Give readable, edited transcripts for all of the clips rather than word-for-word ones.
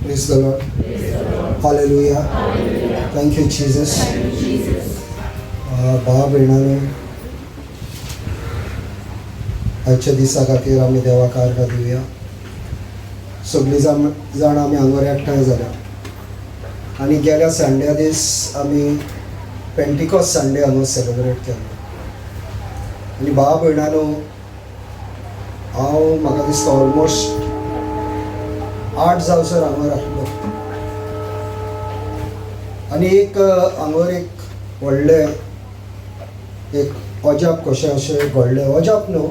Praise the Lord. Hallelujah. Thank you, Jesus. भाव भयणानो आजच्या दिसा खातीर आमी देवाक आर्गां दिवया. सगळीं जाण आमी हांगा एकठांय जाल्या आनी गेल्या संडे दीस आमी पेंटिकॉस्ट संडे हांगा सेलिब्रेट केलो. आनी भाव भयणानो हांव म्हाका दिसता ऑलमोस्ट 8 जावसर हांगा रावलो आनी एक हांगा एक व्हडलें एक अजाप कशें अशें घडलें. अजाप न्हू,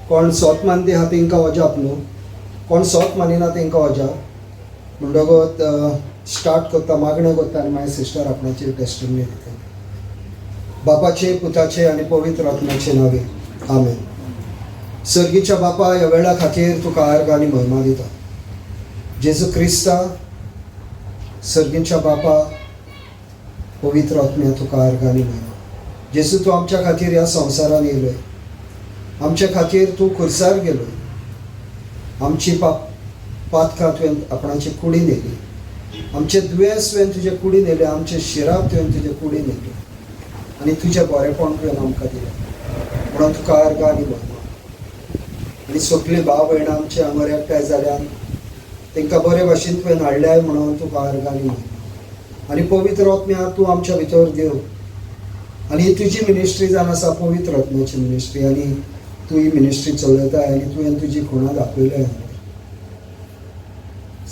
कोण सोत मानती आहा तेंकां अजाप न्हू, कोण सोत मानिना तेंकां अजाप. म्हणटकूच स्टार्ट करता, मागणें करता आनी मागीर सिस्टर आपणाची टेस्टिमनी दिता. बापाचे, पुताचे आनी पवित्र आत्म्याचे नांवे आमेन. सर्गीच्या बापा, ह्या वेळा खातीर तुका आर्गां आनी महिमा दिता. जेजू क्रिस्ता, सर्गीच्या बापा, पवित्र आत्म्या तुका आर्गां आनी महिमा. जेजू तूं आमच्या खातीर ह्या संवसारान येयलोय, आमच्या खातीर तूं खुर्सार गेलोय, आमची पातकां तुवें आपणाची कुडीन येयली, आमचे दुयेंस तुवें तुजे कुडीन येयलें, आमचे शिराप तुवें तुजे कुडीन येयलें आनी तुजें बरेंपण तुवें आमकां दिलें. म्हणून तुका आर्गां आनी महिमा. आनी सगळीं भाव भयणां आमचे हांगा एकठांय जाल्यान तांकां बरे भाशेन तुवें हाडल्याय म्हणून तुका आर्गां आनी महिमा. आनी पवित्र आत्म्या तूं आमच्या भितर देव आनी ही तुजी मिनिस्ट्री जावन आसा, पवित्र आत्म्याची मिनिस्ट्री, आनी तूं ही मिनिस्ट्री चलयताय आनी तुवें तुजी खुणां दाखयल्याय.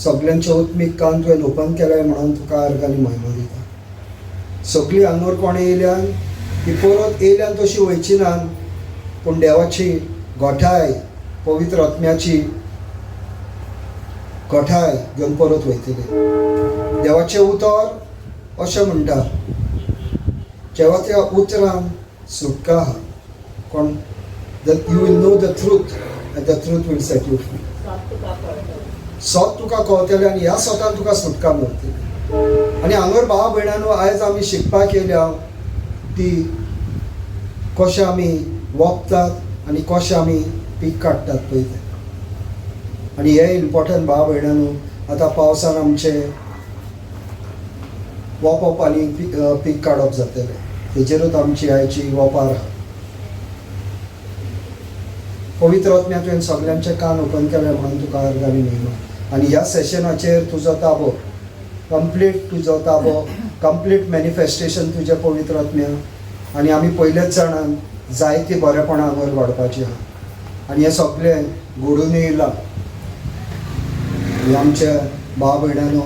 सगळ्यांचे उत्मीक कान तुवें ओपन केल्याय म्हणून तुका आर्गां आनी महिमा दिता. सगळीं हांगार कोण येयल्यान ती परत येयल्यान तशी वयची नान, पूण देवाची गोठाय, पवित्र आत्म्याची गोठाय घेवन परत वयतली. देवाचें उतर अशें म्हणटा, जेव्हा त्या उतरान सुटका आहा, कोण you will know the truth and the truth will set you free. सोत तुका कळटलें आनी ह्या सोतान तुका सुटका मेळटली. आनी हांगर भाव भयणांनो, आयज आमी शिकपाक येयल्या ती कशें आमी वोखतात आनी कशें आमी पीक काडटात पळय तें. आनी हे इम्पॉर्टंट भाव भयणांनो, आतां पावसान आमचे वॉपअप आनी पीक काडप जातलें, तेजेरूच आमची आयची वोपार आहा. पवित्र आत्म्या तुवें सगळ्यांचे कान ओपन केले म्हणून तुका आर्गां आनी महिमा. आनी ह्या सेशनाचेर तुजो ताबो कंप्लीट, तुजो ताबो कंप्लीट मॅनिफेस्टेशन तुजें पवित्र आत्म्या. आनी आमी पयलेच जाणान जायती बरेपणां हांगर वाडपाचीं आहा. आनी हें सगळें घडून येयलां. आमचे भाव भयणांनो,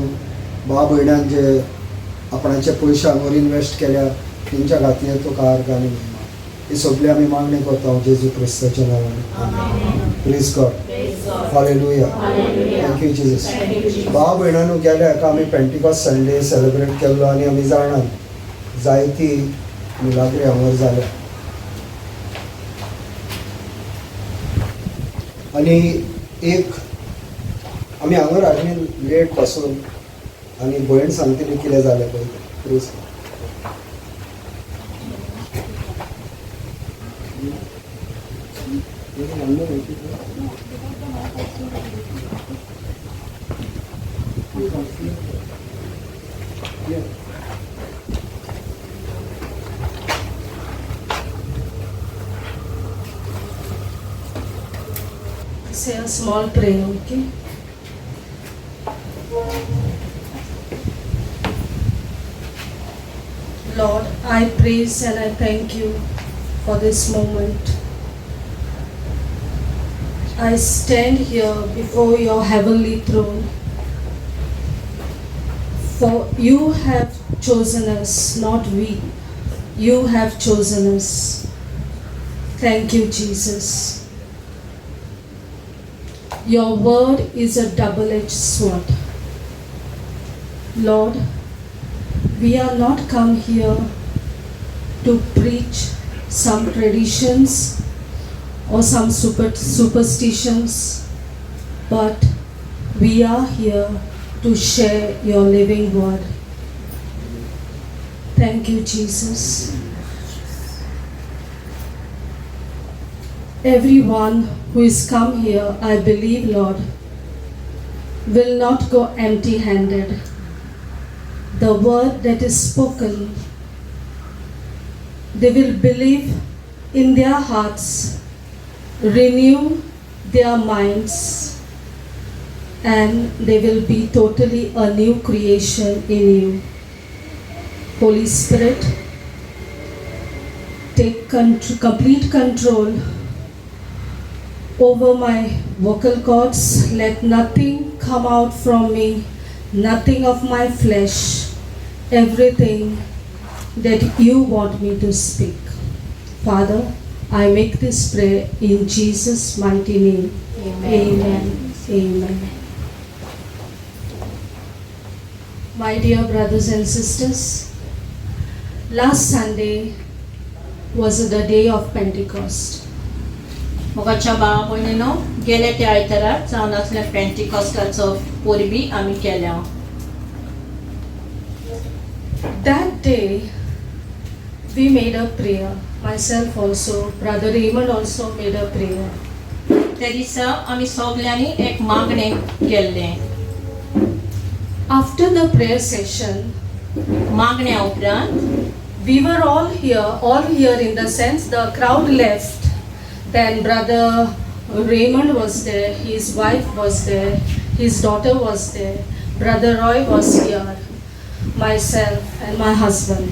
भाव भयणान जे आपणाचे पयशे हांगर इन्वेस्ट केल्या तेंच्या खातीर तुका आर्गां आनी महिमा. ही सगळी आमी मागणी करता जेजू क्रिस्ताच्या नांवान. Please God. Hallelujah. Thank you Jesus. भाव भयणांनो, गेल्या हाका आमी पेंटिकॉस्ट संडे सेलिब्रेट केल्लो आनी आमी जाणात जायती मिलाग्री हांगर जाल्या. आनी एक आमी हांगर हाडली लेट पासून आनी भयण सांगतली कितें जालें पळय. Please. Say a small prayer, okay? Lord, I praise and I thank you for this moment. I stand here before your heavenly throne. For you have chosen us, not we. You have chosen us. Thank you, Jesus. Your word is a double-edged sword. Lord, we are not come here to preach some traditions or some superstitions, but we are here to share your living word. Thank you, Jesus. Everyone who is come here, I believe, Lord, will not go empty handed. The word that is spoken, they will believe in their hearts, renew their minds, and they will be totally a new creation in you. Holy Spirit, take complete control over my vocal cords. Let nothing come out from me, nothing of my flesh, everything that you want me to speak. Father, I make this prayer in Jesus' mighty name. Amen. Amen. My dear brothers and sisters, last Sunday was the day of Pentecost. मोगाच्या भावा भयणीनो गेले त्या आयतारार जावन असले पेंटिकॉस्टाचो परबी आमी केल्या. That day, we made a prayer. Myself also, Brother Raymond also made a prayer. त्या दिसा आमी सगळ्यांनी एक मागणे केल्ले. After the prayer session, मागण्या उपरांत we were all here in the sense the crowd left. Then Brother Raymond was there, his wife was there, his daughter was there, Brother Roy was here, myself and my husband.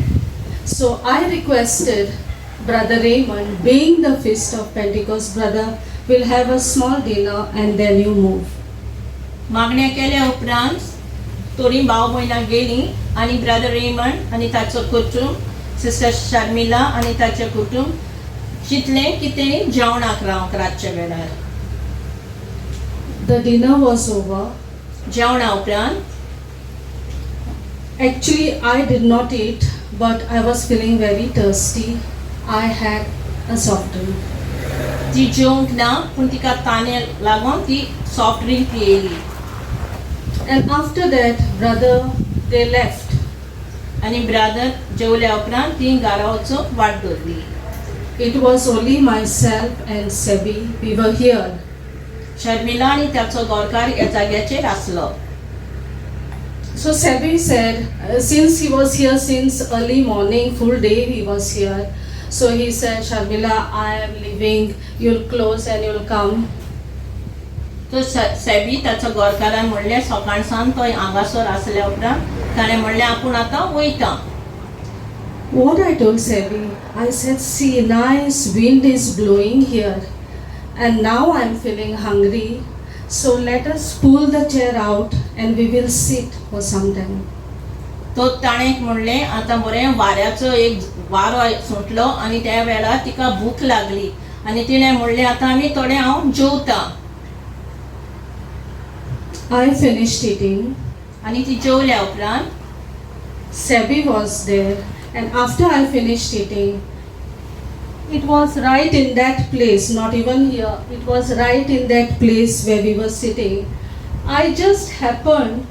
So I requested Brother Raymond, being the feast of Pentecost, brother, will have a small dinner and then you move. मागण्या केल्या उपरांत थोडी भाव भयणां गेली आनी brother Raymond आनी ताचो कुटुंब, सिस्टर शर्मिला आनी ताचें कुटुंब चिंतलें की तेणी जेवणाक रावंक रातच्या वेळार. The dinner was over. जेवणा उपरांत Actually, I did not eat, but I was feeling very thirsty. I had a soft drink. ती जेवंक ना पूण तिका ताने लागून ती सॉफ्ट ड्रिंक पियेली. And after that, brother, they left. आनी ब्रदर जेवल्या उपरांत ती घरा वचूंक वाट धरली. It was only myself and Sebi. We were here. Sharmila आनी ताचो गोरकार ह्या जाग्याचेर आसलो. So Sebi said, since he was here since early morning, full day he was here. So he said, Sharmila, I am leaving. You'll close and you'll come. तो सेबी ताचो गोरकारान म्हणलें सकाळसान तो हांगासर आसल्या उपरांत ताणें म्हणलें आपूण आतां वयता. What I told Sebi, I said, see, nice wind is blowing here. And now I'm feeling hungry. So let us pull the chair out and we will sit for some time. तो ताणें म्हणलें आतां बरें वाऱ्याचो एक वारो सुटलो आनी त्या वेळार तिका भूक लागली आनी तिणें म्हणलें आतां आमी थोडें हांव जेवता. I finished eating. आनी ती जेवल्या उपरांत Sebi was there, and after I finished eating, it was right in that place, not even here, it was right in that place where we were sitting. I just happened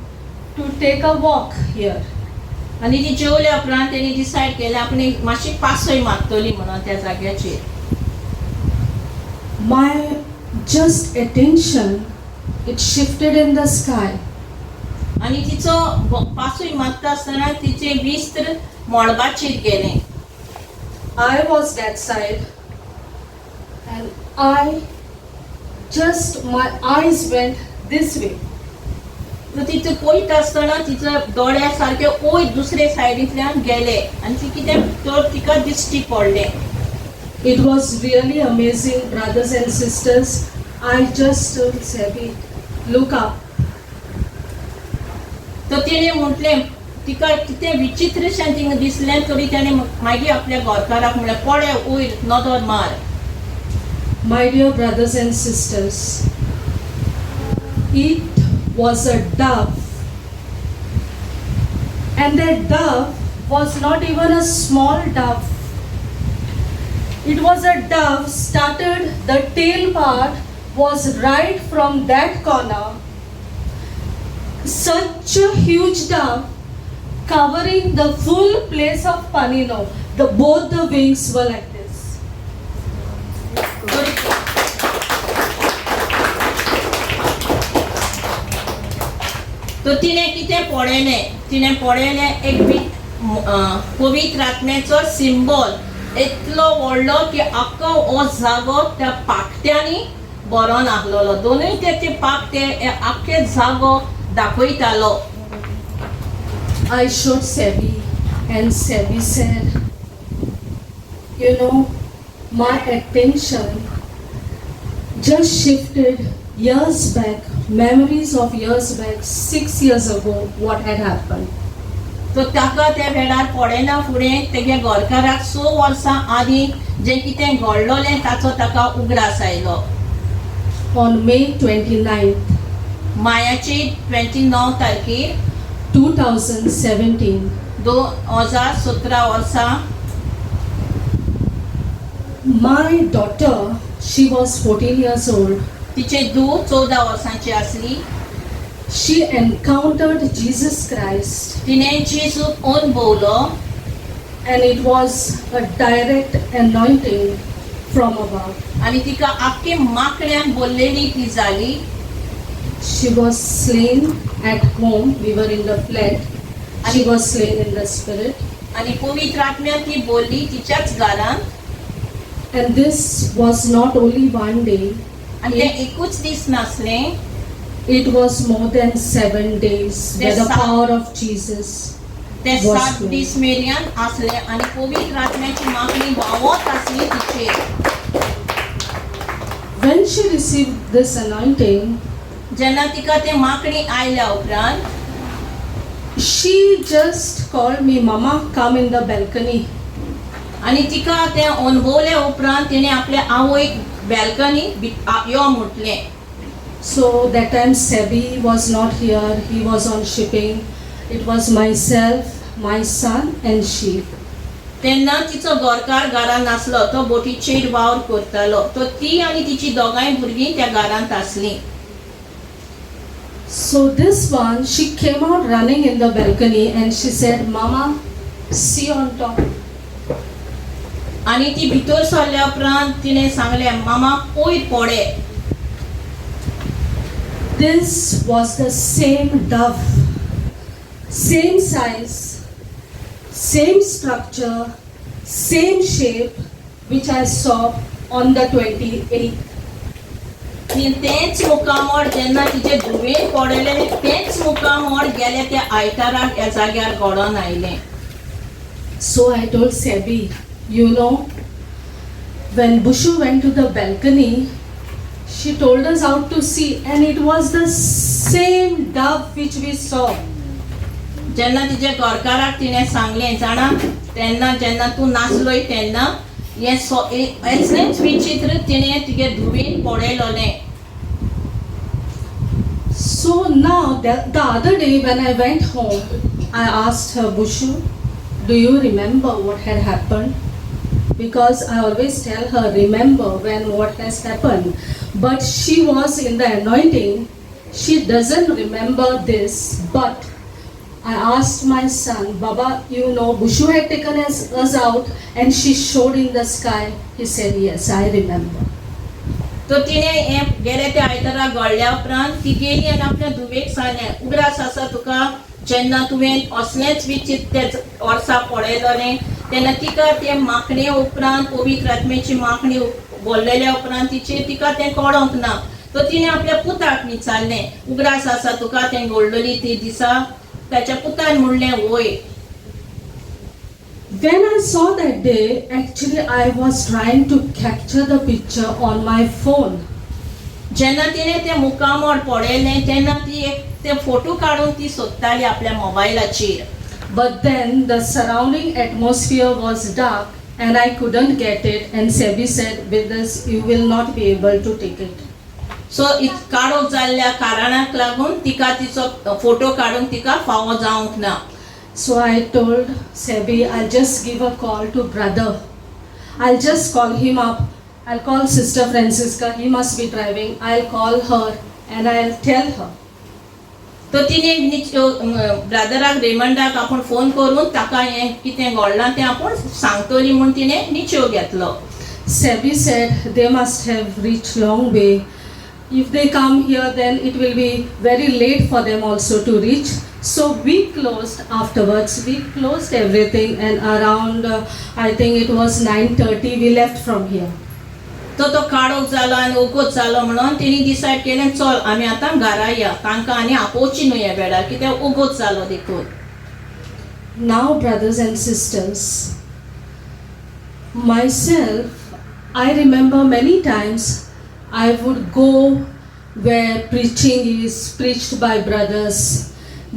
to take a walk here. आनी ती जेवल्या उपरांत तेणी decide केलें आपणें मातशी पासय मारतली म्हणून त्या जाग्याचेर. My just attention, it shifted in the sky. आनी तिचो पासूय मारता आसतना तिचें विस्त्र मळबाचेर गेलें. I was that side, and my eyes went this way. तो तिथं पळयता आसतना तिचो दोळे सारके ओय दुसरे सायडींतल्यान गेले आनी ती कितें तर तिका दिश्टी पडलें. It was really amazing, brothers and sisters. I just told Sebi, look up. तो तिणें म्हटलें तिका कितें विचित्रशें तिंगा दिसलें तरी ताणें मागीर आपल्या गोरकाराक म्हणलें पळय वयर नदर मार. My dear brothers and sisters, it was a dove, and that dove was not even a small dove. It was a dove started, the tail part was right from that corner. Such a huge dove covering the full place of Panino. Both the wings were like this. तो तिणें कितें पळयलें एक पवित्र आत्म्याचो symbol इतलो व्हडलो की आख्खो हो जागो त्या पाकट्यांनी बरोवन आसलेलो. दोनूय ते पाकटे आख्खे जागो दाखयतालो. I showed Sebi, and Sebi said, you know, my attention just shifted years back, memories of years back, 6 years ago, what had happened. तो ताका त्या वेळार पळयना फुडें तेगे घरकाराक 6 वर्सां आदीं जें कितें घडलोलें ताचो ताका उगडास आयलो. On May 29th, मायाची 29 तारखेर 2017, 2017 वर्सा my daughter, she was 14 years old, तिचे धूव 14 वर्सांची आसली. she encountered Jesus Christ, तिणें जेजूक अनुभवलो and it was a direct anointing from above. आनी तिका आख्खे माकड्यान बोल्लेली ती जाली. She was slain at home. We were in the flesh. She was slain in the spirit. आनी पवित्र आत्म्यान ती बोल्ली तिच्याच घरान. And this was not only one day. आनी तें एकूच दीस नासलें, It was more than 7 days where the power of Jesus तें was 7 flowing. दीस मेरेन आसलें आनी पवित्र आत्म्याची मागणी व्हांवत आसली तिचेर. When she received this anointing, जेन्ना तिका तें मागणी आयल्या उपरांत she just called me, Mama, come in the balcony. आनी तिका तें अनुभवले उपरांत तिणें आपल्या आवयक बॅल्कनी यो म्हटलें. So that time Sebi was not here. He was on shipping. It was myself, my son, and she. तेन्ना तिचो घरकार घरान नासलो. तो बोटीचेर वावर करतालो. तो ती आनी तिची दोगांय भुरगीं त्या घरांत आसलीं. So this one, she came out running in the balcony and she said, Mama, see on top. आनी ती भितर सरल्या उपरांत तिणें सांगलें, मामा पयर पळे. This was the same dove, same size, same structure, same shape, which I saw on the 28th. तेच मुकामोड जेन्ना तिचे धुवेर पडलेले तेच मुकामोड गेले त्या आयताराक ह्या जाग्यार घडोवन आयलें. So I told Sebi, you know, when Bushu went to the balcony, she told us out to see, and it was the same dove which we saw. जेन्ना तिच्या घरकाराक तिणें सांगलें जाणा तेन्ना जेन्ना तूं नाचलोय तेन्ना हेंच विचित्र तिणें तिगे धुवेन पळयलोलें. So now, the other day when I went home, I asked her, Bushu, do you remember what had happened? Because I always tell her, remember when what has happened. But she was in the anointing. She doesn't remember this. But I asked my son, Baba, you know, Bushu had taken us out and she showed in the sky. He said, yes, I remember. तो तिणें हें गेले त्या आयतारा घडल्या उपरांत ती गेली आनी आपल्या धुवेक सांगलें, उगडास आसा तुका जेन्ना तुवें असलेंच विचित्र वर्सा पळयलोलें तेन्ना तिका तें मागणे उपरांत पवित्र आत्म्याची मागणी बोललेल्या उपरांत तिका तें कळोंक ना. तो तिणें आपल्या पुताक विचारलें, उगडास आसा तुका तें घडलोली ती दिसा. ताच्या पुतान म्हणलें वय. When I saw that day, actually I was trying to capture the picture on my phone. जेन्ना तिणें तें मुकामोड पळयलें तेन्ना ती एक ते फोटो काडून ती सोदताली आपल्या मोबायलाचेर. But then the surrounding atmosphere was dark and I couldn't get it, and Sebi said, with this you will not be able to take it. सो काडोक जाल्ल्या कारणाक लागून तिका तिचो फोटो काडून तिका फावो जावंक ना. So I told Sebi, I'll just give a call to brother. I'll just call him up. I'll call Sister Francisca. He must be driving. I'll call her and I'll tell her. तो तिणें ब्रदराक रेमंडाक आपण phone करून ताका हें कितें घडलां तें आपण सांगतली म्हूण तिणें निचो घेतलो. Sebi said they must have reached long way if they come here, then it will be very late for them also to reach. So we closed afterwards. We closed everything, and around I think it was 9:30 we left from here. तो काळोख जालो आनी ओगोत जालो म्हणून तेणी decide केलें चल आमी आतां घरा या तांकां आनी आपोवची न्हू ह्या वेळार कित्याक ओगोत जालो देखून. Now, brothers and sisters, myself, I remember many times I would go where preaching is preached by brothers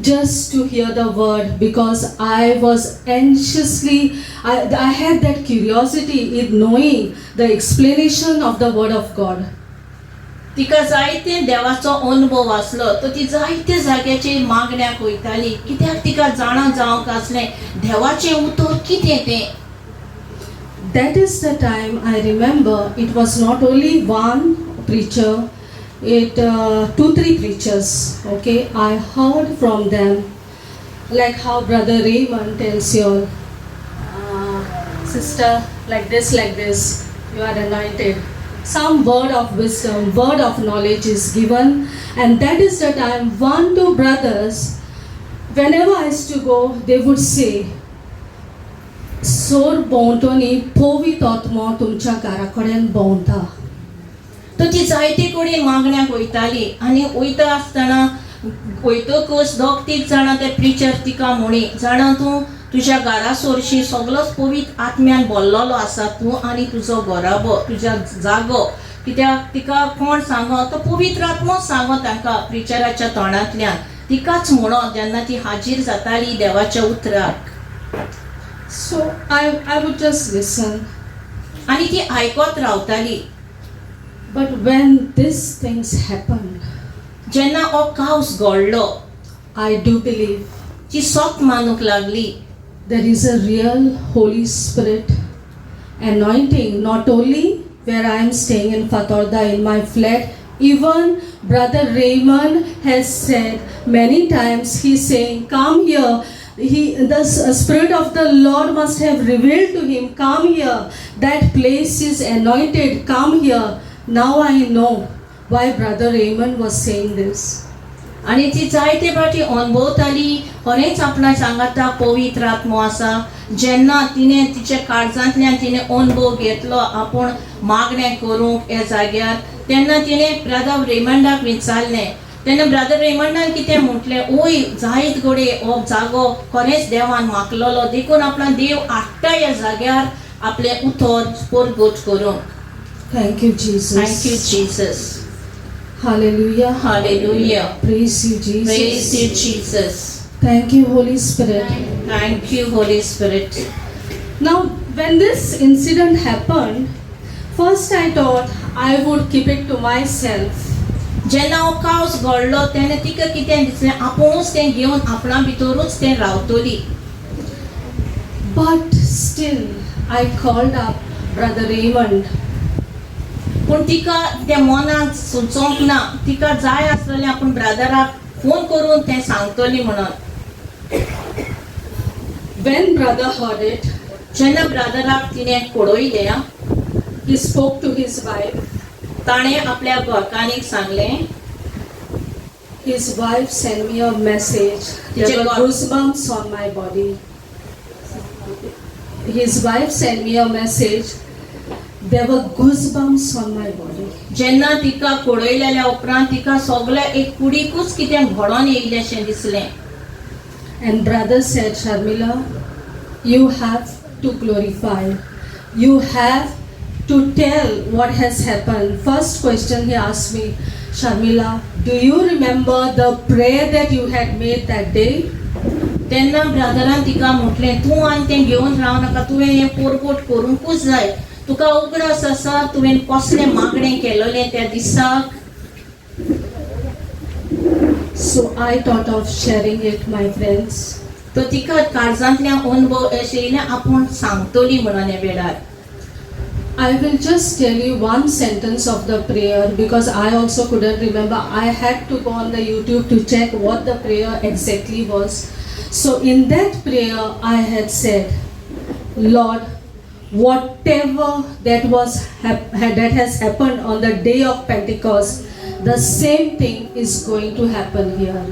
just to hear the word, because I was anxiously, I had that curiosity in knowing the explanation of the word of God. तिका जायते देवाचो अनुभव आसलो तो ती जायते जाग्याचेर मागण्याक वयताली कित्याक तिका जाणा जावंक आसलें देवाचें उतर कितें तें. That is the time I remember it was not only one preacher, it 2-3 preachers. Okay, I heard from them, like how Brother Raymond tells you all, sister, like this, you are anointed. Some word of wisdom, word of knowledge is given, and that is the time 1-2 brothers, whenever I used to go, they would say, सोर भोंवतणी पवित्र आत्मा तुमच्या घरा कडेन भोंवता. तो ती जायते कडेन मागण्याक वयताली आनी वयता आसतना वयतकच 2-3 जाणां ते प्रिचर तिका म्हणी जाणा तूं तुज्या घरा सोरशी सगळोच पवित्र आत्म्यान भरलेलो आसा तूं आनी तुजो घराबो तुज्या जागो कित्याक तिका कोण सांगो तो पवित्र आत्मोच सांगो तांकां प्रिचराच्या तोंडांतल्यान तिकाच म्हणो जेन्ना ती हाजीर जाताली देवाच्या उतराक. So I would just listen. आनी ती आयकत रावताली. But when these things happened, जेन्ना हो कावस घडलो I do believe ती सोत मानूंक लागली. there is a real Holy Spirit anointing, not only where I am staying in Fatorda in my flat. Even Brother Raymond has said many times, he's saying, come here. The Spirit of the Lord must have revealed to him, come here. That place is anointed, come here. Now I know why Brother Raymond was saying this. आनी ती जायते फाटी अनुभवताली खरेंच आपणा सांगाता पवित्र आत्मो आसा. जेन्ना तिणें तिच्या काळजांतल्यान तिणें अनुभव घेतलो आपूण मागणें करूंक ह्या जाग्यार तेन्ना तिणें ब्रदर रेमंडाक विचारलें. तेन्ना ब्रदर रेमंडान कितें म्हटलें ओय जायत घडे हो जागो खरेंच देवान मागलेलो देखून आपणा देव हाडटा ह्या जाग्यार आपलें उतर परगट करूंक. Thank you, Jesus. Thank you, Jesus. Hallelujah. Hallelujah. Praise you, Jesus. Praise you, Jesus. Thank you, Holy Spirit. Thank you, Holy Spirit. Now, when this incident happened, first I thought I would keep it to myself. जेन्ना हो कावस घडलो तेन्ना तिका कितें दिसलें आपुणूच तें घेवन आपणा भितरूच तें रावतली. But still, I called up Brother Raymond. पूण तिका तें मनाक सुचोवंक ना. तिका जाय आसलेलें आपूण ब्रदराक फोन करून तें सांगतली म्हणून. When brother heard it, जेन्ना ब्रदराक तिणें पळयलें he spoke to his wife. ताणें आपल्या घरकान्नीक सांगलें. His wife sent me a message. There were goosebumps on my body. His wife sent me a message. There were goosebumps on my body. जेन्ना तिका पळयलेल्या उपरांत तिका सगळें एक कुडीकूच कितें घडोवन येयलेशें दिसलें. And brother said, Sharmila, you have to glorify. You have to tell what has happened. First question he asked me, Sharmila, do you remember the prayer that you had made that day? तेन्ना brethren तिका म्हटलें तूं आनी तें घेवन राव नाका तुवें हें परगट करूंकूच जाय. तुका उगडास आसा तुवें कसलें मागणें केलेलें त्या दिसाक. So I thought of sharing it, my friends. तो तिका काळजांतल्यान अनुभव येयलें आपूण सांगतली म्हणून ह्या वेळार. I will just tell you one sentence of the prayer because I also couldn't remember. I had to go on the YouTube to check what the prayer exactly was. So in that prayer I had said, Lord, whatever that has happened on the day of Pentecost, the same thing is going to happen here.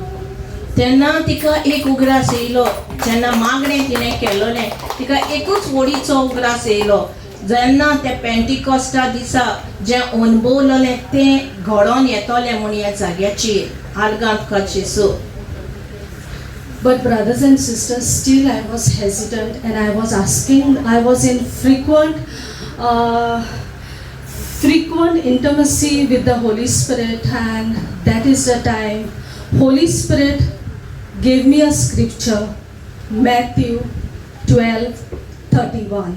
तेन्ना तिका एक उगडास येयलो जेन्ना मागणें तिणें केलोलें तिका एकूच वडीचो उगडास येयलो जेन्ना ते पेंटिकॉस्टा दिसा जें अनुभवलें तें घडोवन येतोलें म्हूण ह्या जाग्याचेर आर्गांत कचेसो. But brothers and sisters, still I was hesitant and I was asking, I was in frequent intimacy with the Holy Spirit, and that is the time Holy Spirit gave me a scripture, Matthew 12:31.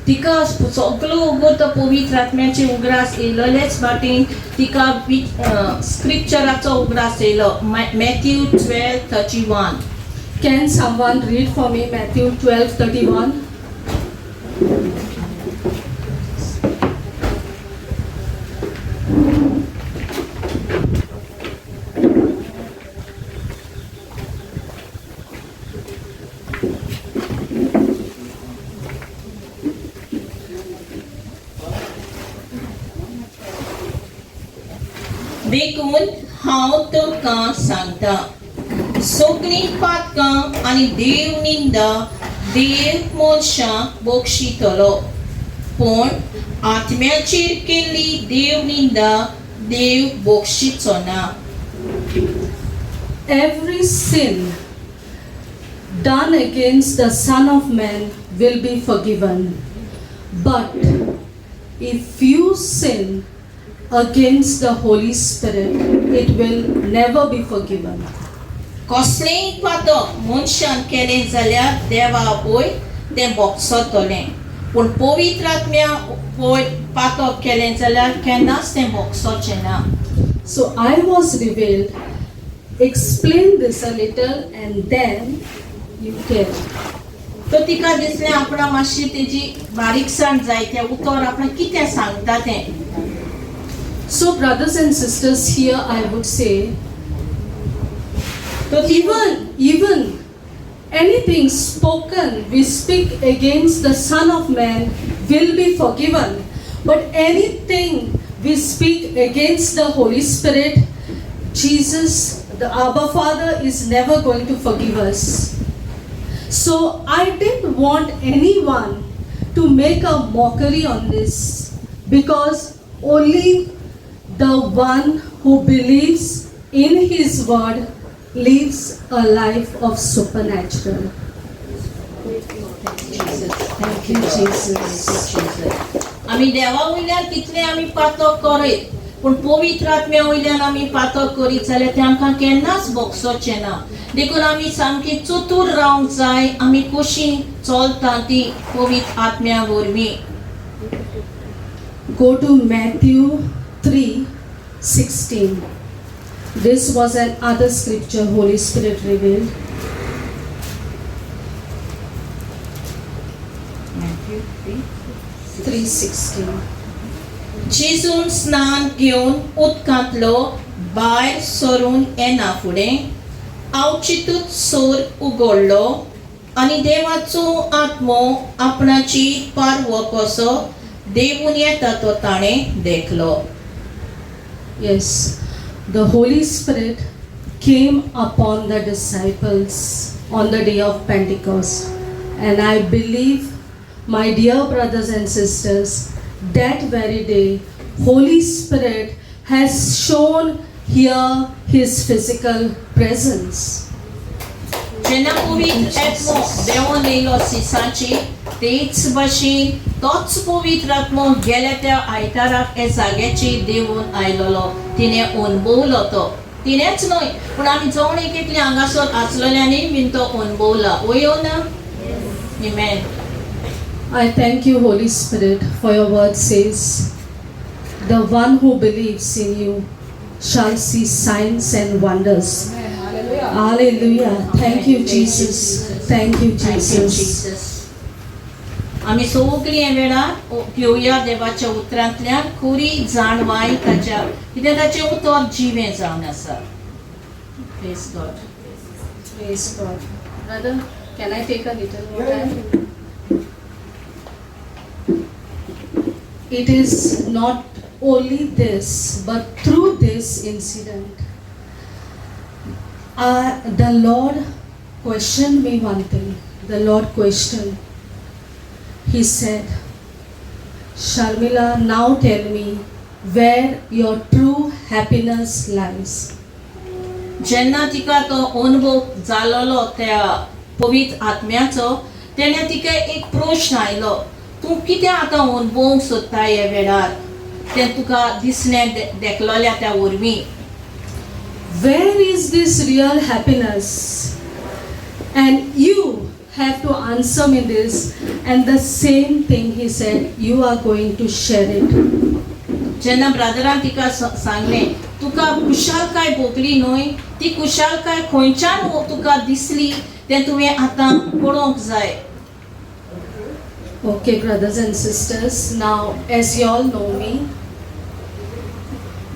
तिका सगळो उगो तो पवित्र आत्म्याचे उगडास येयलोलेच वाटेन तिका स्क्रिप्चराचो उगडास येयलो. Matthew 12:31. Can someone read for me Matthew 12:31? देखून हांव तुमकां सांगता सगळीं पातकां आनी देव निंदा देव मनशांक बक्षितलो पूण आत्म्याचेर केल्ली देव निंदा देव बक्षिचो ना. Every sin done against the Son of Man will be forgiven. But if you sin against the Holy Spirit, it will never be forgiven. कसलेंय पातक मनशान केलें जाल्यार देवा पळय तें बक्षतलें पूण पवित्र आत्म्या पळय पातक केलें जाल्यार केन्नाच तें बक्षचें ना. So I was revealed, explain this a little and then you can. तो तिका दिसलें आपणा मातशी तेजी बारीकसाण जाय तें उतर आपण कितें सांगता तें. So brothers and sisters, here I would say, even anything spoken, we speak against the Son of Man will be forgiven. But anything we speak against the Holy Spirit, Jesus, the Abba Father, is never going to forgive us. So I didn't want anyone to make a mockery on this, because only the one who believes in His word lives a life of supernatural. Thank you, Jesus. आमी देवा वयल्यान कितले आमी पातक करीत पूण पवित्र आत्म्या वयल्यान आमी पातक करीत जाल्यार तें आमकां केन्नाच बक्षचें ना. देखून आमी सामकी चतूर रावंक जाय आमी कशीं चलता ती पवित्र आत्म्या वरवीं. Go to Matthew 3:16. This was another scripture Holy Spirit revealed. Matthew 3:16. जेजून स्नान घेवन उदकांतलो भायर सरून येना फुडें आवचितूच सोर उगडलो आनी देवाचो आत्मो आपणाची पारवो कसो देवून येता तो ताणें देखलो. Yes, the Holy Spirit came upon the disciples on the day of Pentecost. And I believe, my dear brothers and sisters, that very day, Holy Spirit has shown here His physical presence. जेन्ना पवित्र आत्मो देवून येयलो सिसाची तेच भाशेन तोच पवित्र आत्मो गेल्या त्या आयताराक हे जाग्याचेर देवून आयलोलो तिणें अनुभवलो तो. तिणेंच न्हय पूण आमी जावन एक एकली हांगासर आसलेल्यांनी बीन तो अनुभवला. वयो ना? Amen. I thank you, Holy Spirit, for your word says, the one who believes in you shall see signs and wonders. Hallelujah. Thank you, Jesus. Thank you, Jesus. आमी सगळीं ह्या वेळार घेवया देवाच्या उतरांतल्यान खरी जाणवाय ताच्या कित्याक ताचें उतर जिवें जावन आसा. Praise God. Praise God. Brother, can I take a little more time? It is not only this, but through this incident, the Lord questioned me one thing. The Lord questioned. He said, Sharmila, now tell me where your true happiness lies. जेन्ना तिका तो अनुभव जालोलो त्या पवित्र आत्म्याचो तेन्ना तिका एक प्रश्न आयलो तूं कितें आतां अनुभवंक सोदता ह्या वेळार तें तुका दिसलें देखलोल्या त्या वरवीं Where is this real happiness? And you have to answer me this, and the same thing he said, you are going to share it. जेन्ना ब्रदरान तिका सांगलें तुका कुशालकाय भोगली न्हय ती कुशालकाय खंयच्यान तुका दिसली तें तुवें आतां पळोवंक जाय. Okay, brothers and sisters, now as you all know me,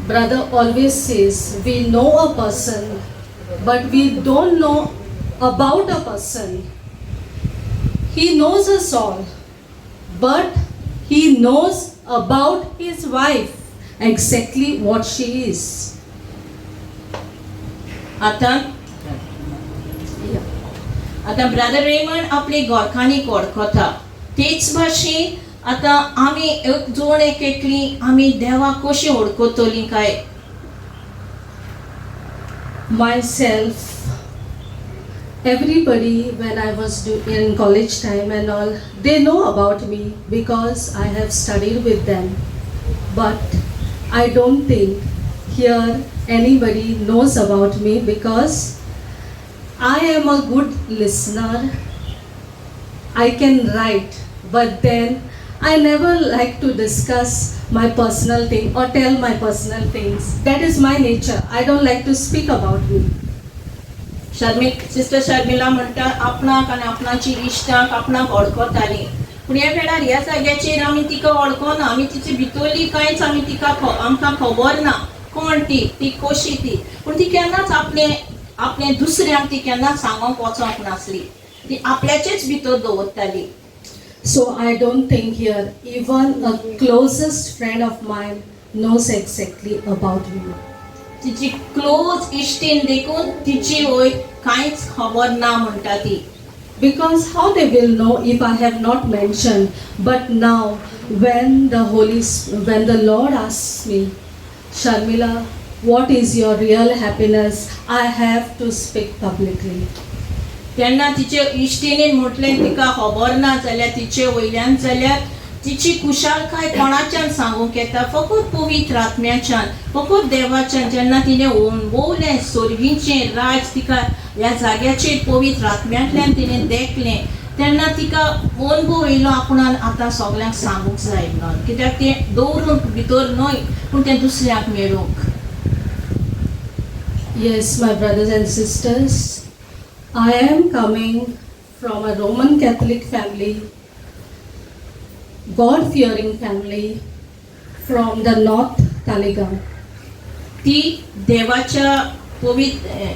brother always says we know a person, but we don't know about a person. He knows us all, but he knows about his wife, exactly what she is. आतां brother Raymond आपली गोरखानी वळखता तेच भाशेन आतां आमी एक जोड एकली आमी देवा कशी वळखतली काय. Myself, everybody when I was in college time and all, they know about me because I have studied with them. But I don't think here anybody knows about me because I am a good listener. I can write, but then I never like to discuss my personal thing or tell my personal things. That is my nature. I don't like to speak about me. Sister Sharmila म्हणटा आपणाक आनी आपणाची इश्टांक आपणाक वळखताली पूण ह्या वेळार ह्या जाग्याचेर आमी तिका वळखना आमी तिची भितरली कांयच आमी तिका आमकां खबर ना कोण ती कशी ती पूण ती केन्नाच आपले दुसऱ्यांक ती केन्नाच सांगोंक वचोंक नासली ती आपल्याचेच भितर दवरताली. So I don't think here even a closest friend of mine knows exactly about me. तिची क्लोज इश्टीन देखून तिची वय कांयच खबर ना म्हणटा ती. Because how they will know if I have not mentioned? But now when the Lord asks me, Sharmila, what is your real happiness? I have to speak publicly. तेन्ना तिचे इश्टीनीन म्हटलें तिका खबर ना जाल्यार तिचे वयल्यान जाल्यार तिची कुशालकाय कोणाच्यान सांगूंक येता फकत पवित्र आत्म्याच्यान फकत देवाच्यान. जेन्ना तिणें अणभवलें सोर्गीचें राज तिका ह्या जाग्याचेर पवित्र आत्म्यांतल्यान तिणें देखलें तेन्ना तिका अणभव येयलो आपणान आतां सगल्यांक सांगूंक जाय म्हणून कित्याक तें दवरूंक भितर न्हय पूण तें दुसऱ्यांक मेळूंक. Yes, my brothers and sisters, I am coming from a Roman Catholic family, God-fearing family from the North Taligaon. ती देवाच्या पवित्र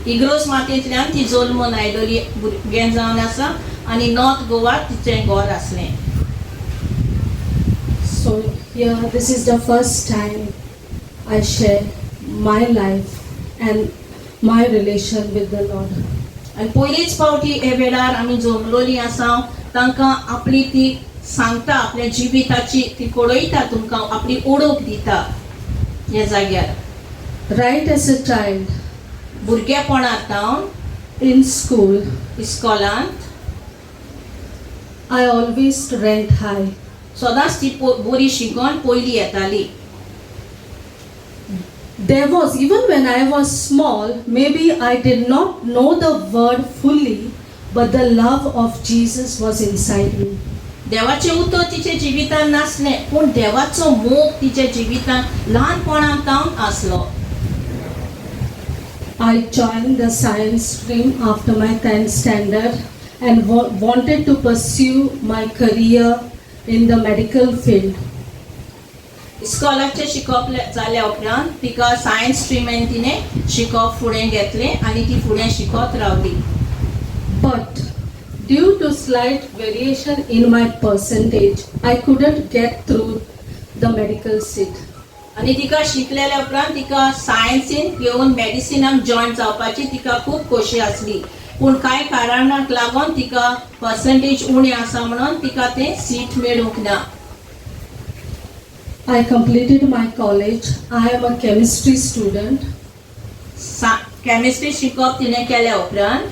इग्रोस मातयेंतल्यान ती जल्मून आयलोली भुरगें जावन आसा आनी नॉर्थ गोवात तिचें घर आसलें. So here, this is the first time I share my life and my relation with the Lord. आनी पयलीच फावटी हे वेळार आमी जमलोली आसा तांकां आपली ती सांगता आपल्या जिविताची ती कळयता तुमकां आपली ओळख दिता ह्या जाग्यार. Right as a child, भुरगेपणांत in school, इस्कॉलांत I always ranked high. सदांच ती बरी शिकून पयली येताली. There was, even when I was small, maybe I did not know the word fully, but the love of Jesus was inside me. देवाचें उतर तिच्या जिवितांत नासलें पूण देवाचो मोग तिच्या जिवितांत ल्हानपणांत आसलो. I joined the science stream after my 10th standard and wanted to pursue my career in the medical field. इस्कॉलाचें शिकप जाल्या उपरांत तिका सायन्स स्ट्रिमीन तिणें शिकप फुडें घेतलें आनी ती फुडें शिकत रावली. But due to slight variation in my percentage, I couldn't get through the medical seat. आणि तिका शिकलेल्या उपरांत तिका सायन्सीन येऊन मेडिसिनाक जॉइन जावपाची तिका खूप खोशी आसली, पूण कांय कारणांक लागून तिका पर्सेंटेज उणी आसा म्हणून तिका ते सीट मेळूंक ना. I completed my college. I am a chemistry student. Chemistry शिकप तिने केल्या उपरांत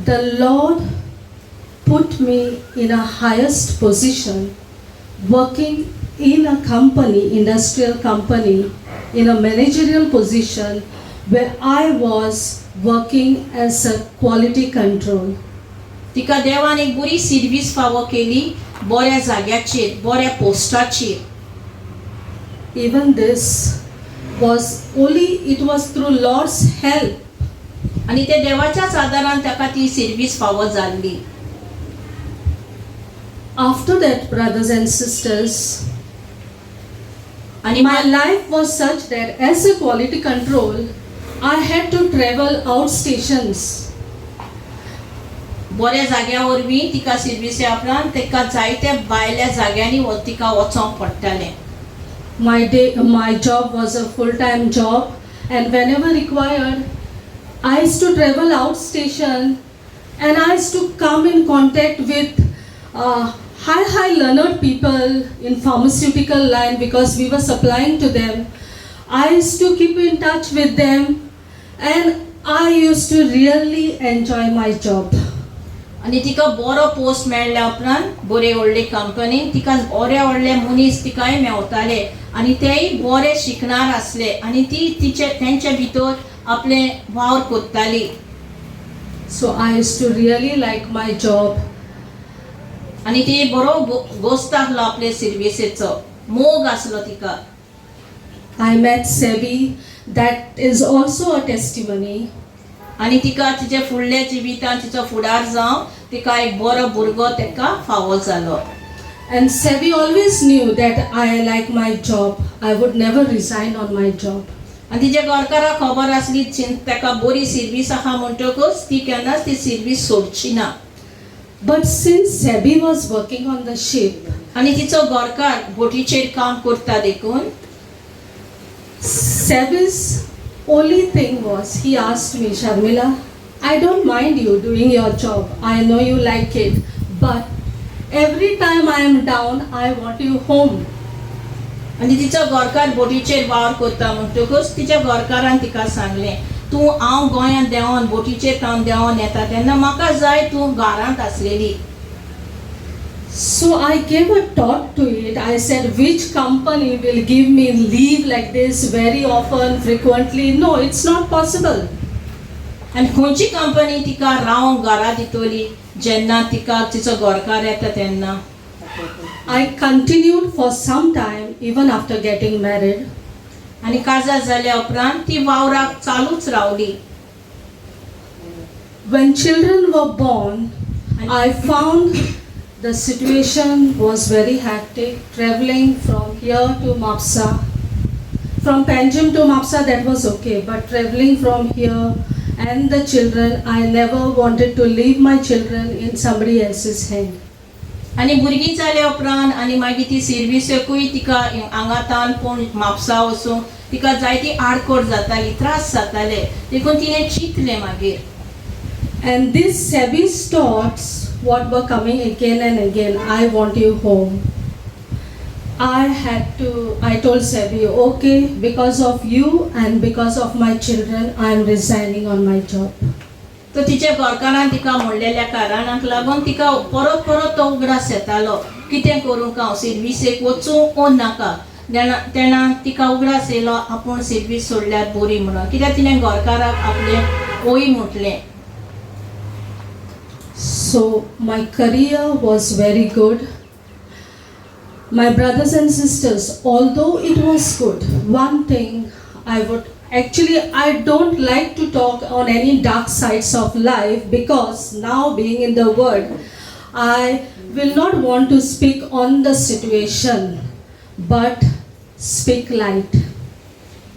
The Lord put me in a highest position, working in a company, industrial company, in a managerial position where I was working as a quality control. तिका देवान एक बरी service फावो केली, बऱ्या जाग्याचेर, बऱ्या पोस्टाचेर. Even this was only, it was through Lord's help. आणि ते देवाच्याच आदारान ताका ती सर्विस फावो जाल्ली. After that, brothers and sisters, आणि my life was such that as a quality control, I had to travel out stations. बऱ्या जाग्या वरवीं तिका सर्विसे उपरांत तिका जायत्या भायल्या जाग्यांनी तिका वचोंक पडटालें. My job was a full-time job, and whenever required, I used to travel out station, and I used to come in contact with high learned people in pharmaceutical line because we were supplying to them. I used to keep in touch with them, and I used to really enjoy my job. आणि तिका बरो post मेळ्ळ्या उपरांत बरे व्हडले कंपनीन तिका बरे व्हडले मनीस तिकाय मेवताले आणि तेय बरे शिकणार आसले आणि ती तेंच्या भितर आपले वावर कोत्ताली. So I used to really like my job. आणि ती बरो गोस्त आसलो आपले सर्विसेचो, मोग आसलो तिका. I met Sebi, that is also a testimony. आणि तिका तिचे फुडल्या जिवितान तिचो फुडार जावं तिका एक बरो भुरगो तेका फावो जालो. And Sebi always knew that I like my job. I would never resign on my job. आणि तिच्या घरकाराक खबर आसली तेका बरी सर्विस आहा म्हणटकूच ती केन्नाच ती सर्विस सोडची ना. But since Sebi was working on the ship, आणि तिचो घरकार बोटीचेर काम करता देखून Sebi's only thing was, he asked me, Sharmila, I don't mind you doing your job. I know you like it. But every time I am down, I want you home. आणि तिचो घरकार बोटीचेर वावर करता म्हणटकूच तिच्या घरकारान तिका सांगलें, तूं हांव गोंयांत देंवन बोटीचेर काम देंवन येता तेन्ना म्हाका जाय तूं घरांत आसलेली. So I gave a thought to it. I said, which company will give me leave like this very often, frequently? No, it's not possible. आणि खंयची कंपनी तिका रावंक घरा दितली जेन्ना तिका तिचो घरकार येता तेन्ना. I continued for some time, even after getting married. आणि काजार जाल्या उपरांत ती वावराक चालूच रावली. When children were born, I found the situation was very hectic, traveling from here to Mapsa. From Panjim to Mapsa, that was okay, but traveling from here and the children, I never wanted to leave my children in somebody else's hand. आणि भुरगीं जाल्या उपरांत आणि मागीर ती सर्विसेकूय तिका हांगातान पूण म्हापसा वचून तिका जायती आडकोड जाताली, त्रास जाताले, देखून तिणें चिंतलें मागीर. And these Sebi's thoughts, what were coming again and again, I want you home. I told Sebi, okay, because of you and because of my children, I am resigning on my job. तो तिच्या घरकारान तिका म्हणलेल्या कारणांक लागून तिका परत परत तो उगडास येतालो, कितें करूंक हांव सर्विसेक वचूं ओ नाका. तेन्ना तिका उगडास येयलो आपूण सर्विस सोडल्यार बरी म्हणून, कित्याक तिणें घरकाराक आपलें ओय म्हटलें. So my career was very good. My brothers and sisters, although it was good, one thing I don't like to talk on any dark sides of life, because now being in the word, I will not want to speak on the situation, but speak light.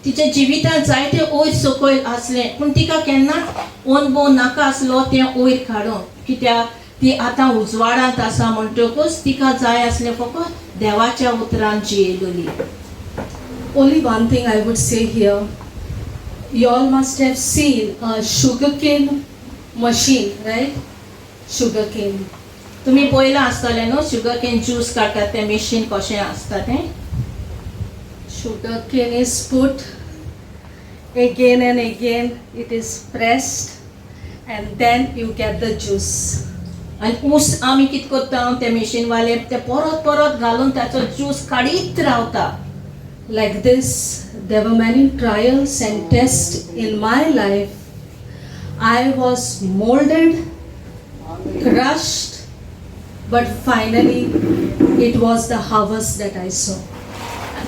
तिच्या जिवितांत जायते ओयर सकयल आसले, पूण तिका केन्नाच अनुभव नाका आसलो तें ओयर काडून, कित्याक ती आतां उजवाडांत आसा म्हणटकूच तिका जाय आसलें फकत देवाच्या उतरान जियेलोली. Only one thing I would say here. You all must have seen a sugarcane machine, right? Sugarcane. तुम्ही पळयलां आसतलें न्हू शुगर केन ज्यूस काडटात तें मशीन कशें आसता तें. Sugarcane is put again and again, it is pressed, and then you get the juice. आनी ऊस आमी कितें करता ते मशीन वाले ते परत परत घालून ताचो ज्यूस काडीत रावता. Like this, there were many trials and tests in my life. I was molded, crushed, but finally it was the harvest that I saw.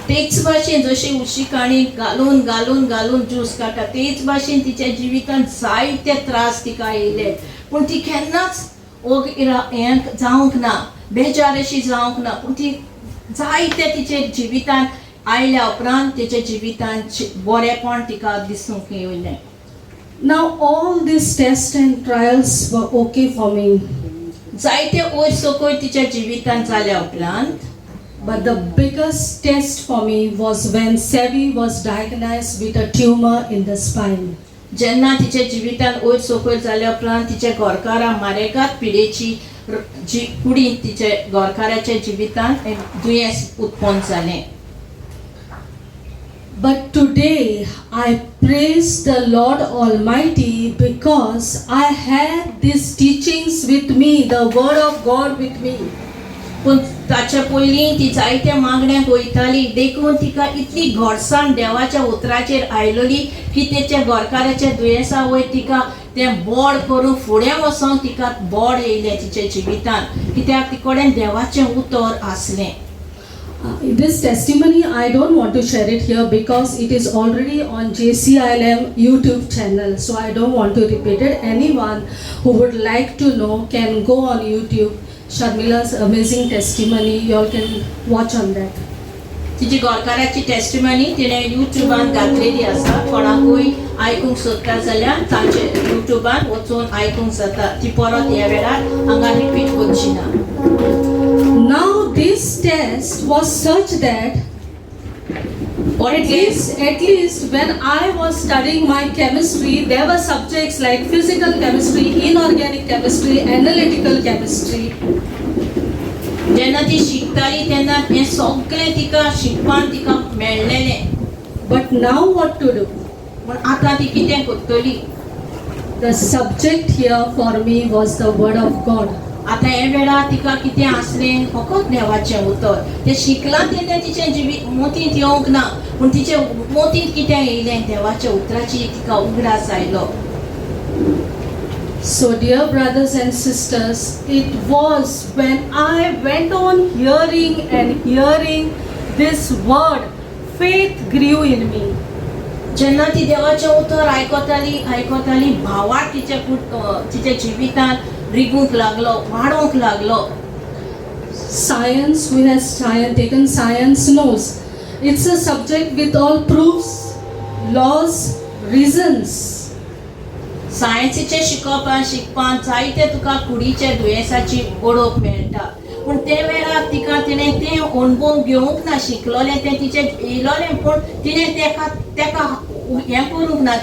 तेच भाशेन जशी उशी काणी घालून घालून घालून ज्यूस काडटा तेच भाशेन तिच्या जिवितांत जायते त्रास तिका येयले, पूण ती केन्नाच हें जावंक ना, बेजार अशी जावंक ना. पूण ती जायते तिचे जिवितांत आयल्या उपरांत तिच्या जिवितांत बरेपण तिका दिसूंक येयलें. Now all these tests and trials were okay for me. जायते वयर सकयल तिच्या जिवितांत जाल्या उपरांत But the biggest test for me was when Sevi was diagnosed with a tumor in the spine. जेन्ना तिच्या जिवितांत वयर सकयल जाल्या उपरांत तिच्या गोरकारा मारेकात पिडेची कुडीन तिच्या गोरकाराच्या जिवितांत एक दुयेंस उत्पन्न जालें. But today I praise the Lord Almighty because I had these teachings with me, the Word of God with me. पूण ताच्या पयलीं ती जायत्या मागण्यांक वयताली, देखून तिका इतली घोडसाण देवाच्या उतराचेर आयलोली की तेच्या गोरकाराच्या दुयेंसा वयर तिका तें बोड करून फुडें वचोंक तिका बोड येयलें तिच्या जिवितांत, कित्याक ती कडेन देवाचें उतर आसलें. This testimony I don't want to share it here because it is already on JCILM YouTube channel, so I don't want to repeat it. Anyone who would like to know can go on YouTube. Sharmila's amazing testimony, you all can watch on that. तिची गोरकाराची testimony तिणें युट्यूबान घातलेली आसा. कोणाकूय आयकूंक सोदता जाल्यार तांचे युट्यूबान वचून आयकूंक जाता. ती परत ह्या वेळार हांगा रिपीट करची ना. Now this test was such that at least when I was studying my chemistry, there were subjects like physical chemistry, inorganic chemistry, analytical chemistry. जेन्ना ती शिकताली तेन्ना हें सगळें तिका शिकपाक तिका मेळलेलें. But now what to do? पूण आतां ती कितें करतली? The subject here for me was the Word of God. आतां हे वेळार तिका कितें आसलें? फकत देवाचें उतर. तें शिकलां तेन्ना तिचें जिवीत मोतींत येवंक ना, पूण तिचें मोतींत कितें येयलें? देवाच्या उतराची तिका उगडास आयलो. So dear brothers and sisters, it was when I went on hearing this word, faith grew in me. जेन्ना ती देवाचें उतर आयकताली भावार्थ तिच्या जिवितांत रिगूंक लागलो, वाडोंक लागलो. Science, who has taken science knows it's a subject with all proofs, laws, reasons. सायन्सीचें शिकपान जायते तुका कुडीच्या दुयेंसाची ओळख मेळटा. पूण ते वेळार तिका तिणें तें अणभव घेवंक ना. शिकलोलें तें तिचें येयलोलें, पूण तिणें तेका हें करूंक ना.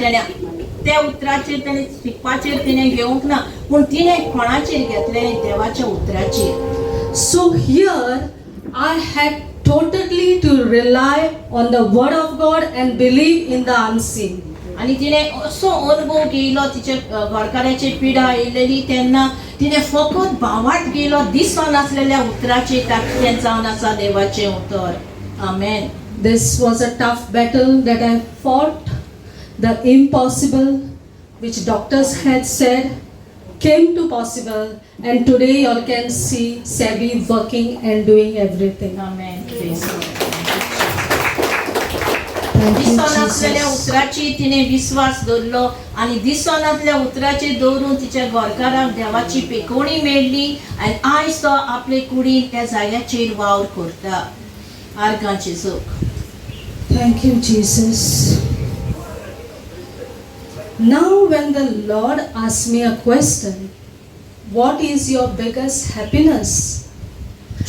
त्या उतराचेर तेणें शिकपाचेर तिणें घेवंक ना, पूण तिणें कोणाचेर घेतलें? देवाच्या उतराचेर. So here I had totally to rely on the Word of God and believe in the unseen. आनी तिणें असो अनुभव घेयलो. तिचे गोरकाराची पिडा येयलेली तेन्ना तिणें फकत भावार्थ घेयलो दिसोन नासलेल्या उतराचेर. ताकतें जावन आसा देवाचें उतर. आमेन. This was a tough battle that I fought. The impossible, which doctors had said, came to possible, and today you all can see Sebi working and doing everything. Amen. Thank you, दिसोनासलेल्या Jesus. उतराची तिणें विश्वास दवरलो आनी दिसोनासल्या उतराचेर दवरून तिच्या गोरकाराक देवाची पेखवणी मेळ्ळी. आनी आयज तो आपले कुडीन त्या जाग्याचेर वावर करता. आर्गांचे सूख. Thank you, Jesus. Now when the Lord asks me a question, what is your biggest happiness?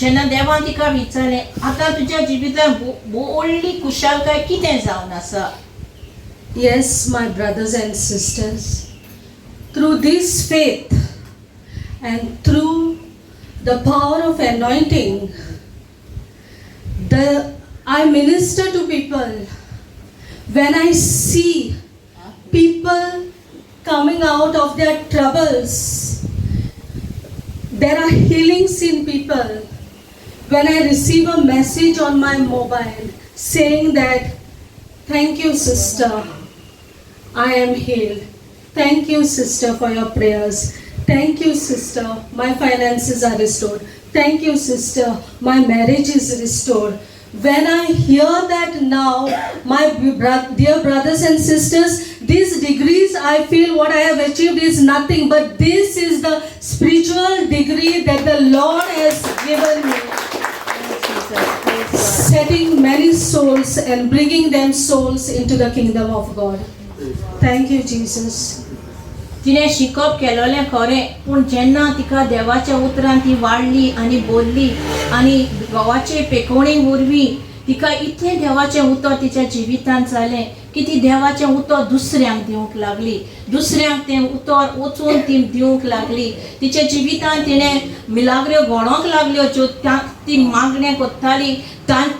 जेन्ना देवान तिका विचारलें आतां तुज्या जिवितांत व्हडली कुशलकाय कितें जावन आसा. Yes, my brothers and sisters, through this faith and through the power of anointing, I minister to people. When I see people coming out of their troubles, there are healings in people. When I receive a message on my mobile saying that, thank you sister, I am healed. Thank you sister for your prayers. Thank you sister, my finances are restored. Thank you sister, my marriage is restored. When I hear that now, my dear brothers and sisters, these degrees I feel what I have achieved is nothing, but this is the spiritual degree that the Lord has given me. Setting many souls and bringing them souls into the kingdom of God. Thank you, Jesus. तिणें शिकप केलोलें खरें, पूण जेन्ना तिका देवाच्या उतरान ती वाडली आनी बोलली आनी घोवाचे पेकोवणे वरवीं तिका इतलें देवाचें उतर तिच्या जिवितांत जालें की ती देवाचें उतर दुसऱ्यांक दिवंक लागली. दुसऱ्यांक तें उतर वचून ती दिवंक लागली. तिच्या जिवितांत तिणें मिलाग्र्यो घडोवंक लागल्यो ज्यो ती मागणें कोत्ताली.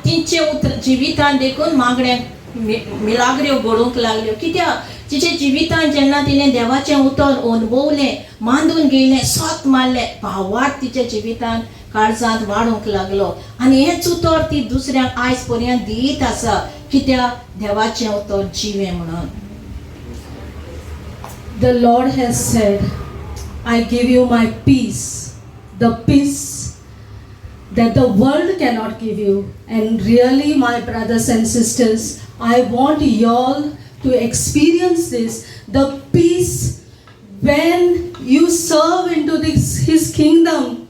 तिचे जिवितांत देखून मागणें मिलाग्र्यो घडोवंक लागल्यो. कित्याक तिचे जिवितांत जेन्ना तिणें देवाचें उतर अनुभवलें, मांडून घेयलें, सोत मारलें, भावार्थ तिच्या जिवितांत काळजांत वाडूंक लागलो. आनी हेंच उतर ती दुसऱ्यांक आयज पर्यंत दीत आसा. कित्याक देवाचें उतर जिवें म्हणून. The Lord has said, I give you my peace, the peace that the world cannot give you. And really, my brothers and sisters, I want y'all to experience this, the peace when you serve into His kingdom,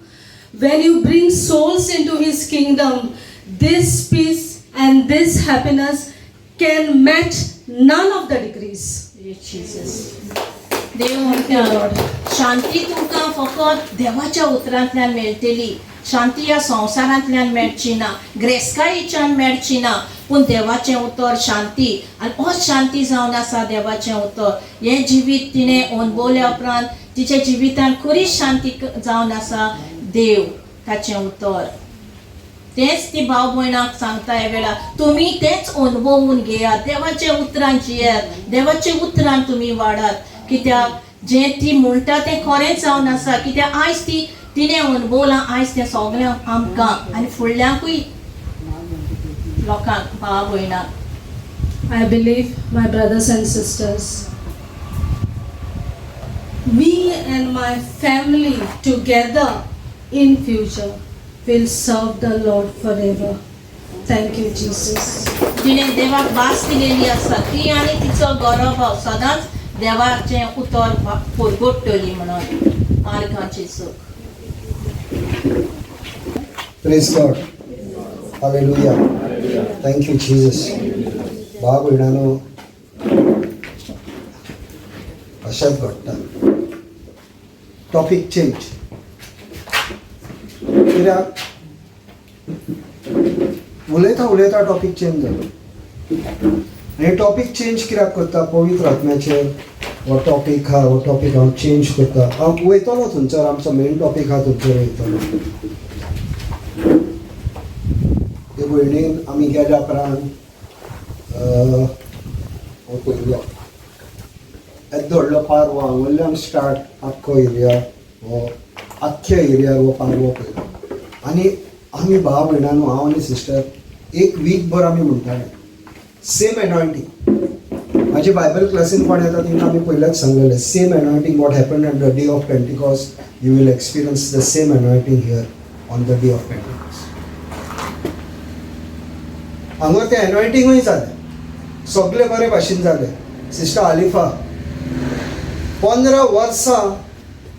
when you bring souls into His kingdom. This peace and this happiness can match none of the degrees. Jesus. देव म्हणटा शांती तुमकां फकत देवाच्या उतरांतल्यान मेळटली. शांती ह्या संवसारांतल्यान मेळची ना, ग्रेसकायेच्यान मेळची ना, पूण देवाचें उतर शांती. आनी होच शांती जावन आसा देवाचें उतर. हें जिवीत तिणें अनुभवल्या उपरांत तिच्या जिवितांत खरीच शांती जावन आसा. देव ताचें उतर तेच ती भाव भयणाक सांगता हे वेळार, तुमी तेच अनुभवून घेयात. देवाच्या उतरांत जियात, देवाच्या उतरांत तुमी वाडात. कित्याक जें ती म्हणटा तें खरेंच जावन आसा. कित्याक आयज तिणें अनुभवलां, आयज तें सगळ्यांक आमकां आनी फुडल्यांकूय लोकांक भाव भयणाक. I believe, my brothers and sisters, me and my family together in future will serve the Lord forever. Thank you, Jesus. तिणें देवाक भास दिलेली आसा, ती आनी तिचो गौरव भाव सदांच देवाचें उतर परगोडटली म्हणून. मार्गाचें सुख. Praise God. Hallelujah. Thank you, Jesus. भाव भयणांनो, अशाच घडटा. Topic change. कित्याक उलयता टॉपिक चेंज जालो. आनी टॉपिक चेंज कित्याक करता? पवित्र आत्म्याचेर हो टॉपिक हा, हो टॉपिक हांव चेंज करता. हांव वयतलो थंयसर, आमचो मेन टॉपिक हा थंयसर वयतलो. ते भयणीन आमी गेल्या उपरांत पयलो येदो व्हडलो पारवो हांगल्यान स्टार्ट आख्खो एरिया, हो आख्ख्या एरियार हो पारवो पयलो. आनी आमी भाव भयणांनो, हांव आनी सिस्टर एक वीक भर आमी म्हणटाले सेम एनॉयंटींग. म्हाजे बायबल क्लासीन कोण येता तेंकां आमी पयलेंच सांगलेलें, same anointing what happened on the day of Pentecost, you will experience the same anointing here on the day of Pentecost. हांगा तें एनॉयंटींगूय जालें, सगळें बरे भाशेन जालें. सिस्टर आलिफा 15 वर्सां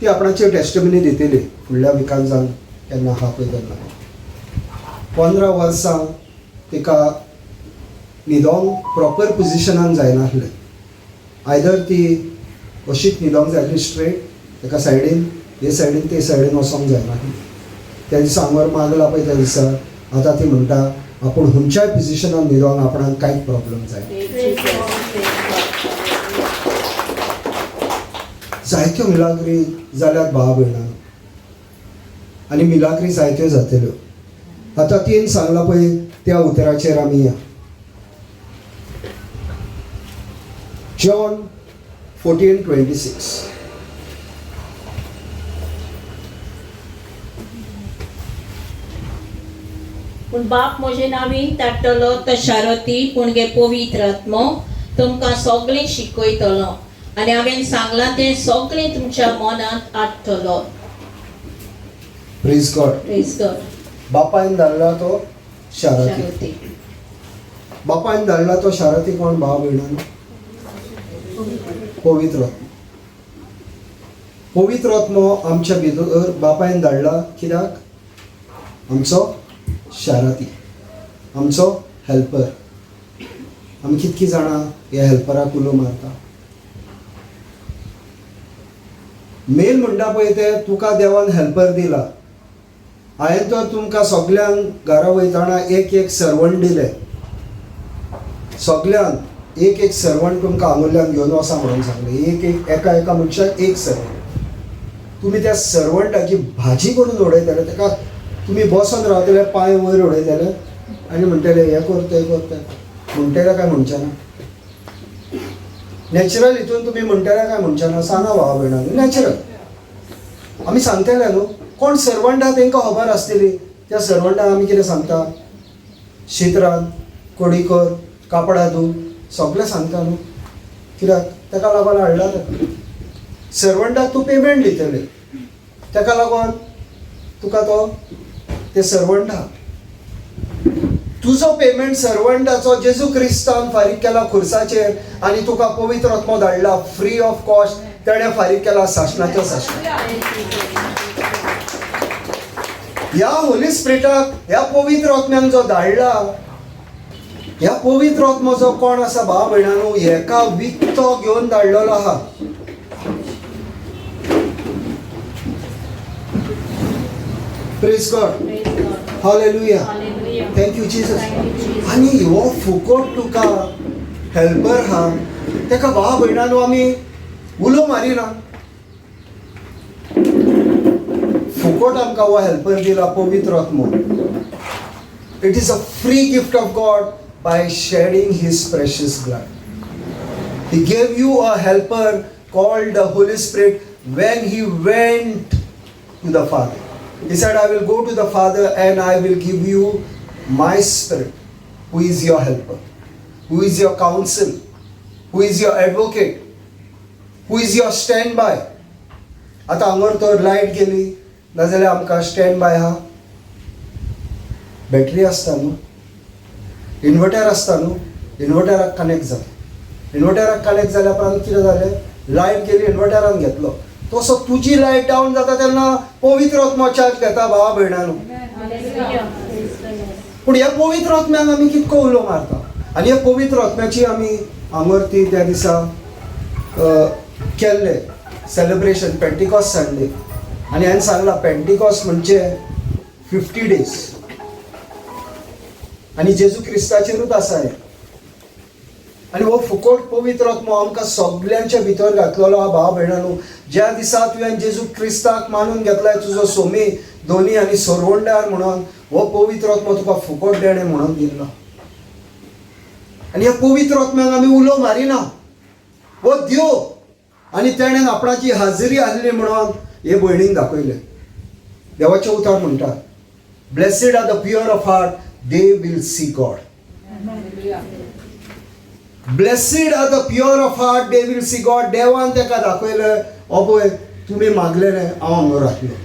ती आपणाची टेस्टमनी दितली फुडल्या विकान जावन केन्ना आहा पळय तेन्ना. 15 वर्सां तिका न्हिदोंक प्रॉपर पोजिशनान जायनासलें. आयदर ती अशीच न्हिदोंक जाय आसली स्ट्रेट, ताका सायडीन हे सायडीन ते सायडीन वचोंक जायनासलें. त्या दिसा आंगर मागला पळय त्या दिसा आतां ती म्हणटा आपूण खंयच्याय पोजिशनान न्हिदोंक आपणाक कांयच प्रॉब्लेम जायना. जायत्यो मिलाग्री जाल्यात भावा भयणां आनी मिलाग्री जायत्यो जातल्यो. आतां तीन सांगला पळय त्या उतराचेर आमी या. जॉन 14:26. पूण बाप म्हजे नांवीन धाडटलो तो शारती पूण गे पवित्र आत्मो तुमकां सगळें शिकयतलो आनी हांवें सांगलां तें सगळें तुमच्या मनांत हाडटलो. Praise God. Praise God. बापायन धाडला तो शारती. शारती. बापायन धाडला तो शारती कोण भावा भयणांनो? पवित्र आत्मा. पवित्र आत्मो आमच्या भितर बापायन धाडला कित्याक? आमचो शारती, आमचो हेल्पर. आमी कितकी जाणां ह्या हेल्पराक उलो मारता. मेन म्हणटा पळय ते तुका देवान हेल्पर दिला. हांवें तर तुमकां सगल्यांक घरा वयताना एक सर्वंट दिले. सगल्यांक एक सर्वंट तुमकां आंगुल्ल्यान घेवन वचा म्हणून सांगलें. एका मनशाक एक सर्वंट. तुमी त्या सर्वंटाची भाजी करून उडयताले. ताका तुमी बसून रावतले पांय वयर उडयतले आनी म्हणटले हें करता हें करता म्हणटले काय म्हणचे ना? नॅचरल हितून तुमी म्हणटले काय म्हणचे ना? सांगा भावा भयणांनो. नॅचरल आमी सांगतले न्हू. कोण सर्वंट आहा तांकां खबर आसतली. त्या सर्वंटाक आमी कितें सांगता? शीत रांद, कडी कर, कापडां धू, सगळें सांगता न्हू. कित्याक? ताका लागून हाडला ताका. सर्वंटाक तूं पेमेंट दितले. ताका लागून तुका तो ते सर्वंट आहा. तुजो पेमेंट सर्वंटाचो जेजू क्रिस्तान फारीक केला खुर्साचेर आनी तुका पवित्र आत्मो धाडला फ्री ऑफ कॉस्ट. तेणें फारीक केला सासणाच्या सासणाक. ह्या होली स्पिरिटाक ह्या पवित्र आत्म्यान जो धाडला, ह्या पवित्र आत्मो जो कोण आसा भावा भयणांनो, हेका विकतो घेवन धाडलेलो आहा. Praise God. Hallelujah. Thank you Jesus. आनी हो फुकट तुका हेल्पर आहा तेका भावा भयणांनो आमी उलो मारिना. फुकट आमकां हो हेल्पर दिला पवित्र आत्मो. It is a free gift of God by shedding his precious blood. He gave you a helper called the Holy Spirit when he went to the Father. He said, I will go to the Father and I will give you my spirit, who is your helper, who is your counsel, who is your advocate, who is your standby. आता हांगर तर light गेली नाजाल्यार आमकां stand by आहा. Battery आसता न्हू, inverter आसता न्हू, इन्वर्टराक कनेक्ट जाता. इन्वर्टराक कनेक्ट जाल्या उपरांत कितें जालें? लायट गेली, इन्वर्टरान घेतलो. तसो तुजी लायट डावन जाता तेन्ना पवित्र आत्मो चार्ज घेता भावा भयणांनो. पूण ह्या पवित्र आत्म्याक आमी कितको उलो मारता. आनी ह्या पवित्र आत्म्याची आमी हांगर ती त्या दिसा केल्ले सेलिब्रेशन पेंटिकॉस्ट संडे. आनी हांवें सांगलां पेंटिकॉस्ट म्हणजे 50 days आनी जेजू क्रिस्ताचेरूच आसा हें. आनी हो फुकट पवित्र आत्मो आमकां सगल्यांच्या भितर घातलेलो आहा भावा भयणांनो. ज्या दिसा तुवें जेजू क्रिस्ताक मानून घेतलाय तुजो सोमी दोनी आनी सोरवंडार म्हणून, हो पवित्र आत्मो तुका फुकट देणे म्हणून दिल्लो. आनी ह्या पवित्र आत्म्याक आमी उलो मारिना. हो देव आनी तेणें आपणाची हाजरी आहली म्हणून हे भयणीक दाखयलें. देवाचें उतर म्हणटा, blessed are the pure of heart, they will see God. Blessed are the pure of heart, they will see God. देवान तेका दाखयलें, पळय तुमी मागलेलें हांव हांगा राखलो.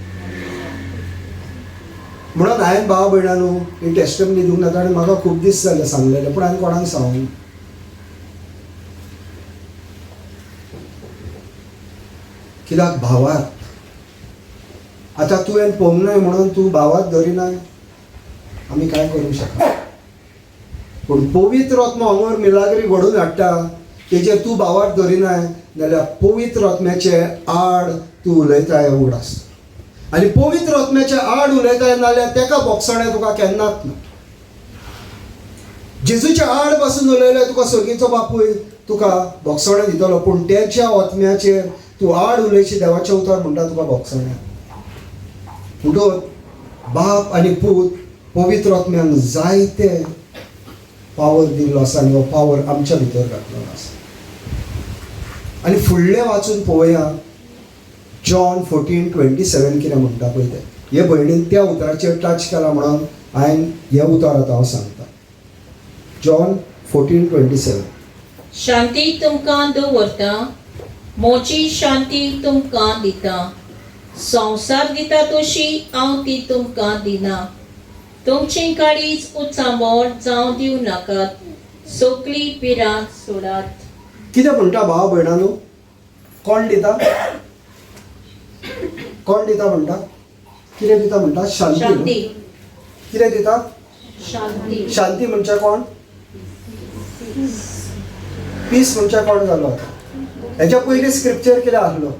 म्हणून हांवें भावा भयणांनो ही टेस्टमनी दिवंक नाका. आनी म्हाका खूब दीस जाले सांगलेलें पूण हांवें कोणाक सांगूंक. कित्याक भावाक आतां तुवें पळोवंक नाय म्हणून तूं भावाक धरिनाय, आमी कांय करूंक शकना. पूण पवित्र आत्मो हांगर मिलाग्री घडोवन हाडटा, तेजेर तूं भावाक धरिनाय जाल्यार पवित्र आत्म्याचे आड तूं उलयता हें उगड आसता. आनी पवित्र आत्म्याचे आड उलयता नाल्यार तेका बोगसणे तुका केन्नाच ना. जेजूच्या आड पासून उलयल्यार तुका सर्गीचो बापूय तुका बोगसणे दितलो, पूण तेच्या आत्म्याचेर तूं आड उलयची देवाचें उतर म्हणटा तुका बोगसणे. म्हणटून बाप आनी पूत पवित्र आत्म्यान जायते पावर दिल्लो आसा आनी हो पावर आमच्या भितर घातलेलो आसा. आनी फुडलें वाचून पळोवया जॉन 14:27 कितें म्हणटा पळय तें. हे भयणीन त्या उतराचेर टच केला म्हणून हांवें हे उतर आतां हांव सांगता. जॉन 14:27. शांती तुमकां दवरता, मोची शांती तुमकां दिता. संवसार दिता तशी हांव ती तुमकां दिना. तुमची काळीज उचांबळ जावं दिवं नाकात, सगळी पिरां सोडात. कितें म्हणटा भाव भयणानो? कोण दिता? कोण दिता म्हणटा? कितें दिता म्हणटा? शांती. शांती. कितें दिता? शांती. शांती म्हणजे कोण? पीस म्हणजे कोण जालो आतां? हेच्या पयलीं स्क्रिप्चर कितें आसलो?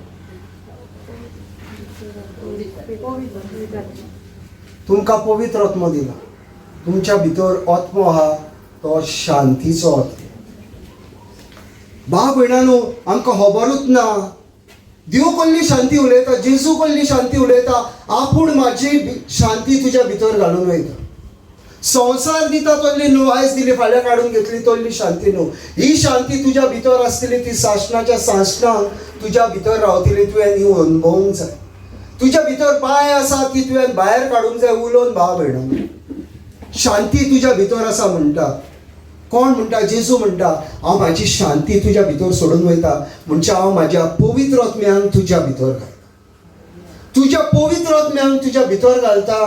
तुमकां पवित्र आत्मो दिला. तुमच्या भितर आत्मो आहा तो शांतीचो आत्मो. भाव भयणानो, आमकां खबरूच ना. देव कसली शांती उलयता, जेजू कसली शांती उलयता. आपूण म्हाजी शांती तुज्या भितर घालून वयता. संवसार दिता तसली न्हू, आयज दिली फाल्यां काडून घेतली तसली शांती न्हू. ही शांती तुज्या भितर आसतली, ती सासणाच्या सासणांक तुज्या भितर रावतली. तुवें ही अनुभवूंक जाय. तुज्या भितर पांय आसा ती तुवें भायर काडूंक जाय उलोवन. भाव भयणानो, शांती तुज्या भितर आसा म्हणटा. कोण म्हणटा? जेजू म्हणटा हांव म्हाजी शांती तुज्या भितर सोडून वयता. म्हणजे हांव म्हाज्या पवित्र आत्म्यान तुज्या भितर घालता. तुज्या पवित्र आत्म्यान तुज्या भितर घालता.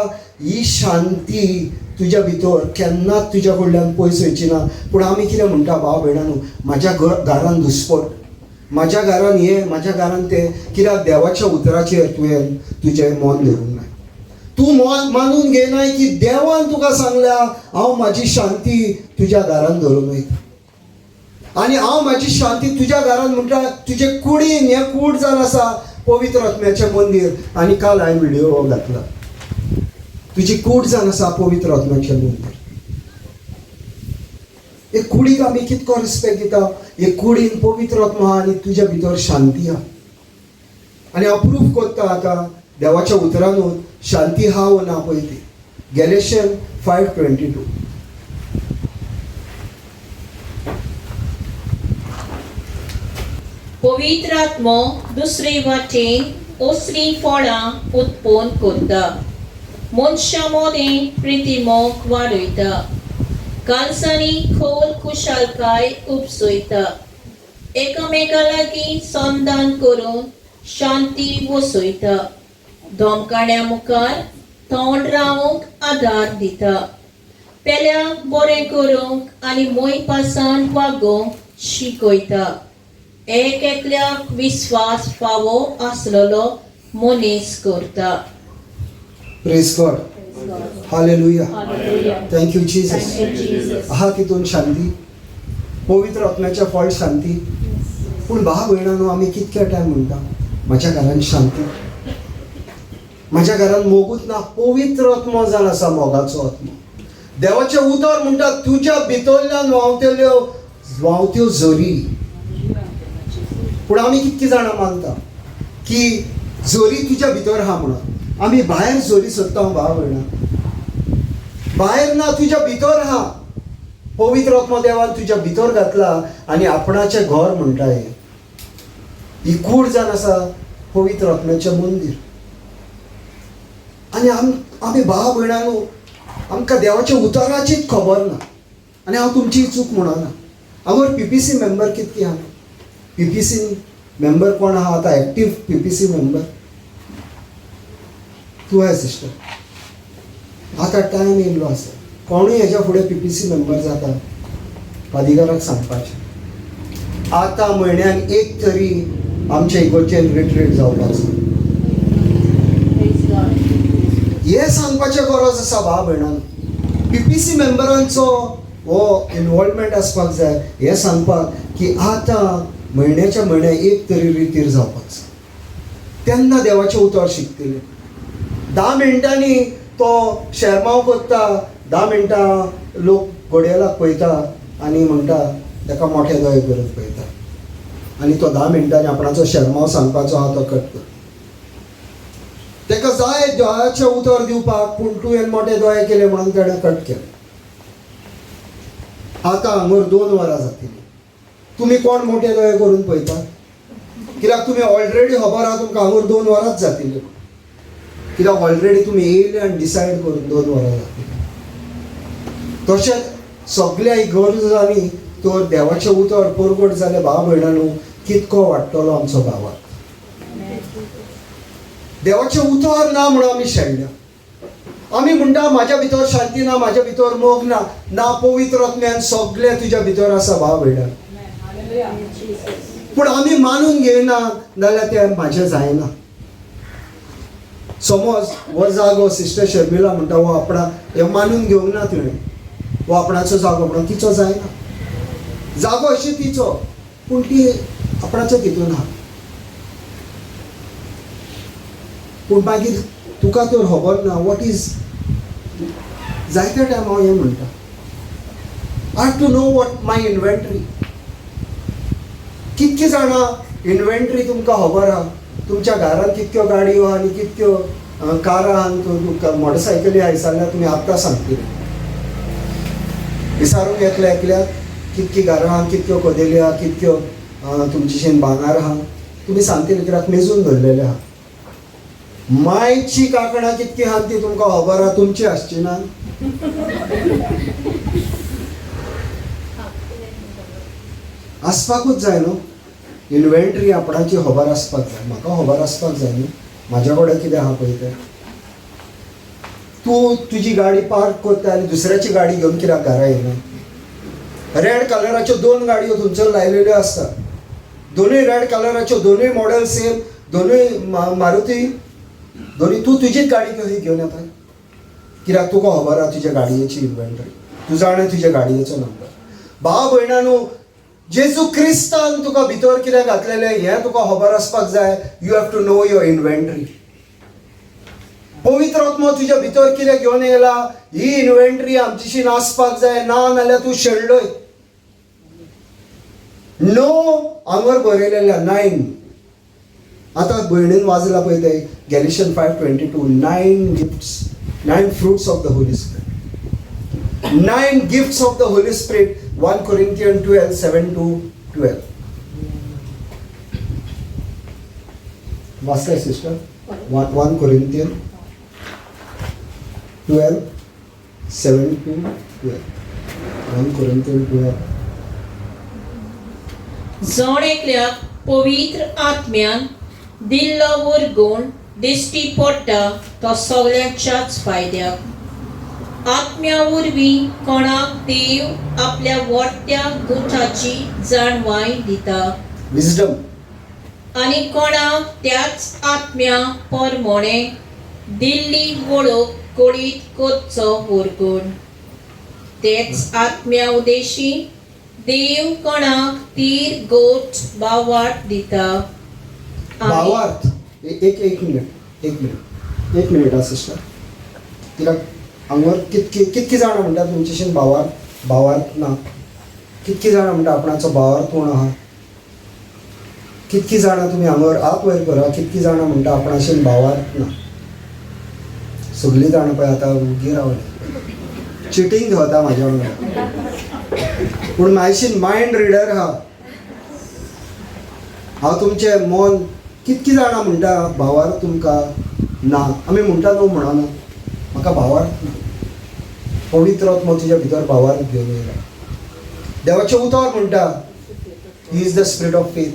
ही शांती तुज्या भितर केन्नाच तुज्या कडल्यान पयस वयची ना. पूण आमी कितें म्हणटा भाव भयणानो? म्हाज्या घरान दुस्पट, म्हाज्या घरान हे, म्हाज्या घरान ते. कित्याक देवाच्या उतराचेर तुवें तुजें मन धरूंक ना. तूं मानून घेयनाय की देवान तुका सांगल्या हांव म्हाजी शांती तुज्या घरान धरून वयता. आनी हांव म्हाजी शांती तुज्या घरान म्हणटा. तुजे कुडीन हें कूड जावन आसा पवित्र आत्म्याचें मंदीर. आनी काल हांवें व्हिडिओ घातला. तुजी कूड जावन आसा पवित्र आत्म्याचें मंदीर. हे कुडीक आमी कितको रिस्पेक्ट दिता. हे कुडीन पवित्र आत्मा आहा आनी तुज्या भितर शांती आहा. आनी हांव प्रूफ करता आतां देवाच्या उतरानूच शांती हा व ना पळय ती. गॅलेशियन 5:22. पवित्र आत्मो दुसरे वाटेन ओसरी फळां उत्पन्न करता. मनशा मदें प्रिती मोग वाडयता. कालसांनी खोल खुशालकाय उपसयता. एकामेका लागीं संधान करून शांती वसयता. धमकाण्या मुखार तोंड रावूंक आदार दिता. पेल्याक बरें करूंक आनी मोयपासान वागोवंक शिकयता. एक एकल्याक विस्वास फावो आसलेलो मनीस करता. Praise God. Hallelujah. Thank you Thank you, Jesus. Jesus. आहा तितून शांती, पवित्र आत्म्याच्या फळ शांती. पूण भाव भयणानो, आमी कितके टायम म्हणटा म्हाज्या घरान शांती, म्हाज्या घरान मोगूच ना. पवित्र आत्मो जावन आसा, मोगाचो आत्मो. देवाचें उतर म्हणटा तुज्या भितरल्यान व्हांवत्यो झरी. पूण आमी कितकी जाणां मानता की झरी तुज्या भितर आहा म्हणून. आमी भायर झरी सोदता भाव भयणा. भायर ना, तुज्या भितर आहा. पवित्र आत्मा देवान तुज्या भितर घातला आनी आपणाचें घर म्हणटा हें. ही कूड जावन आसा पवित्र आत्म्याचें मंदीर. आनी आमी भाव भयणानो, आमकां देवाच्या उतराचीच खबर ना. आनी हांव तुमची चूक म्हणना. हांव PPC मेंबर कितकी आहा? PPC मेंबर कोण आहा आतां? एक्टीव PPC मेंबर तूं आय सिस्टर. आतां टायम येयल्लो आसा. कोणूय हेच्या फुडें PPC मेंबर जाता अधिकाराक सांगपाचें. आतां म्हयन्याक एक तरी आमच्या इकडचें रिट्रीट जावपाक जाय. हे सांगपाचें गरज आसा भाव भयणान. PPC मेंबरांचो हो इनवॉल्वमेंट आसपाक जाय. हे सांगपाक की आतां म्हयन्याच्या म्हयन्या एक तरी रितीर जावपाक जाय. तेन्ना देवाचें उतर शिकतले. 10 मिनटांनी तो शेरमाव कोत्ता, 10 मिनटां लोक घोड्यालाक पळयता आनी म्हणटा ताका मोठे दोळे करून पळयता, आनी तो 10 मिनटांनी आपणाचो शेरमाव सांगपाचो आहा तो कट करता. ताका जाय दोळ्याचें उतर दिवपाक, पूण तुवें मोठे दोळे केले म्हणून ताणें कट केले. आतां हांगर 2 वरां जातलीं. तुमी कोण मोठे दोळे करून पळयता? कित्याक तुमी ऑलरेडी खबर आहा तुमकां हांगर 2 वरांच जातलीं. कित्याक ऑलरेडी तुमी येयले आनी डिसायड करून 2 वरां जातलीं. तशेंच सगळ्या गरजांनी तर देवाचें उतर परगट जालें भाव भयणांनो कितको वाडटलो आमचो गांवांत. देवाचें उतर ना म्हणून आमी शेणल्या. आमी म्हणटा म्हाज्या भितर शांती ना, म्हाज्या भितर मोग ना. ना, पवित्र आत्म्यान सगळें तुज्या भितर आसा भाव भयणां. पूण आमी मानून घेयना जाल्यार तें म्हाजें जायना. समज हो जागो सिस्टर शर्मिला म्हणटा हो आपणा हें मानून घेवंक ना तिणें. हो आपणाचो जागो म्हणून तिचो जायना. जागो अशी तिचो, पूण ती आपणाच्या तितून आहा. पूण मागीर तुका तर खबर ना वॉट इज. जायत्या टायम हांव हें म्हणटा I have to know what my inventory. कितके जाणां इन्व्हेंटरी तुमकां खबर आहा? तुमच्या घरांत कितक्यो गाडयो आहा आनी कितक्यो कारां आहा, तुमकां मोटरसायकली आयसारल्यार तुमी आत्तां सांगतली. विचारूंक येतले एकल्याक कितकी घरां आहा, कितक्यो कदेली आहा, कितक्यो तुमचेशेन भांगार आहा, तुमी सांगतले कित्याक मेजून धरलेले आहा. मायची कांकणां कितकी आहा ती तुमकां खबर आहा, तुमची आसची ना. आसपाकूच जाय न्हू. इन्व्हेंटरी आपणाची खबर आसपाक जाय. म्हाका खबर आसपाक जाय न्ही म्हाज्या कडेन कितें आहा पळय तें. तूं तुजी गाडी पार्क करता आनी दुसऱ्याची गाडी घेवन कित्याक घरा येना? रेड कलराच्यो 2 गाडयो थंयसर लायलेल्यो आसता. दोनूय रेड कलराच्यो, दोनूय मॉडेल सेम, दोनूय मारुती. दोनूय तूं तुजीच गाडी घेवन येता कित्याक तुका खबर आहा तुज्या गाडयेची इन्व्हेंटरी. तूं जाणा तुज्या गाडयेचो नंबर. भाव भयणांनो, जेजू क्रिस्तान तुका भितर कितें घातलेलें हें तुका खबर आसपाक जाय. You have to know your inventory. पवित्र आत्मा तुज्या भितर कितें घेवन येयला ही इन्व्हेंटरी आमचीशी आसपाक जाय. ना नाल्यार तूं शेणलोय. नो हांगर बरयलेल्या 9. आतां भयणीन वाजला पळय तें Galician 5:22 9 gifts, 9 fruits of the Holy Spirit. 9 gifts of the Holy Spirit. 1 Corinthians 12:7-12. वाचताय sister? 1 Corinthians 12:7-12. 1 Corinthians 12. जण एकल्याक पवित्र आत्म्यान दिल्लो वरगूण दिश्टी पडटा तो सगळ्यांच्याच फायद्याक. आत्म्या वरवीं कोणाक देव आपल्या वर्त्या गुठाची जाणवाय दिता. विजडम. आनी कोणाक त्याच आत्म्या परमोणे दिल्ली वळख कळीत करचो वरगूण. तेच आत्म्या उदेशी देव कोणाक तीर गोठ भावार्थ दिता. भावार्थ. एक मिनिट सिस्टर. कित्याक हांगर कितकी जाणां म्हणटा तुमचेशेन भावार्थ ना. कितकी जाणां म्हणटा आपणाचो भावार्थ कोण आहा. कितकी जाणां तुमी हांगर आप वयर करा कितकी जाणां म्हणटा आपणाशेन भावार्थ ना. सगळीं जाणां पळय आतां उगी रावली. चिटींग घेवता म्हाज्या वांगडा. पूण म्हाजेशेन मायंड रिडर आहा. हांव तुमचें मन कितकी जाणां म्हणटा भावार्थ तुमकां ना. आमी म्हणटा न्हू म्हणना म्हाका भावार्थ ना. पवित्र आत्मा तुज्या भितर भावार्थ घेवन येयला. देवाचें उतर म्हणटा he is the spirit of faith.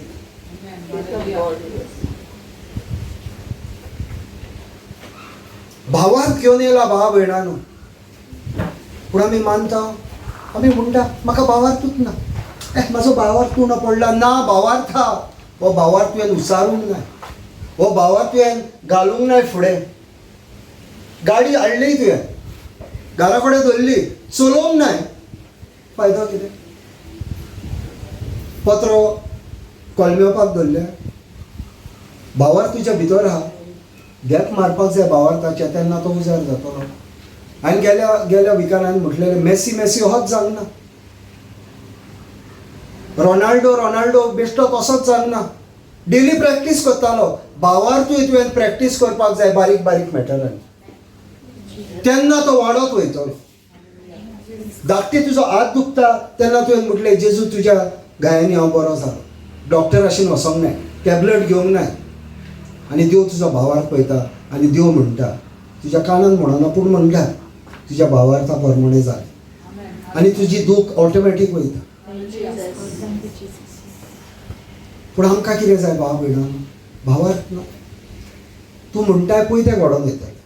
भावार्थ घेवन येयला भाव भयणांनो. पूण आमी मानता, आमी म्हणटा म्हाका भावार्थूच ना. म्हाजो भावार्थ पूर्ण पडला ना. भावार्थ हा. हो भावार्थ तुवें उसारूंक नाय. हो भावार्थ तुवें घालूंक नाय फुडें. गाडी हाडली तुवें घरा कडेन धरली चलोवंक नाय. फायदो कितें? पत्र कोलमेवपाक धरले. भावार्थ तुज्या भितर आहा देख मारपाक जाय भावार्थाच्या तेन्ना तो उजार जातलो. हांवें गेल्या विकान हांवें म्हटलेलें मेसी होच जावना. रोनाल्डो बेश्टो तसोच जावना. डेली प्रॅक्टीस करतालो. भावार्थूय तुवें प्रॅक्टीस करपाक जाय बारीक मॅटरांनी. तेन्ना तो वाडत वयतलो. धाकटी तुजो हात दुखता तेन्ना तुवें म्हटलें जेजू तुज्या गायांनी हांव बरो जालो. डॉक्टर आशीन वसोंक नाय, टॅबलेट घेवंक नाय. आनी देव तुजो भावार्थ पळयता आनी देव म्हणटा तुज्या कानान म्हणना पूण म्हणटा तुज्या भावार्था प्रमाणे जालें आनी तुजी दूख ऑटोमॅटीक वयता. पूण आमकां कितें जाय भाव भयणां? भावार्थ ना. तूं म्हणटाय पळय तें घडोवन येतलें.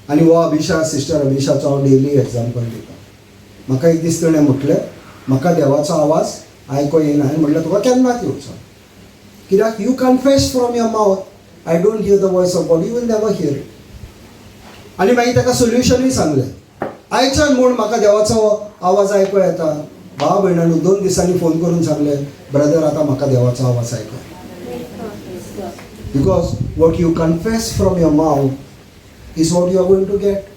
आनी हो अभिशा सिस्टर अभिशाचो हांव डेली एग्जाम्पल दिता. म्हाका एक दीस ताणें म्हटलें म्हाका देवाचो आवाज आयको येना. हांवें म्हणलें तुका केन्नाच येवचो. कित्याक you confess from your mouth I don't hear the voice of God, you will never hear it. आनी मागीर ताका सोल्युशनूय सांगलें. आयच्यान म्हूण म्हाका देवाचो आवाज आयको येता. भाव भयणांनी 2 दिसांनी फोन करून सांगलें ब्रदर आतां म्हाका देवाचो आवाज आयको. Because what you confess from your mouth is what you are going to get.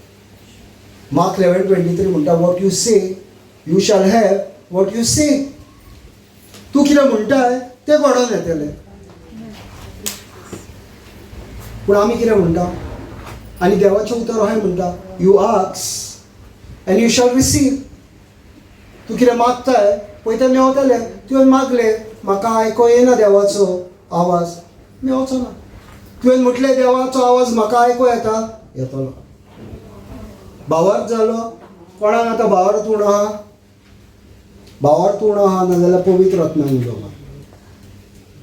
Mark 11:23 म्हणटा what you say you shall have what you say. तूं कितें म्हणटाय तें घडोवन येतलें. पूण आमी कितें म्हणटा? आनी देवाचें उतर अशें म्हणटा you ask and you shall receive. तूं कितें मागताय पळय तें मेवतलें. तुवें मागलें म्हाका आयको येना देवाचो आवाज, मेवचो ना. तुवें म्हटलें देवाचो आवाज म्हाका आयको येता, येतलो. भावार्थ जालो. कोणाक आतां भावार्थ उणो आहा? भावार्थ उणो आहा नाजाल्यार पवित्र आत्म्यान उलोवप.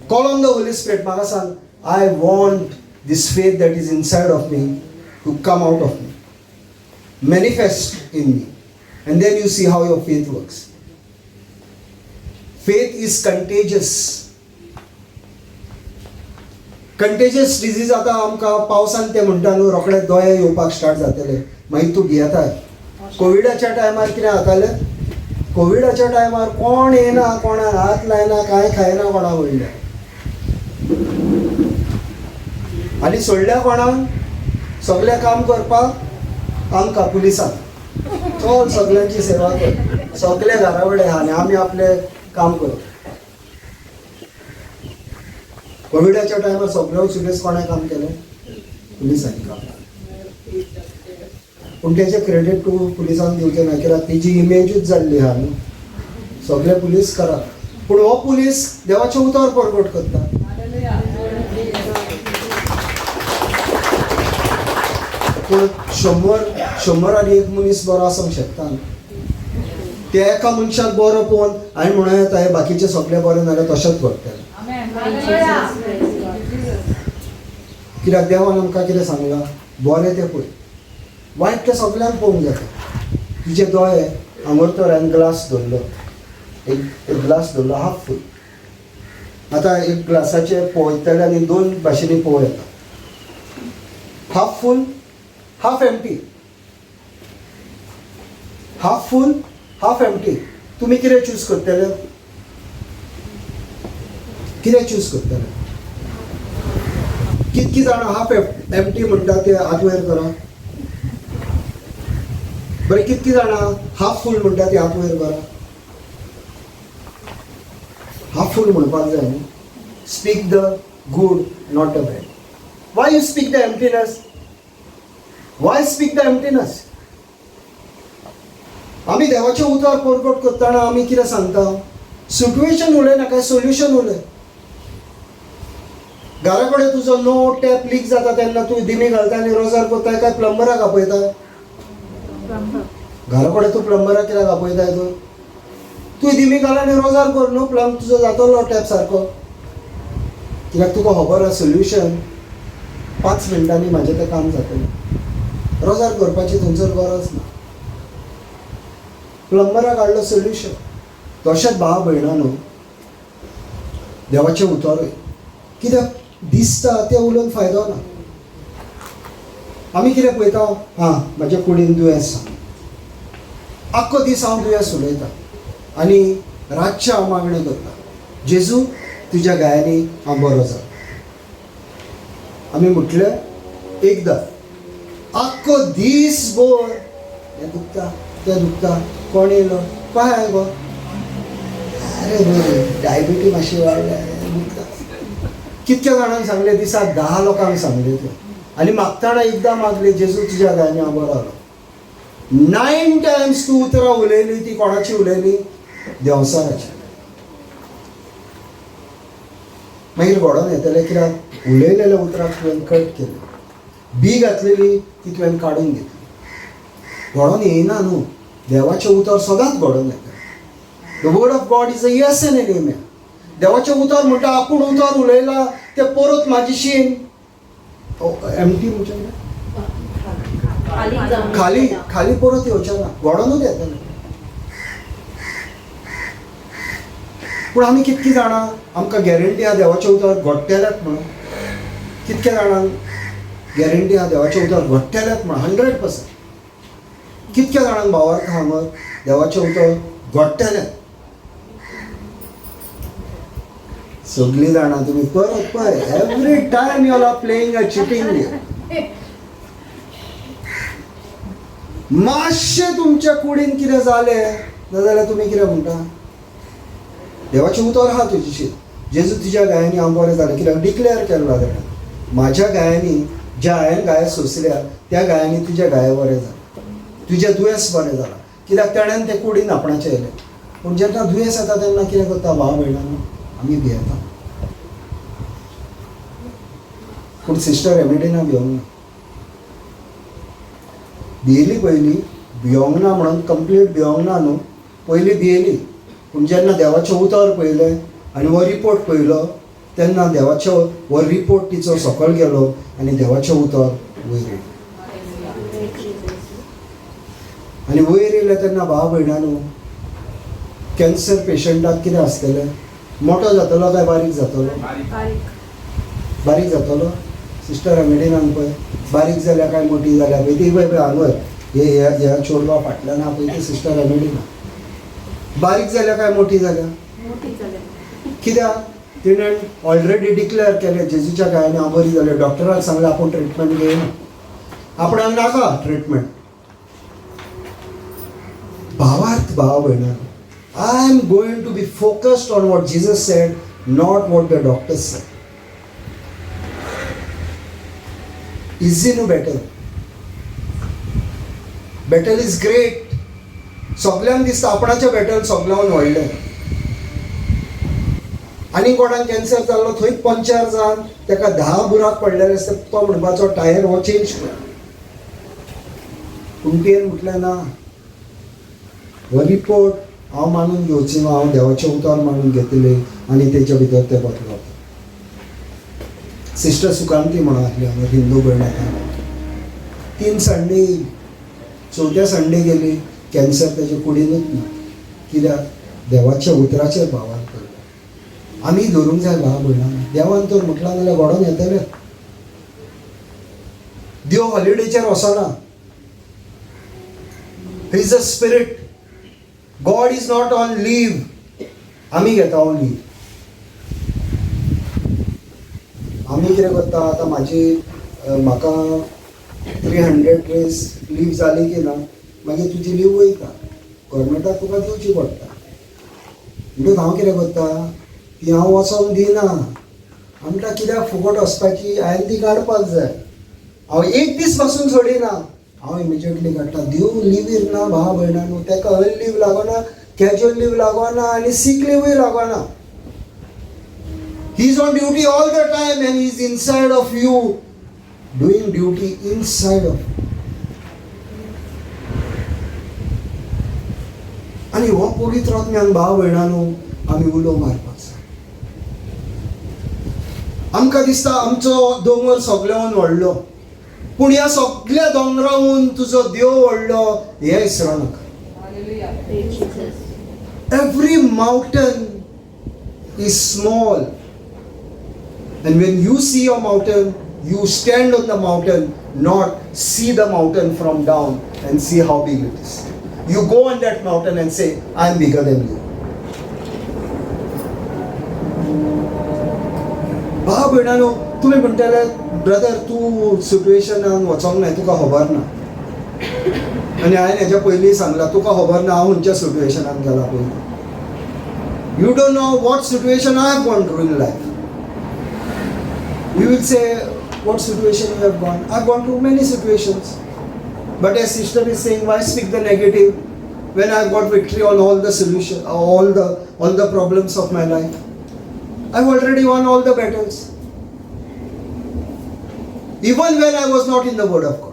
Call on the Holy Spirit. म्हाका सांग I want this faith that is inside of me to come out of me, manifest in me, and then you see how your faith works. Faith is contagious. Contagious disease आतां आमकां पावसान ते म्हणटा न्हू रोखडे दोळे येवपाक स्टार्ट जातले. मागीर तूं भियेताय. कोविडाच्या टायमार कितें जातालें? कोविडाच्या टायमार कोण येना, कोणाक हात लायना, कांय खायना कोणा वयल्या. आनी सोडल्या कोणाक? सगळें काम करपाक आमकां पुलिसांक. चल सगळ्यांची सेवा कर. सगळे घरा कडेन आहा आनी आमी आपलें काम करप. कोविडाच्या टायमार सगळ्यो सुबेज कोणें काम केलें? पुलिसांनी काम. पूण तेजें क्रेडीट तूं पुलिसांक दिवचें ना कित्याक तेजी इमेजूच जाल्ली आहा न्हू. सगळे पुलीस करा पूण हो पुलीस देवाचें उतर परगट करता. पूण 100 एक मनीस बरो आसूंक शकता. ते एका मनशाक बरो पळोवन हांवें म्हणूं येता हे बाकीचे सगळे बरे नाल्यार तशेंच करतले. कित्याक देवान आमकां कितें सांगलां? बरें तें पळय, वायट तें सगळ्यांक पळोवंक जाता. तुजे दोळे हांगर तर हांवें ग्लास दवरलो, एक ग्लास दवरलो हाफ फूल. आतां एक ग्लासाचे पळयतले आनी 2 भाशेनी पळोवं येता. हाफ फूल, हाफ एम्प्टी. हाफ फूल, हाफ एम्प्टी. तुमी कितें चूज करतले? कितें चूज करतले? कितकी जाणां हाफ एम्प्टी म्हणटा ते हात वयर करा. बरें, कितकी जाणां हाफ फूल म्हणटा ते हात वयर करा. हाफ फूल म्हणपाक जाय न्ही. Speak the good not the bad. Y you speak the emptiness? Y speak the emptiness? आमी देवाचें उतर परगट करतना आमी कितें सांगता? सिट्युएशन उलयनाका, सोल्युशन उलय. घरा कडेन तुजो नो टॅप लीक जाता तेन्ना तूं दिमी घालता आनी रोजार करता काय प्लंबराक आपयता? घरा कडेन तूं प्लंबराक कित्याक आपयताय? तूं दिमी घाल आनी रोजार कर न्हू. प्लंब तुजो जातलो टॅप सारको. कित्याक तुका खबर आसा सोल्युशन 5 मिनटांनी म्हाजें तें काम जातलें. रोजार करपाची थंयसर गरज ना. प्लंबराक हाडलो सोल्युशन. तशेंच भाव भयणांनो देवाचें उतरूय कित्याक दिसता तें उलोवन फायदो ना. आमी कितें पळयता? म्हाज्या कुडीन दुयेंस आसा. आख्खो दीस हांव दुयेंस उलयतां आनी रातचें हांव मागणें करतां जेजू तुज्या गायांनी हांव बरो जालो. आमी म्हटलें एकदां आख्खो दीसभर हें दुखता तें दुखता, कोण येयलो काय आहे गो, अरे बरें डायबिटी मातशी वाडल्या दुखता. कितक्या जाणांक सांगले, दिसाक 10 लोकांक सांगले ते, आनी मागताना एकदां मागले, जेजू तुज्या गायनी हांव बरो जालो. 9 times तूं उतरां उलयली, ती कोणाची उलयली, देंवसाराची. मागीर घोडोन येतले, कित्याक उलयलेल्या उतराक तुवें कट केलें, बी घातलेली ती तुवें काडून घेतली. घोडोन येयना न्हू, देवाचें उतर सदांच घोडोन येता. The word of God is a yes and an amen. देवाचें उतर म्हणटा आपूण उतर उलयला ते परत म्हाजीशीन एमटी म्हणचे खाली खाली परत येवचें ना, घोडोनूच येतलें. पूण आमी कितकीं जाणां आमकां गॅरंटी आहा देवाचें उतर घडटलेंच म्हणून? कितक्या जाणांक गॅरंटी आहा देवाचें उतर घडटलेंच म्हणून? 100%. कितक्या जाणांक भावार्थ आहा मग देवाचें उतर घडटलें? सगळीं जाणां तुमी परत पळय, every time you are playing a cheating game. मातशें तुमच्या कुडीन कितें जालें नाजाल्यार तुमी कितें म्हणटा, देवाचें उतर आहा तुजेशी, जेजू तुज्या गायांनी हांव बरें जालें, कित्याक डिक्लेअर केल्लो जाणा, म्हाज्या गायांनी ज्या हांवें गायो सोंसल्या त्या गायांनी तुज्या गायो बरें जालें, तुजें दुयेंस बरें जालां, कित्याक ताणें तें कुडीन आपणाचें येयलें. पूण जेन्ना दुयेंस येता तेन्ना कितें करता भाव भयणांनो, आमी भियेता. पूण सिस्टर एमिडेना भियोंक ना, भियेली पयलीं, भियोंक ना म्हणून कंप्लीट भियोंक ना न्हू, पयलीं भियेली. पूण जेन्ना देवाचें उतर पळयलें आनी हो रिपोर्ट पळयलो तेन्ना देवाचो हो रिपोर्ट तिचो सकयल गेलो आनी देवाचें उतर वयर येयलें. आनी वयर येयलें तेन्ना भाव भयणांनो, कॅन्सर पेशंटाक कितें आसतलें, मोठो जातलो काय बारीक जातलो? बारीक जातलो. सिस्टर एमिडेनान पळय बारीक जाल्या काय मोठी जाल्या पळय ती पळय हांगर ह्या चोडवा फाटल्यान आहा पळय ती सिस्टर एमिडेना. बारीक जाल्या काय मोठी जाल्या? कित्याक तिणें ऑलरेडी डिक्लेअर केलें जेजूच्या गायांनी हांव बरी जालें. डॉक्टराक सांगलें आपूण ट्रिटमेंट घेयना, आपणाक नाका ट्रिटमेंट. भावार्थ भाव भयणां, I am going to be focused on what Jesus said, not what the doctors said. Easy न्हू बॅटल, बॅटल इज ग्रेट. सगळ्यांक दिसता आपणाचें बॅटल सगळ्यांक व्हडलें. आनी कोणाक कॅन्सर जाल्लो थंय पंक्चर जावन ताका 10 बुराक पडलेले आसता, तो म्हणपाचो टायर हो चेंज कर. पूण तुवें म्हटलें ना, हो रिपोर्ट हांव मानून घेवची ना, हांव देवाचें उतर मानून घेतलें आनी तेच्या भितर तें बदलप. सिस्टर सुकांती म्हणून आसली हांगा हिंदू भयणाक, 3 संडे, 4थ्या संडे गेली, कॅन्सर तेजे कुडीनूच ना. कित्याक देवाच्या उतराचेर भावान पडलो. आमी धरूंक जाय भाव भयणांनो, देवान तर म्हटलां जाल्यार घडोवन येतलें. देव हॉलिडेचेर वचना, he is a spirit. God is not on leave, आमी घेता ऑन लीव. आमी कितें करता आतां, म्हाका 300 डेज लीव जाली की ना, मागीर तुजी लीव वयता, गव्हर्मेंटाक तुका दिवची पडटा. म्हणटूच हांव कितें करता, ती हांव वचोंक दिना. म्हणटा कित्याक फुकट वचपाची, हांवें ती काडपाक जाय. हांव एक दीस पासून सोडिना, हांव इमिजिएटली काडटा. देव लिवीर ना भाव भयणांनो, ताका अर्न लीव लागना, कॅज्युअल लीव लागना आनी सीक लीवूय लागना. He is on duty all the time and he is inside of you, doing duty inside of you. आनी हो पवित्र आत्म्यान भाव भयणांनो आमी उलो मारपाक जाय. आमकां दिसता आमचो दोंगर सगळ्यान व्हडलो, पूण ह्या सगळ्या दोंगरावून तुजो देव व्हडलो हें इसरो नाका. Every mountain is small. And when you see a mountain, you stand on the mountain, not see the mountain from down and see how big it is. You go on that mountain and say, I am bigger than you. भाव भयणानो, तुमी म्हणटले brother तूं सिट्युएशनान वचोंक ना, तुका खबर ना. आनी हांवें हेज्या पयलीं सांगलां, तुका खबर ना हांव खंयच्या सिट्युएशनान गेला पयलीं. You don't know what situation I have gone through in life. You will say, what situation you have gone? I have gone through many situations. But as sister is saying, why speak the negative when I have got victory on all the solution, all the problems of my life? I have already won all the battles. Even when I was not in the Word of God.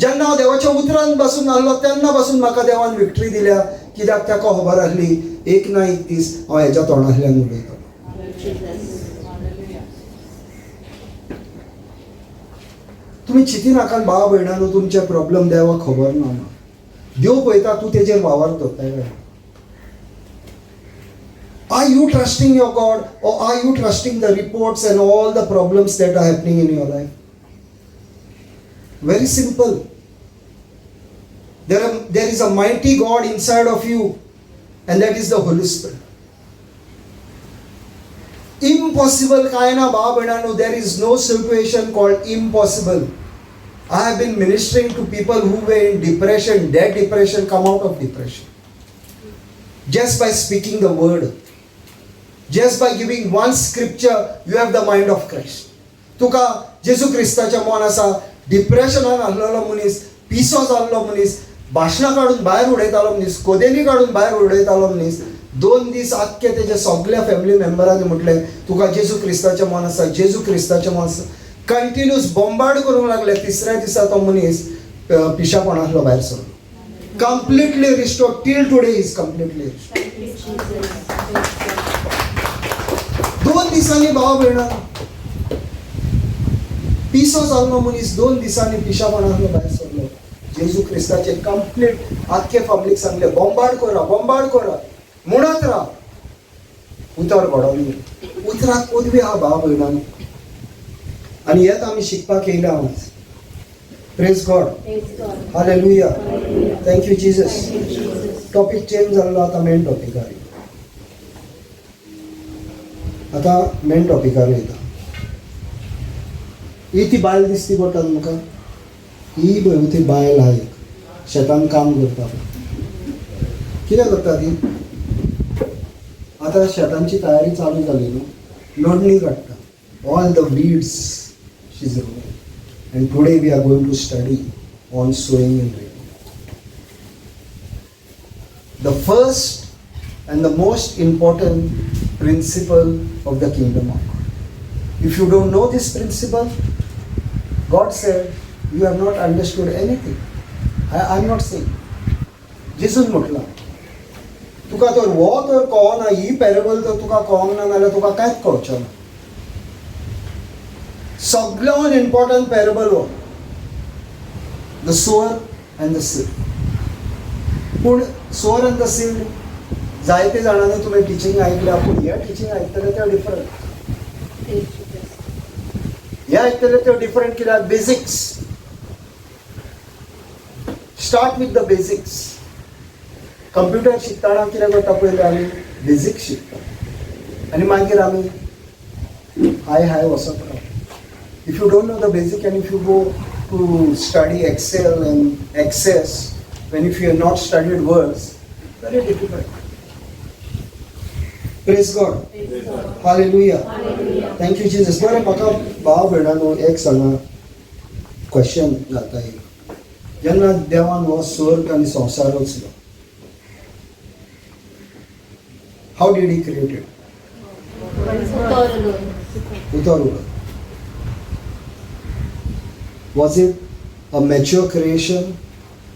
जेन्ना हांव देवाच्या उतरान बसून आसलो तेन्ना बसून म्हाका देवान victory दिल्या, कित्याक ताका खबर आसली एक ना एक दीस हांव हेज्या तोंडांतल्यान उलयतलो. तुमी चिंती नाकात भावा भयणानो, तुमचे प्रॉब्लेम देवाक खबर ना. देव पळयता तूं तेजेर वावरतो काय. Are you trusting your God, or are you trusting the reports and all the problems that are happening in your life? Very simple. There is a mighty God inside of you, and that is the Holy Spirit. Impossible काय ना भावा बहिणांनो, there is no situation called impossible. I have been ministering to people who were in depression, dead depression, come out of depression. Just by speaking the word. Just by giving one scripture, you have the mind of Christ. तुका जेजू क्रिस्ताचे मन आसा. डिप्रेशनान आसलेलो मनीस, पिसो जाल्लो मनीस, भाशणां काडून भायर उडयतालो मनीस, कोदेली काडून भायर उडयतालो मनीस, 2 दीस आख्खे तेजे सगळ्या फॅमिली मेंबरांनी म्हटलें तुका जेजू क्रिस्ताचें मन आसा, जेजू क्रिस्ताचें मन आसा. कंटिन्यूस बॉम्बार्ड करूंक लागले. तिसऱ्या दिसा तो मनीस पिशापणांतलो भायर सरलो. Completely restored. Till today is completely restored. 2 दिसांनी भाव भयणां पिसो जाल्लो मनीस 2 दिसांनी पिशापणांतलो भायर सरलो. जेजू क्रिस्ताचे कंप्लीट आख्खे फॅमिलीक सांगले बॉम्बार्ड करा, म्हणत राहा. उतर घडोवनी. उतराक पदवी आहा भाव भयणांनो. आनी हेच आमी शिकपाक येयले आज. Praise God. Hallelujah. Thank you Jesus. Topic change जाल्लो, आतां मेन टॉपिकार. आतां मेन टॉपिकार येता. ही ती बायल दिसती पडटा तुमका. ही पळय ती बायल आहा एक शेतान काम करता. कितें करता ती? आतां शेतांची तयारी चालू जाली न्हू. नडणी काडटा. All the weeds she is removing. And today we are going to study on sowing and reaping. The first and the most important principle of the kingdom of God. If you don't know this principle, God said you have not understood anything. I'm not saying. Jesus म्हटला तुका तर हो तर कळना, ही parable तर तुका कळोंक ना जाल्यार तुका कांयच कळचें ना. सगळ्यान इम्पॉर्टंट पॅरेबल हो the sower and the seed. पूण सोअर अँड द सीड जायते जाणांनी तुमी टिचींग आयकल्या, पूण ह्या टिचींग आयकतले ते डिफरंट. हे आयकतले ते डिफरंट कित्याक basics. Start with the basics. Computer शिकतना कितें करता पयलीं आमी बेसिक्स शिकता आनी मागीर आमी हाय वचत रावता. If you don't know the basic and if you go to study Excel and Access, when if you have not studied words, very difficult. Praise God. Praise God. Hallelujah. Hallelujah. Thank you Jesus. बरें म्हाका भाव भयणांनो एक सांगा question जाता एक. जेन्ना देवान हो स्वर्ग आनी संवसार रचलो, how did he create it? उतर उडत. Was it a mature creation?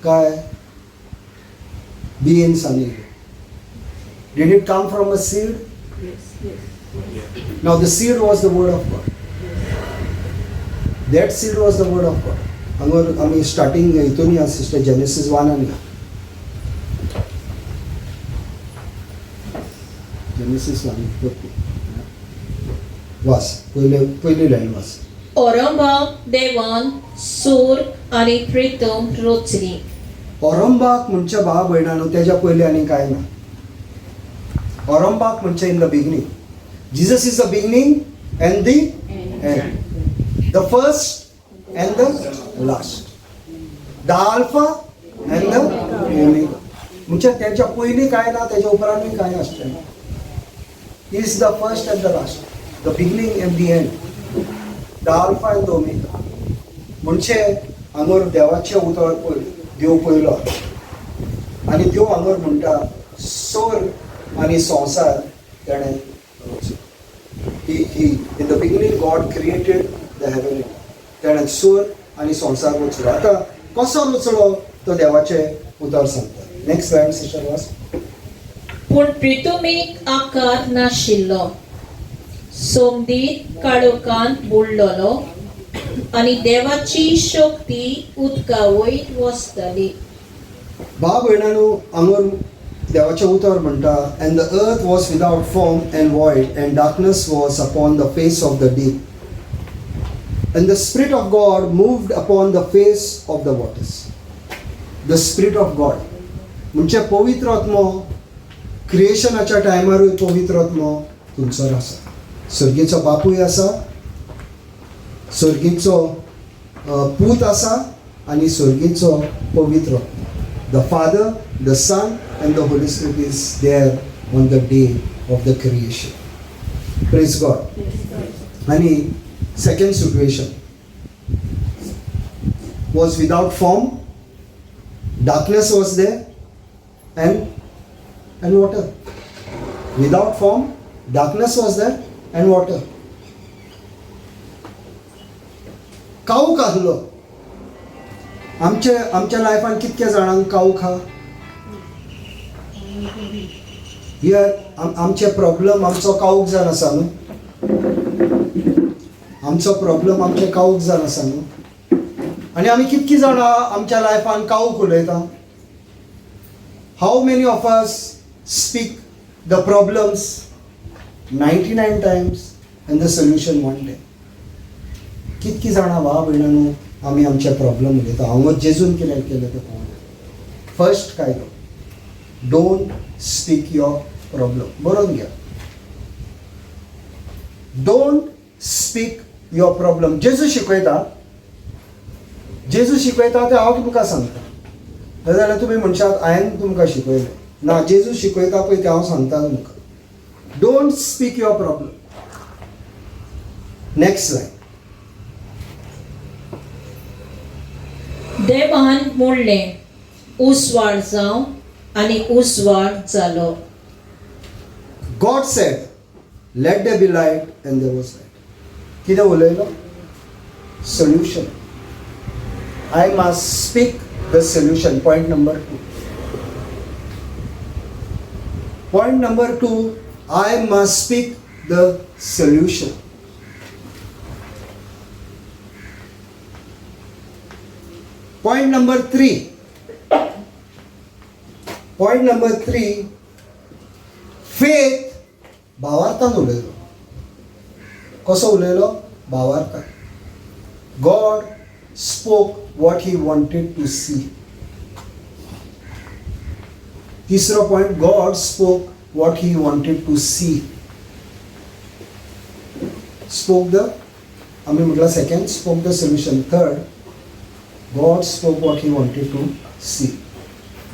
काय beings आणि did it come from a seed? Yes. Now the seed was the word of God. That seed was the word of God. हांगर आमी starting हितून या sister genesis 1 आणि genesis 1 वास पयली line वास. Orambak देवान सूर आणि प्रीतम रोचली. औरंबाक म्हणच्या भाव भयणांनो तेज्या पयलीं आनी कांय ना. औरंबाक म्हणचे in the beginning. Jesus is the beginning and the end. The first and the last. The Alpha and the Omega. म्हणजे त्याच्या पयलीं काय ना, त्याच्या उपरांतूय काय आसचें ना. He is the first and the last, the beginning and the end, the Alpha and the Omega. म्हणजे हांगर देवाचें उतर देव पयलो आनी देव हांगर म्हणटा स्वर्ग आनी संवसार ताणें in the beginning God created the heaven. ताणें स्वर्ग आनी संवसार रचलो. आतां कसो रचलो तो देवाचें उतर सांगता. नेक्स्ट स्लाइड सिस्टर वास. पूण प्रितुमीक आकार नाशिल्लो, सोमदीत काळोखांत बुडलोलो आनी देवाची शक्ती उदका वयर वचताली. भाव भयणांनो, हांगर देवाचें उतर म्हणटा and the earth was without form and void and darkness was upon the face of the deep and the spirit of God moved upon the face of the waters. The spirit of God म्हणजे पवित्र आत्मो क्रिएशनाच्या टायमारूय पवित्र आत्मो तुमचो आसा. सर्गीचो बापूय आसा, सर्गीचो पूत आसा आनी सर्गीचो पवित्र. The Father, the Son and the Holy Spirit is there on the day of the creation. Praise God. And second situation was without form, darkness was there and water. Without form, darkness was there and water. काऊक आसलो. आमच्या लायफान कितक्या जाणांक काऊक आहा? Here आमचे problem आमचो काऊक जावन आसा न्हू. आमचो प्रॉब्लेम आमचे काऊक जावन आसा न्हू. आनी आमी कितकी जाणां आमच्या लायफान काऊक उलयता? How many of us speak the problems 99 times and the solution 1 day. कितकी जाणां भाव भयणांनो आमी आमचे प्रॉब्लेम उलयता. हांव जेजून कितें केलें तें पळोवया. फर्स्ट काय डोंट स्पीक युअर प्रॉब्लेम. बरोवन घ्या. Don't speak your problem. Jezu शिकयता ते हांव तुमकां सांगता. नाजाल्यार तुमी म्हणशात हांवें तुमकां शिकयलें. ना, जेजू शिकयता पळय तें हांव सांगता तुमकां. Don't speak your problem. Next line. देवान म्हणलें उसवाड जावं आनी उसवाड जालो. God said, let there be light, and there was light. कितें उलयलो? Solution. I must speak the solution. Point number 2. Point number 2, I must speak the solution. Point number 3. Point number 3, faith भावार्थान उलयलो. कसो उलयलो? भावार्थान. God spoke what he wanted to see. तिसरो point, God spoke what he wanted to see. Spoke the, आम्ही म्हटलं second, spoke the solution. Third, God spoke what he wanted to see.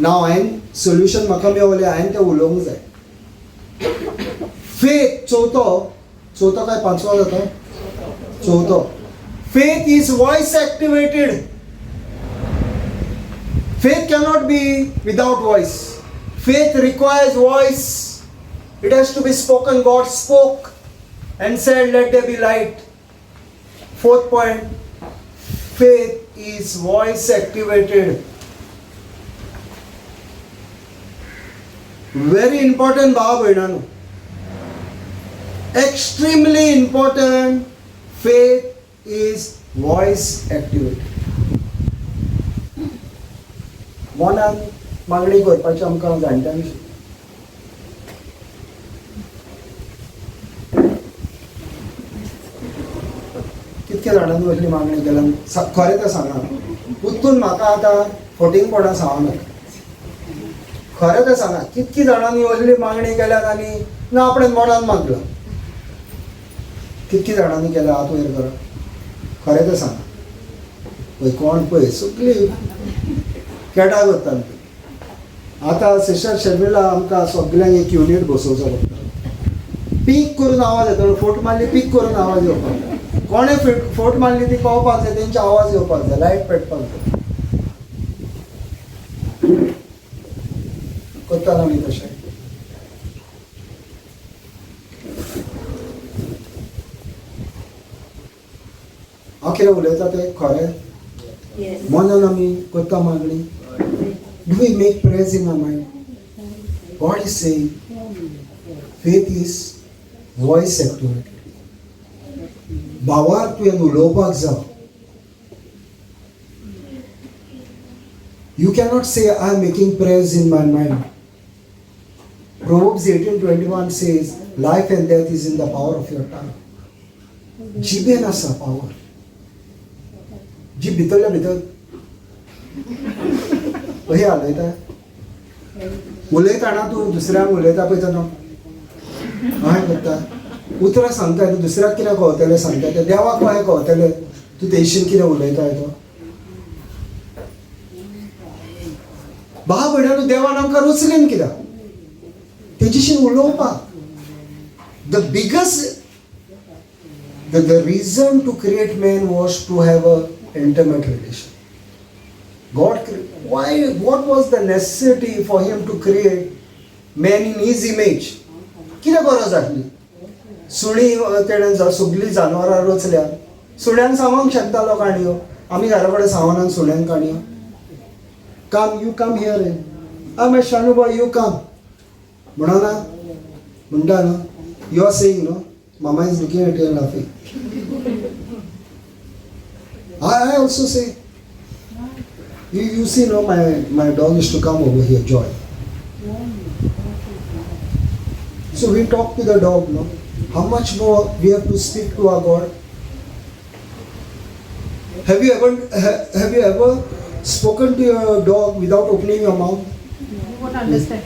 Now हांवें solution म्हाका मेळ्ळें, हांवें तें उलोवंक जाय. फेथ चवथो काय पांचवो जाता? चवथो. Faith is voice activated. Faith cannot be without voice. Faith requires voice. It has to be spoken. God spoke and said, let there be light. Fourth point, faith is voice activated. Very important, भाव भयणांनो. Extremely important. Faith is voice activated. मनान मागणी करपाची आमकां जाणट्यांनी कितके जाणांनी असली मागणी केल्या? खरें तें सांगा. उठून म्हाका आतां फटींगपणां सांगनाका. खरें तें सांगा, कितकी जाणांनी असली मागणी केल्यात आनी ना आपणें मनान मागला? कितकी जाणांनी केल्या हात वयर करा, खरें तें सांगा. पळय कोण पळय सगळी केटा करताली. आतां सिस्टर शर्मिला आमकां सगळ्यांक एक युनिट बसोवचो पडटा. पीक करून आवाज येता, फोट मारली पीक करून आवाज येवपाक जाय. कोणें फोट मारली ती कळपाक जाय, तेंचे आवाज येवपाक जाय, लायट पेटपाक जाय. करताना आमी तशें. हांव कितें उलयता तें खरें मनान आमी करता मागणी. Do we make prayers in our mind? God is saying, faith is voice activity. भावार तुवें उलोवपाक जाय. You cannot say, I am making prayers in my mind. Proverbs 18:21 says, life and death is in the power of your tongue. जिबेन आसा power. जीब भितरल्या भितर अशें हालयता. उलयतना तूं दुसऱ्यांक उलयता पळय तेन्ना अशें करता. उतरां सांगता तूं दुसऱ्याक कितें कळटलें सांगता तें देवाक कशें कळटलें तूं तेयशीन कितें उलयता तो. भाव भयणांनो, देवान आमकां रचलें कित्याक? तेजेशीन उलोवपाक. The biggest the reason to create man was to have a intimate relation. What was the necessity for him to create man in his image? कितें गरज आसली? सुणी तेणें सगळीं जानवरां रचल्या. सुण्यांक सांगूंक शकतालो काणयो, आमी घरा कडेन सांगनात सुण्यांक काणयो. Come you come here, I my शानू बॉय यू कम म्हणना, म्हणटा न्हू. यू आर सेईंग न्हू, Mama is looking at you and laughing. I also say, you see, no, my dog used to come over here, Joy. So we talk to the dog, no? How much more we have to speak to our God? Have you ever spoken to your dog without opening your mouth? You won't understand.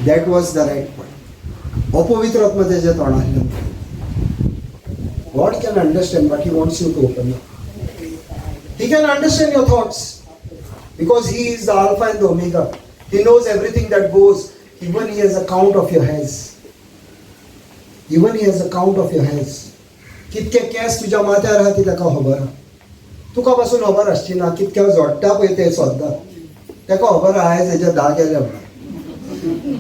That was the right point. अपवित्र आत्मा तेच्या तोंडांतल्यान. God can understand, but He wants you to open up. He can understand your thoughts because He is the Alpha and the Omega. He knows everything that goes. Even He has a count of your hairs. Even He has a count of your hairs. कितके case तुज्या माथ्यार आहा ती ताका खबर आहा. तुका पासून खबर आसची ना कितके जोडटा पळय ते सद्दां ताका खबर आहा आयज हेजे 10 गेले म्हणून.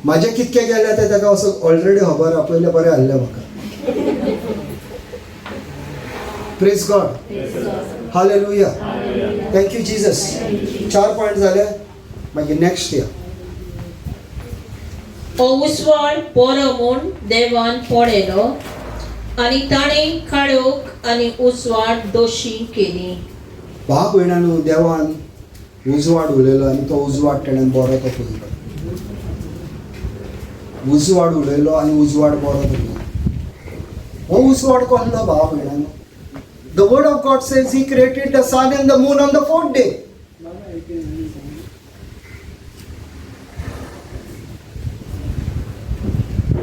माझे कितके गेले ते ताका असो ऑलरेडी खबर आहा. पयले बरें आहले म्हाका. Praise God. Hallelujah. Thank you Jesus. 4 point जाले. मागीर नेक्स्ट या. उसवाड बरो म्हूण देवान पळयलो आनी ताणें काळोख आनी उसवाड दोशी केली. भाव भयणांनो, देवान उजवाड उलयलो आनी तो उजवाड ताणें बरो तो पळयलो. उजवाड उलयलो आनी उजवाड बरो तो पळयलो. हो उजवाड कसलो भाव भयणांनो? The word of God says He created the sun and the moon on the 4th day.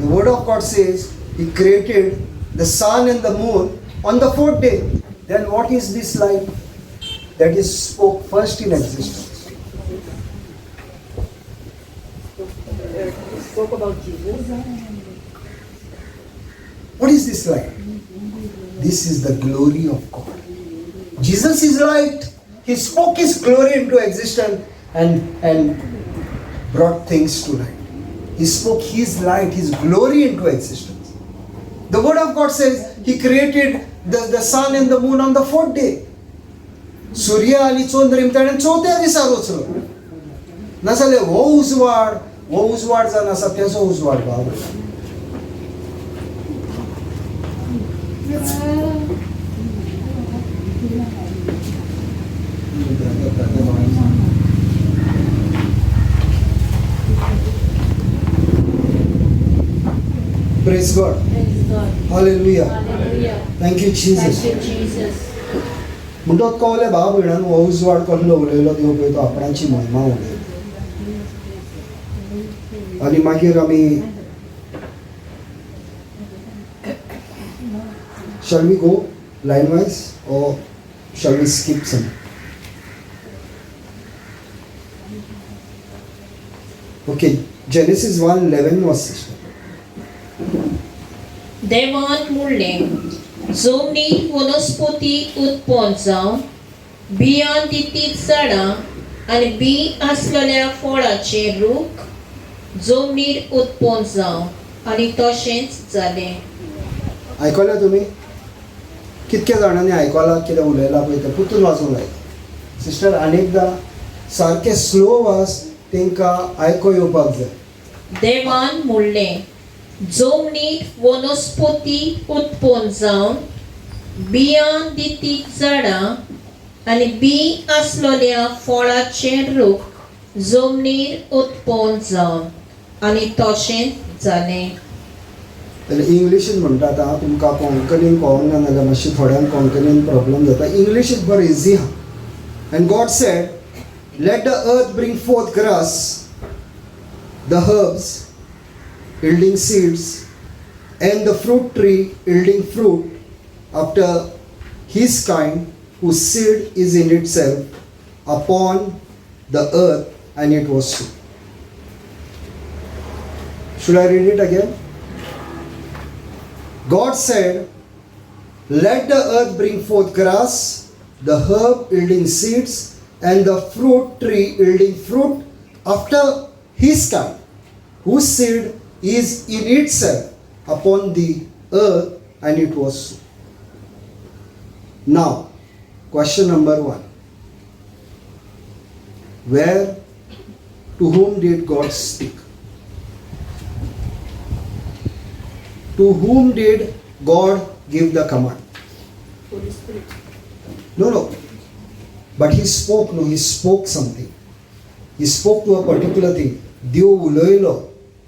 The word of God says He created the sun and the moon on the 4th day. Then what is this light that is spoke first in existence? Spoke about Jesus. What is this light? This is the glory of God. Jesus is light. He spoke His glory into existence and brought things to light. He spoke His light, His glory into existence. The word of God says He created the sun and the moon on the 4th day. सूर्य आणि चंद्र ताणें 4थ्या दिसा रचलो. नाजाल्यार हो उजवाड जावन आसा तेजो उजवाड भाव. Praise God. Hallelujah. Thank you Jesus. म्हणटोच कळले भाव भयणांनो, हो उजवाड कसलो उलयलो देव पळय तो आपणाची महिमा उलयलो. आनी मागीर आमी Shall we go line wise or shall we skip some? Okay, Genesis 1:11 was sister. देवान म्हणलें, जमनीत वनस्पती उत्पन्न जावं, बियां दितीत झाडां आनी बी आसलेल्या फळाचे रूख जमनीर उत्पन्न जावं, आनी तशेंच जालें. आयकल्या तुमी? कितक्या जाणांनी आयकलां कितें उलयलां पळय तें पुतून वाचूंक लायता. सिस्टर आनीकदां सारकें स्लो वाच, तांकां आयको येवपाक जाय. देवान म्हणलें, जमनीत वनस्पती उत्पन्न जावं, बियां दितीत झाडां आनी बी आसलेल्या फळाचे रूख जमनीर उत्पन्न जावं, आनी तशेंच जालें. जाल्यार इंग्लिशीन म्हणटात हांव तुमकां कोंकणीन कळोंक ना जाल्यार मातशी थोड्यांक कोंकणीन प्रॉब्लेम जाता. इंग्लीश बरो इजी आहा. And God said, let the earth bring forth grass, the herbs yielding seeds, and the fruit tree yielding fruit after his kind, whose seed is in itself, upon the earth, and it was so. Should I read it again? God said, let the earth bring forth grass, the herb yielding seeds, and the fruit tree yielding fruit after his kind, whose seed is in itself upon the earth, and it was so. Now, question number 1. Where, to whom did God speak? To whom did God give the command? No. But he spoke, no, he spoke something. He spoke to a particular thing. देव उलयलो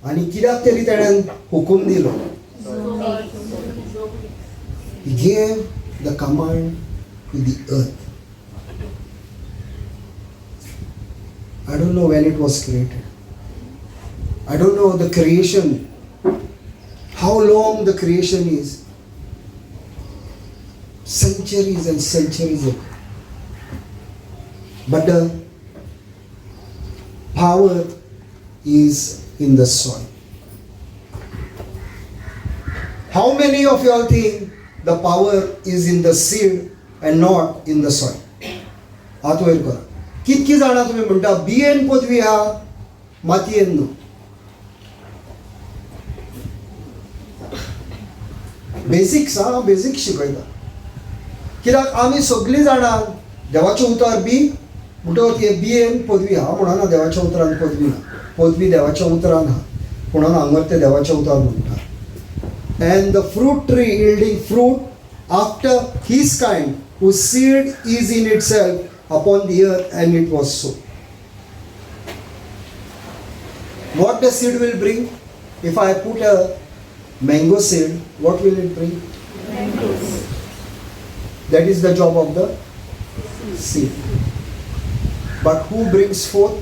आनी कित्याक तरी ताणें हुकूम दिलो. He gave the command to the earth. I don't know when it was created. I don't know the creation, how long the creation is. Centuries and centuries ago. But the power is in the soil. How many of y'all think the power is in the seed and not in the soil? हात वयर करा. कितकी जाणां तुमी म्हणटा बियेन पदवी आहा, मातयेन न्हू. बेसिक्स बेसिक्स शिकयता. कित्याक आमी सगळीं जाणां देवाचें उतर बी म्हणटकच हे बियेन पदवी आहा म्हणून देवाच्या उतरान पदवी ना. पदवी देवाच्या उतरान आहा म्हणून हांगर ते देवाच्या उतर म्हणटा. And the fruit tree yielding fruit after his kind, whose seed is in itself upon the earth, and it was so. What the seed will bring? If I put a mango seed, what will it bring? Mangoes. That is the job of the seed. But who brings forth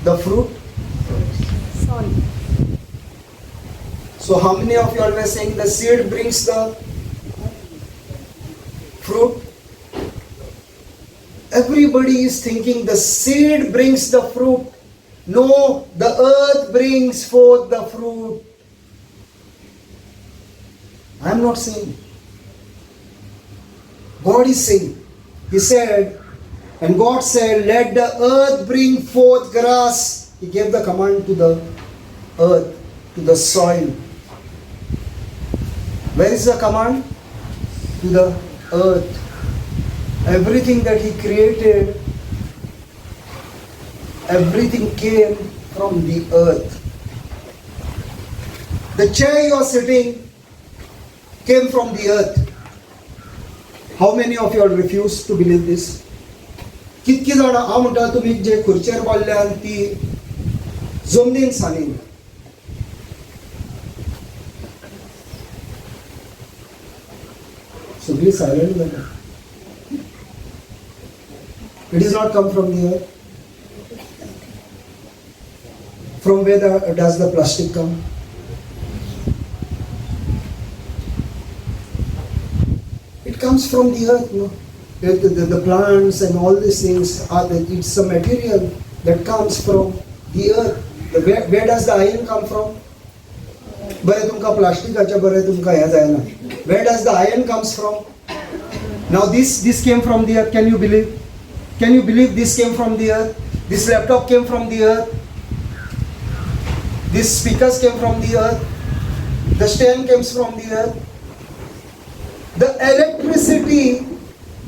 the fruit? Soil. So how many of you are saying the seed brings the fruit? Everybody is thinking the seed brings the fruit. No, the earth brings forth the fruit. I am not saying. God is saying. He said, and God said, let the earth bring forth grass. He gave the command to the earth, to the soil. Where is the command? To the earth. Everything that he created, everything came from the earth. The chair you are sitting came from the earth. How many of you all refuse to believe this? कितकी जाणां हांव म्हणटा तुमी जे खुर्चेर बोल्ल्यान ती जमनीन सानीन. सगळी silent जाता. It is not come from the earth. From where does the plastic come? It comes from the earth, no? The plants and all these things it's a material that comes from the earth. Where does the iron come from? बरे तुमका प्लास्टिकाचे बरे तुमका हे जायना. Where does the iron comes from? Now this came from the earth. Can you believe? Can you believe this came from the earth? This laptop came from the earth. These speakers came from the earth. The stand comes from the earth. The electricity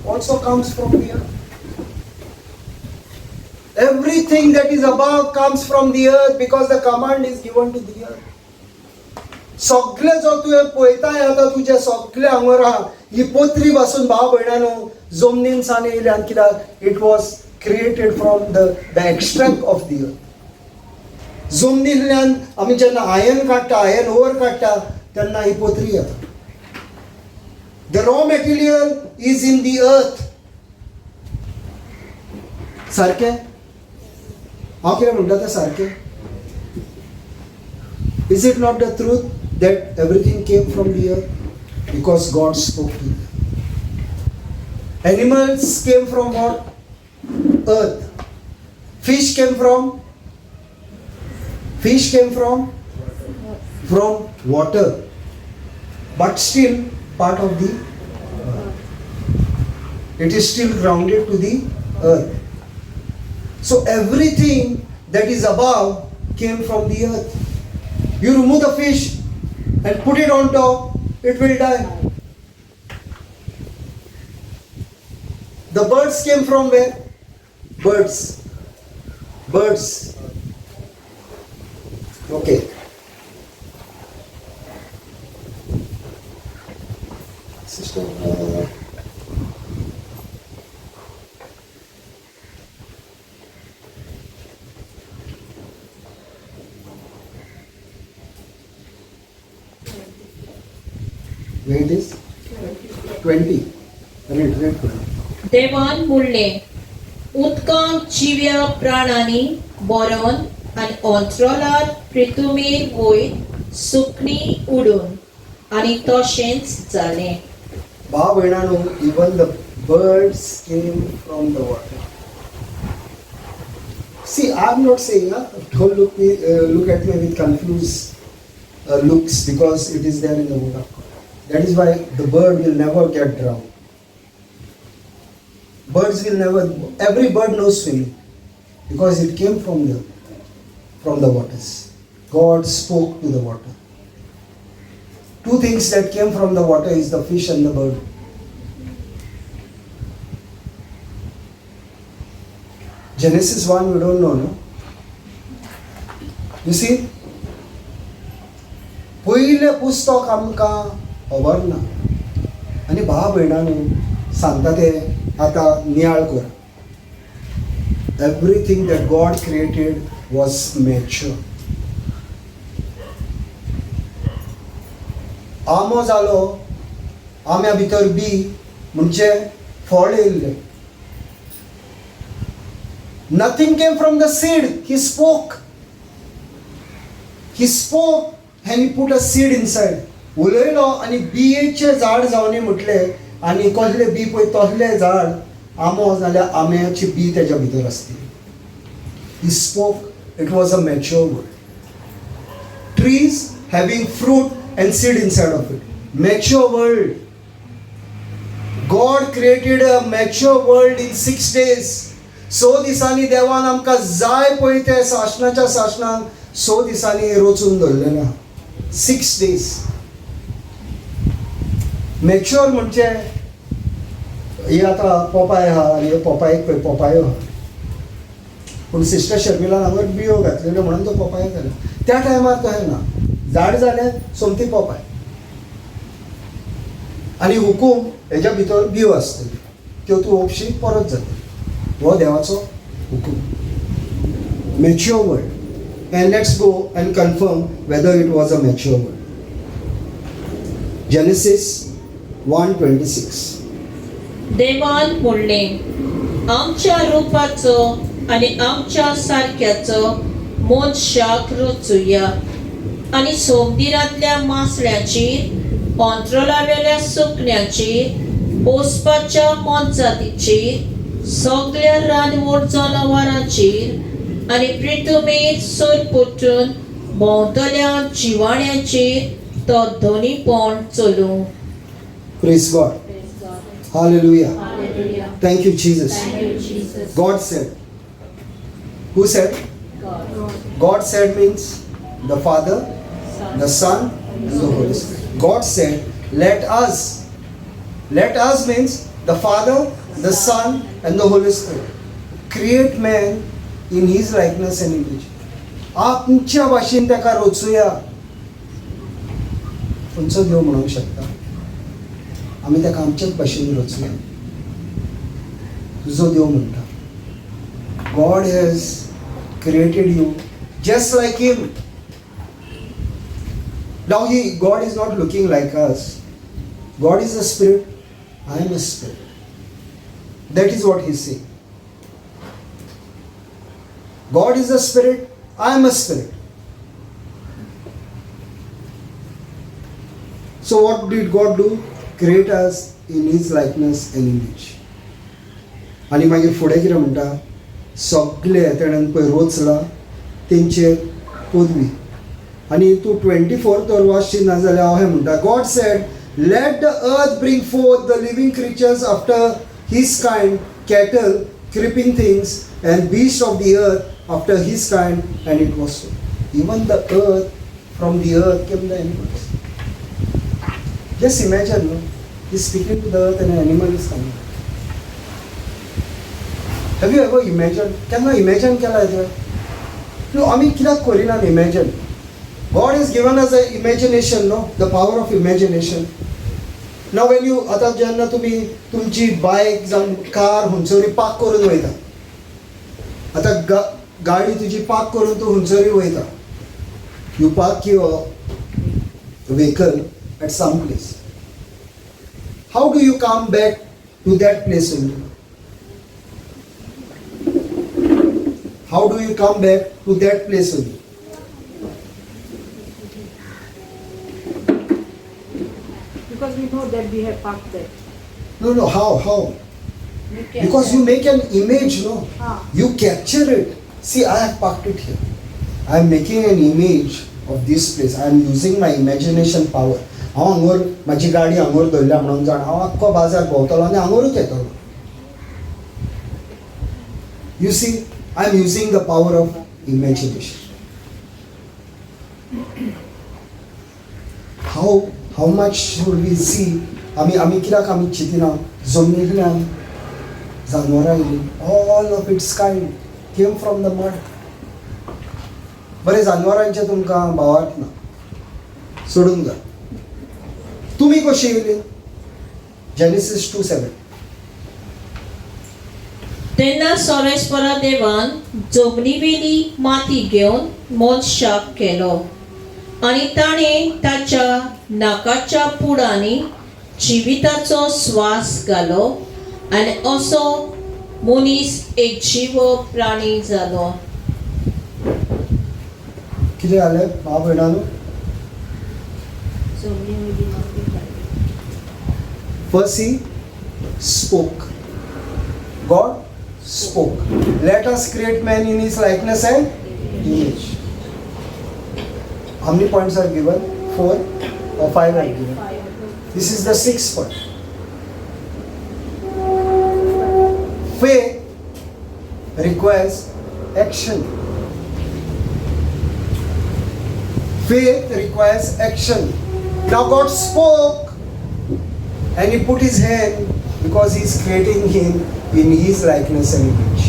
also comes from the earth. Everything that is above comes from the earth because the command is given to the earth. सगळे जो तुवें पळयताय आतां तुज्या सगळे आंगोर आहा ही पोत्री पासून भाव भयणानो जमनीन सान येयल्यान कित्याक it was created from the extract of the earth. जमनींतल्यान आमी जेन्ना आयर्न काडटा आयर्न ओर काडटा तेन्ना ही पोत्री येता. The raw material is in the earth. सारकें? हांव कितें म्हणटा तें सारकें? Is it not the truth that everything came from the earth? Because God spoke to them. Animals came from what? Earth. Fish came from water. But still part of the earth. It is still grounded to the earth. So everything that is above came from the earth. You remove the fish and put it on top, it will die. The birds came from where? Birds. Okay. Sister, where it is? 20. Read. देवान म्हणलें, उदकांत जिव्या प्राणांनी बरोवन आनी अंतराळार पृथ्वीर वयर सुकणीं उडून आनी तशेंच जालें. भाव भयणानो, even the birds came from the water. See, I'm not saying, don't look at me with confused looks because it is there in the word of God. That is why the bird will never get drowned. Birds will never, every bird knows swimming because it came from the waters. God spoke to the water. Two things that came from the water is the fish and the bird. Genesis 1 we don't know, no? You see? पहिले पुस्तक आमकां खबर ना आनी भाव भयणांनो सांगता ते आतां नियाळ कर. Everything that God created was mature. आंबो जालो, आंब्या भितर बी म्हणजे फळ येयल्लें. Nothing came from the seed. He spoke and he put a seed inside. उलयलो आनी बियेचें झाड जावनी म्हटलें आनी कसलें बी पळय तसलें झाड आंबो जाल्यार आंब्याची बी तेज्या भितर आसतली. He spoke. It was a mature word. Trees having fruit and seed inside of it. Mature world. God created a mature world in 6 days. 6 दिसांनी देवान आमकां जाय पळय ते शासनाच्या शासनान 6 दिसांनी रचून दवरलें ना. 6 days. मॅच्युअर म्हणजे ही आतां पोपाय आहा आनी पोपायक पळय पोपायो आहा पूण सिस्टर शर्मिलान हांगर बियो घातलेल्यो म्हणून तो पोपाय जालो. त्या टायमार तशें ना. झाड जालें सोमती पोपाय आनी हुकूम हेज्या भितर बियो आसतल्यो त्यो तूं ओपशी परत जातली. हो देवाचो हुकूम. Mature word. And let's go and confirm whether it was a mature word. Genesis 1:26. देवान म्हणलें, आमच्या रुपाचो आनी आमच्या सारक्याचो मनशाक रचुया आनी समुद्रांतल्या मासळ्यांचेर अंतराळावेल्या सुकण्यांचेर पोसपाच्या मोनजातीचेर सगळ्या रानवट जनावरांचेर आनी पृथ्वीर सोरपटून भोंवतल्या जिवाण्याचेर तो धनीपण चलूं. Praise God. Hallelujah. Thank you, Jesus. God said. Who said? God said means the Father, the Son, and the Holy Spirit. God said, let us. Let us means the Father, the Son, and the Holy Spirit. Create man in His likeness and image. आमच्या भाशेन ताका रचुया. खंयचो देव म्हणूंक शकता? आमी ताका आमच्याच भाशेन रचुया. तुजो देव म्हणटा. God has created you just like Him. Now God is not looking like us. God is a spirit. I am a spirit. That is what He is saying. God is a spirit. I am a spirit. So what did God do? Create us in His likeness and image. आणि मागीर फुडें कितें म्हणटा? सगळे तेणेन पळय रचला तेंचेर पदवी. आनी तूं 24th वाचशीत ना जाल्यार हांव हें म्हणटा. God said, let the earth bring forth the living creatures after his kind, cattle, creeping things, and beasts of the earth after his kind, and it was so. Even the earth, from the earth came the animals. Just imagine, no? He's speaking to the earth and an animal is coming. Have you ever imagined? Can you imagine केला आहे? No, आम्ही कित्याक करिना imagine? God has given us an imagination, no? The power of imagination. Now when you, आता जेन्ना तुम्ही तुमची bike जावं car हुंचोरी park करून वयता. आता गाडी तुझी पार्क करून तू हुंचोरी वयता. You park your vehicle at some place. How do you come back to that place only? How do you come back to that place only? Because we know that we have parked there. No, how? Because you make an image, no? You capture it. See, I have parked it here. I am making an image of this place. I am using my imagination power. हांव हांगोर म्हाजी गाडी हांगोर दवरल्या म्हणून जाण हांव आख्खो बाजार भोंवतलो आनी हांगोरूच येतलो. You see, I am using the power of imagination. How much should we see? आमी कित्याक आमी चिंतिना जमनींतल्यान जानवरां येयलीं. All of its kind came from the mud. बरें जानवरांचें तुमकां भावार्थ ना. सोडून जा. तुमी कशी येयली? Genesis 2:7. तेन्ना सोरेस्परा देवान जमनीवेली माती घेवन मनशाक केलो आनी ताणें ताच्या नाकाच्या पुडांनी जिविताचो स्वास घालो आनी असो मनीस एक जीव प्राणी जालो. कितें जालें भाव भयणानो? First he spoke. God spoke. Let us create man in his likeness and image. How many points are given? 4 or 5 are given. This is the 6th point. Faith requires action. Faith requires action. Now God spoke and He put His hand because He is creating him in His likeness and image.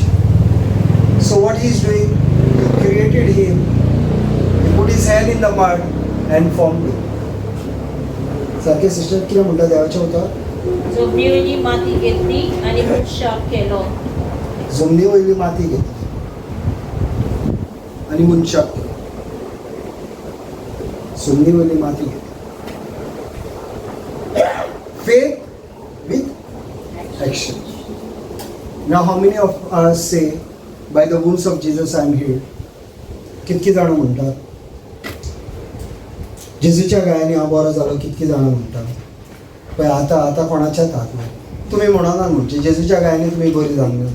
So what He is doing? He created him. He put His hand in the mud and formed him. सारखे sister किती म्हणता देवाच्या होता? जमनीवेली माती घेतली आनी मनशाक केलो. जमनी वयली माती घेतली आणि मनशाक केलो. जमनी वयली माती घेतली. Faith with action. Now how many of us say, by the wounds of Jesus I am healed? कितकी जाण म्हणतात? जेजूच्या गायाने हांव बरो जालो कितकी जाणां म्हणटात. पळय आतां कोणाच्याच हात ना. तुम्ही म्हणना म्हणजे जेजूच्या गायने तुम्ही बरी जावंक ना.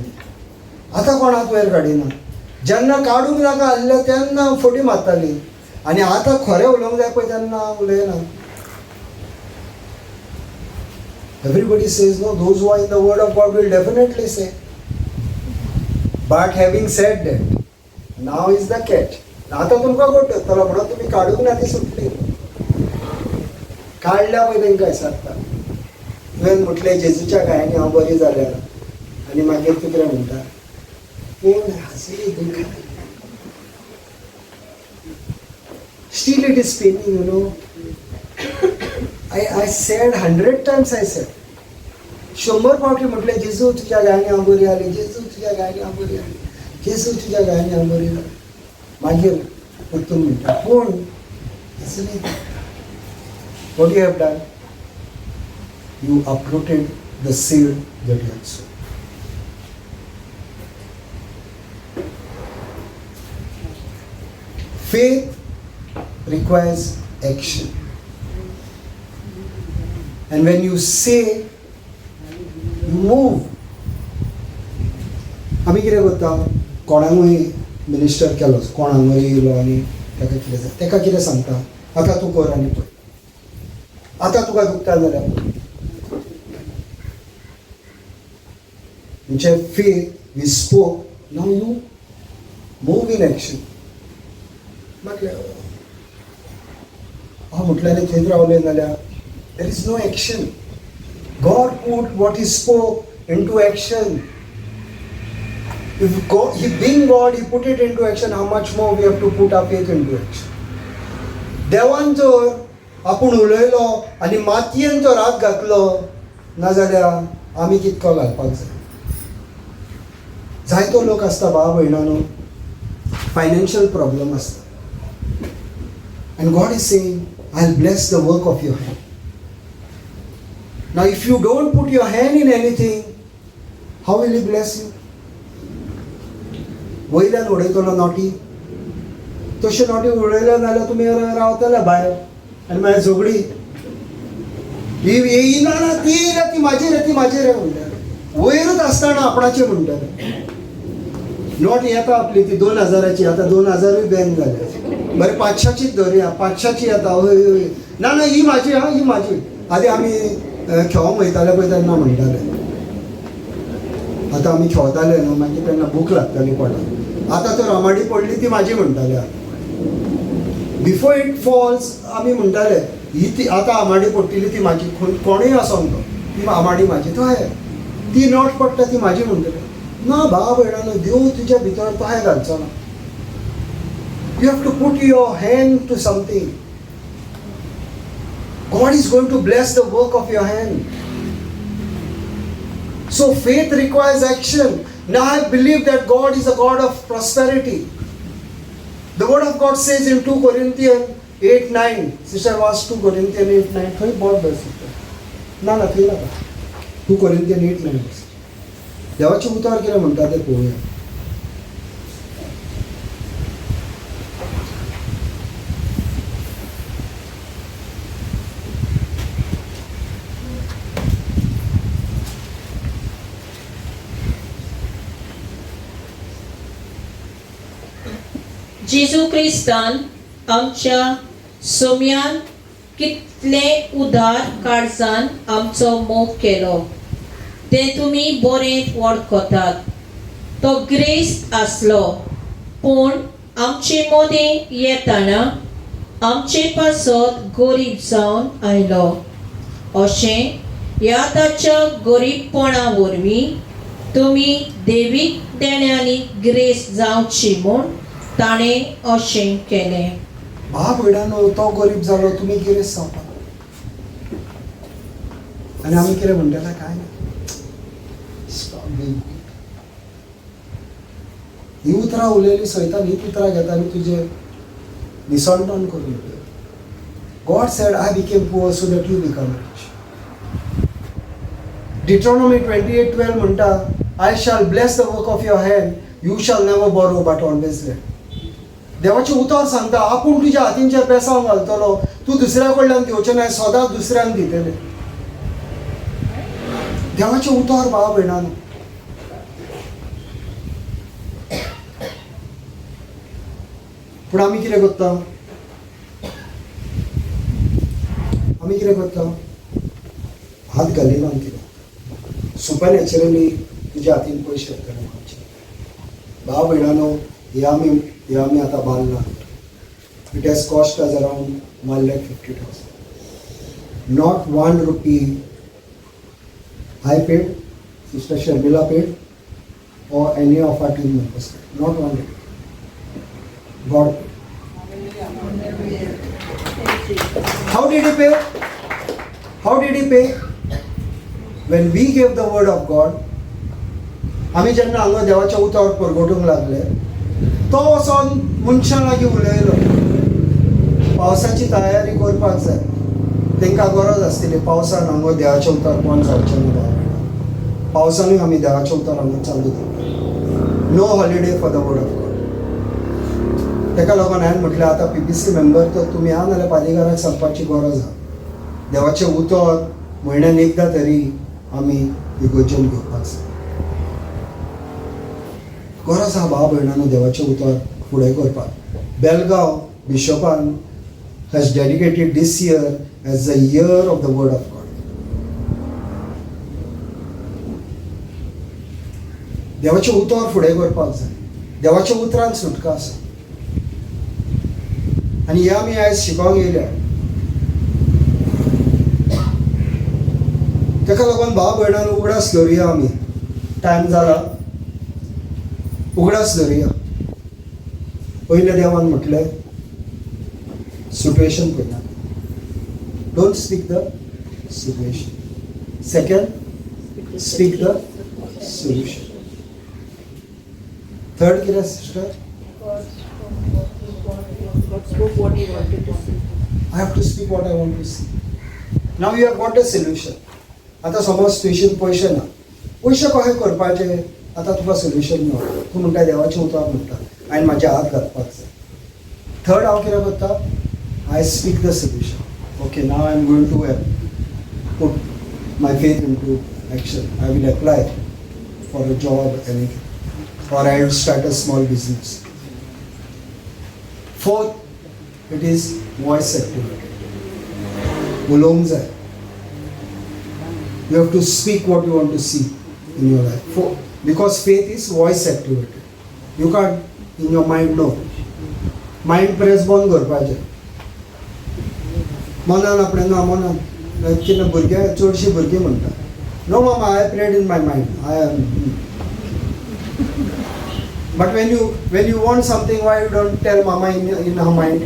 आतां कोणाक वयर काडिना. जेन्ना काडूंक नाका आसलें तेन्ना फटी मारताली आनी आतां खरें उलोवंक जाय पळय तेन्ना उलयना. Everybody says no, those who are in the word of God will definitely say. But having said that, now is the catch. आता तुमकां घडटलो म्हणून तुम्ही काडूंक ना ती सुटली. काडल्या पळय तांकां सांगता. तुवें म्हटलें जेजूच्या गायांनी हांव बरी जाल्यार आनी मागीर तूं कितें म्हणटा पूण हांसली दुखा. Still it is paining, you know. I said 100 times I said. 100 फावटी म्हटलें जेजू तुज्या गायांनी हांव बरी जाली, जेजू तुज्या गायांनी हांव बरी जाली, जेजू तुज्या गायांनी हांव बरी जाली. मागीर तूं म्हणटा पूण हांसली. What you have done? You uprooted the seed that you had sown. Faith requires action. And when you say, you move. आमी कितें करता कोणाकूय मिनिस्टर केलो कोणाकूय येयलो आनी ताका कितें जाता ताका कितें सांगता आतां तूं कर आनी पळय आतां तुका दुखता जाल्यार म्हणजे faith we spoke now you move in action. म्हटलें हांव म्हटलें थंयच रावलें जाल्यार there is no action. God put what He spoke into action. If God, He being God, He put it into action. How much more we have to put our faith into action? देवान जर आपूण उलयलो आनी मातयेन तो राग घातलो नाजाल्यार आमी कितको घालपाक जाय. जायतो लोक आसता भाव भयणानो फायनान्शियल प्रॉब्लम आसता and God is saying I'll bless the work of your hand. Now if you don't put your hand in anything, how will He bless you? वयल्यान उडयतलो नोटी तश्यो नोटी उडयल्या जाल्यार तुमी रावतले भायर आनी मागीर झगडी ही येयना ना ती येयना ती म्हाजेर रे म्हणटाले. वयरूच आसतना आपणाचें म्हणटाले. नोट येता आपली ती 2000ची आतां 2000 बॅन जाल्या. बरें 500चीच धरया 500ची येता हय हय ना ना ही म्हाजी हा ही म्हाजी. आदी आमी खेळोंक वयताले पळय तेन्ना म्हणटाले. आतां आमी खेळटाले न्हू मागीर तेन्ना भूक लागताली पोटाक. आतां तर आमाडी पडली ती म्हाजी म्हणटाले. बिफोर इट फॉल्स आमी म्हणटाले ही ती आतां आमाडी पडटली ती म्हाजी. कोणूय आसोन तो ती आमाडी म्हाजी तो हाय ती नोट पडटा ती म्हाजी म्हणटले. ना भाव भयणानो देव तुज्या भितर तो हाय घालचो ना. You have to put your hand to something. God is going to bless the work of your hand. So faith requires action. Now I believe that God is a God of prosperity. The word of God says in 2 Corinthians 8:9. Sister was 2 Corinthians 8:9. थंय boat बस ना ना थंय नाका 2 Corinthians 8:9. देवाचे उतर कितें म्हणटा तें पळोवया. जेजू क्रिस्तान आमच्या सोम्यान कितले उदार काळजान आमचो मोग केलो ते तुमी बरें वळखतात. तो ग्रेस्त आसलो पूण आमचे मदें येताना आमचे पासत गरीब जावन आयलो. अशें ह्या ताच्या गरीबपणा वरवीं तुमी देवीक देण्यांनी ग्रेस्त जावची म्हूण ताणें अशें केलें. भाव भयणानो तो गरीब जालो तुमी गिरेस्त जावपाक. आनी आमी कितें म्हणटाले काय ना. ही उतरां उलयली सयतान हीच उतरां घेता आनी तुजें निसंतोन करून उडयता. God said, I became poor so that you become rich. Deuteronomy 28:12 म्हणटा I shall bless the work of your hand. You shall never borrow but always lend. देवाचे उतर सांगता आपूण तुज्या हातींचेर पेसांव घालतलो तूं दुसऱ्या कडल्यान घेवचें ना सदांच दुसऱ्यांक दितले. देवाचे उतार भाव भयणानो, पूण आमी कितें करता? आमी कितें करता? हात घालिना कितें सुपर नॅचरली तुज्या हातीन पयशे येतले आमचे. भाव भयणानो, हे आमी आतां बांदला. It has cost us around 1,50,000. Not 1 rupee I paid, Sister Sharmila paid, or any of our team members paid. Not 1 rupee. God paid. How did he pay? How did he pay? When we gave the word of God, आमी जेन्ना हांगा देवाच्या उतावर परगटूंक लागले, तो वचोन मनशां लागीं उलयलो. पावसाची तयारी करपाक जाय. तांकां गरज आसतली पावसान हांगा देवाच्या उतार कोण जावचें ना बाबा. पावसानूय आमी देवाच्या उतार हांगा चालू दवरले. No holiday for the word of God. ताका लागून हांवें म्हटलें आतां PPC मेंबर तर तुमी या नाल्यार पालिकाराक सांगपाची गरज आसा. देवाचें उतर म्हयन्यान एकदां तरी आमी इगोर्जेन घेवपाक जाय. गरज आहा भाव भयणानो देवाचें उतर फुडें करपाक. Belgaum बिशपान has dedicated this year as the year of the word of God. देवाचे उतर फुडें करपाक जाय. देवाच्या उतरान सुटका आसा. आनी हे आमी आयज शिकोंक येयल्या. ताका लागून भाव भयणान उगडास धरुया आमी. टायम जाला, उगडास धरुया. पयले देवान म्हटलें situation पळयना. Don't speak the situation. Second, speak the solution. Third, कितें sister? God spoke what he wanted to see. I have to speak what I want to see. Now you have got a solution. आता समज situation पयशे ना. पयशे कशे करपाचे? आता तुका सोल्युशन ना. तूं म्हणटा देवाचें उतर म्हणटा हांवें म्हाजे हात घालपाक जाय. थर्ड हांव कितें करता? I speak the solution. Okay, now I am going to put my faith into action. I will apply for a job, anything. Or I will start a small business. Fourth, it is voice activated. उलोवंक जाय. You have to speak what you want to see in your life. Because faith is voice activated. You can't in your mind know. Mind press बंद करपाचें. मनान आपणें ना मनान कितें भुरगे चडशीं भुरगीं म्हणटा no mama I prayed in my mind I am. But when you want something, why you don't tell mama in her mind?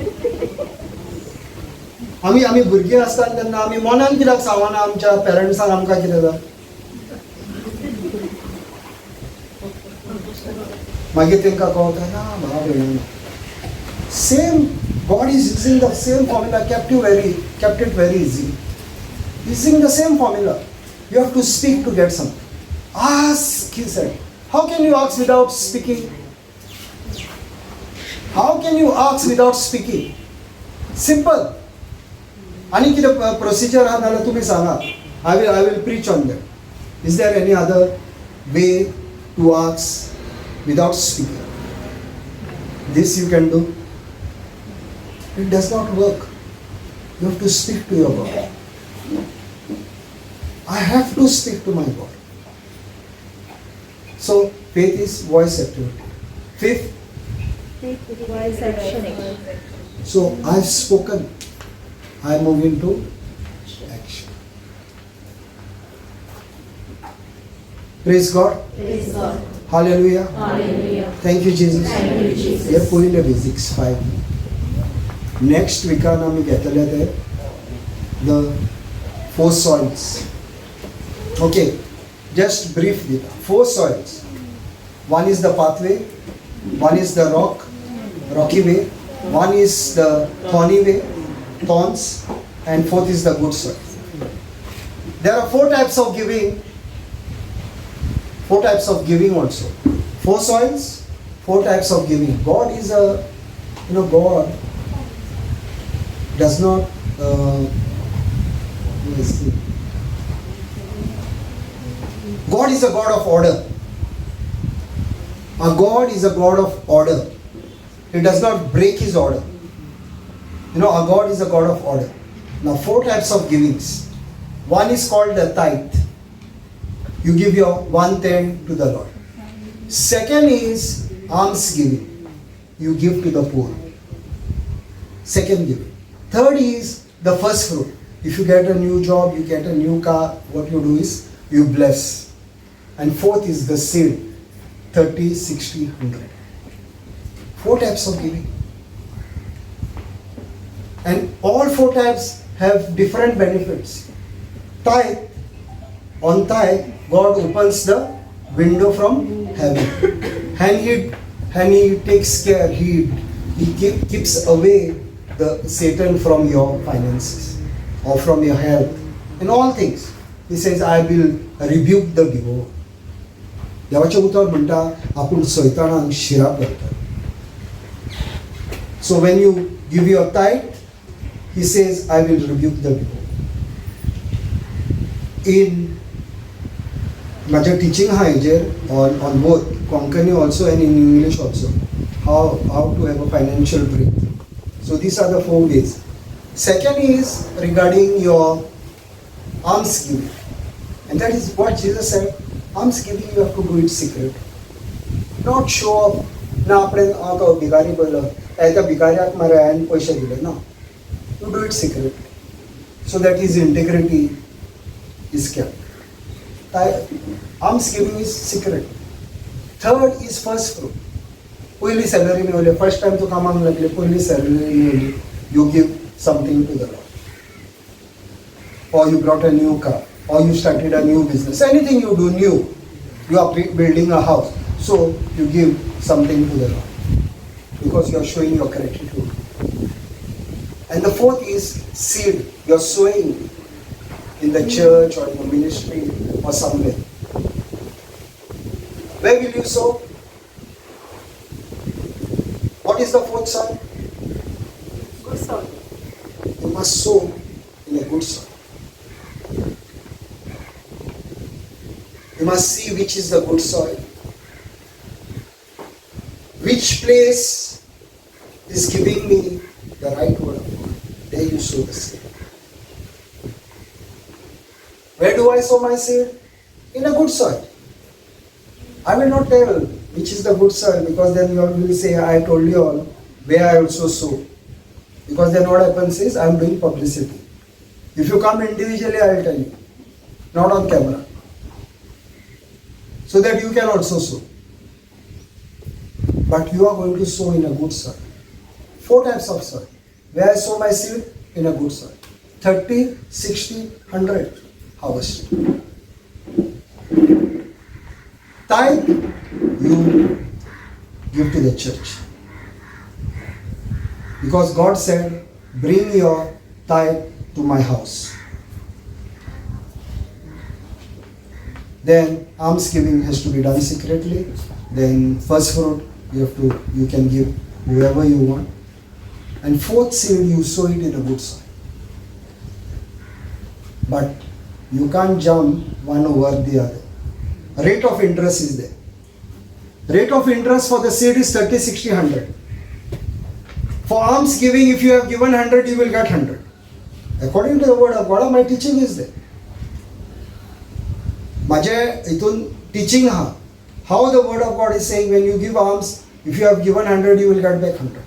आमी भुरगीं आसतना तेन्ना आमी मनान कित्याक सांगना आमच्या पेरंट्सांक आमकां कितें जाता. मागीर तांकां कळटा ना भाव भयणानो. Same, God is using the same formula, kept it very easy. Using the same formula. You have to speak to get something. Ask, he said. How can you ask without speaking? How can you ask without speaking? Simple. Ani कितें procedure आहा नाल्यार तुमी सांगात. I will preach on that. Is there any other way to ask without speaking? This you can do. It does not work. You have to speak to your God. I have to speak to my God. So faith is voice activity. Fifth, Voice action. so I've spoken. I move into action. Praise God. Praise God. Hallelujah. Hallelujah. Thank you, Jesus. Thank you, Jesus. Here पयले basics 5. Next weekend आमी घेतले ते the 4 soils. Okay, just brief it. 4 soils. One is the pathway, one is the rocky way, one is the thorny way, thorns, and fourth is the good soil. There are 4 types of giving. 4 types of giving also. 4 soils, 4 types of giving. God is a, God does not, let's see. God is a God of order. Our God is a God of order. He does not break his order. You know, our God is a God of order. Now, 4 types of givings. One is called the tithe. You give your 1/10 to the Lord. Second is alms giving. You give to the poor. Second giving. Third is the first fruit. If you get a new job, you get a new car, what you do is you bless. And fourth is the seed. 30, 60, 100. 4 types of giving. And all 4 types have different benefits. Tithe, on tithe, God opens the window from heaven. And he takes care, he keeps away the Satan from your finances or from your health. In all things. He says, I will rebuke the giver. देवाच्या उतर म्हणटा आपण सैतानाक शिराप करता. So when you give your tithe, he says, I will rebuke the giver. In माझ्या teaching ha on both Konkani also and in English also, how to have a financial breakthrough. So these are the 4 ways. Second is regarding your alms giving, and that is what Jesus said. Alms giving, you have to do it secret, not show up. ना आपण तो भिकारी पळयलो त्या भिकाऱ्याक मरे हांवें पयशे दिले ना. You do it secret so that his integrity is kept. Alms giving is secret. Third is first fruit. पयली सॅलरी मेळ्ळी, फर्स्ट टाइम तू कामाक लागले, पयली सॅलरी मेळ्ळी, you give something to the Lord. Or you brought a new car, or you started a new business. Anything you do new, you are building a house, so you give something to the Lord because you are showing your gratitude. And the fourth is seed. You are sowing in the church or in the ministry or somewhere. Where will you sow? What is the fourth soil? Good soil. You must sow in a good soil. You must see which is the good soil. Which place is giving me the right word of God. There you sow the seed. Where do I sow my seed? In a good soil. I will not tell which is the good soil, because then you all will say, I told you all where I also sow. Because then what happens is I am doing publicity. If you come individually, I will tell you. Not on camera. So that you can also sow. But you are going to sow in a good soil. 4 types of soil. Where I sow my seed? In a good soil. 30, 60, 100 harvest. Tithe, you give to the church. Because God said, bring your tithe to my house. Then alms giving has to be done secretly. Then first fruit, you can give whoever you want. And fourth seed, you sow it in a good soil. But you can't jump one over the other. Rate of interest is there. Rate of interest for the seed is 30, 60, 100. For alms giving, if you have given 100, you will get 100. According to the word of God, my teaching is there. माझे इथून teaching हा. How the word of God is saying, when you give alms, if you have given 100, you will get back 100.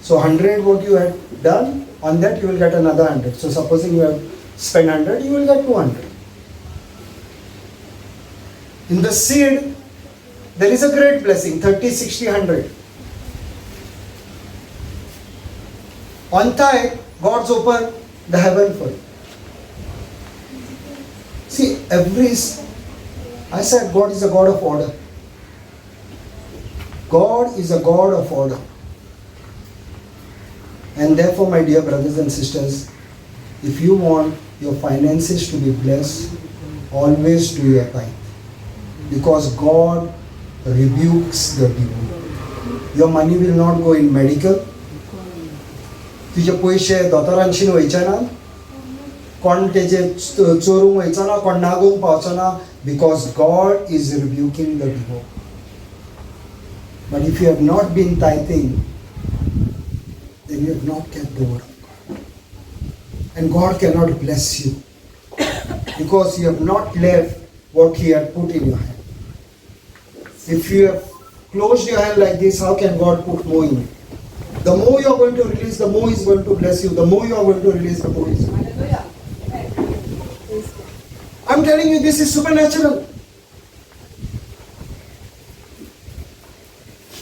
So 100 what you had done, on that you will get another 100. So supposing you have spent 100, you will get 200. In the seed, there is a great blessing, 30, 60, 100. On tithe, God's open the heaven for you. See, I said God is a God of order. God is a God of order. And therefore, my dear brothers and sisters, if you want your finances to be blessed, always do your tithe. Because God rebukes the giver. Your money will not go in medical. तुझे पैसे दोतोरांशी वयचे ना, कोण तेजे चोरूंक वयचो ना, कोण नागोवंक पावचो ना, because God is rebuking the devil. But if you have not been tithing, then you have not kept the word of God. And God cannot bless you because you have not left what He had put in your hand. If you have closed your hand like this, how can God put more in you? The more you are going to release, the more He is going to bless you. The more you are going to release, the more He is going to bless you. I'm telling you, this is supernatural.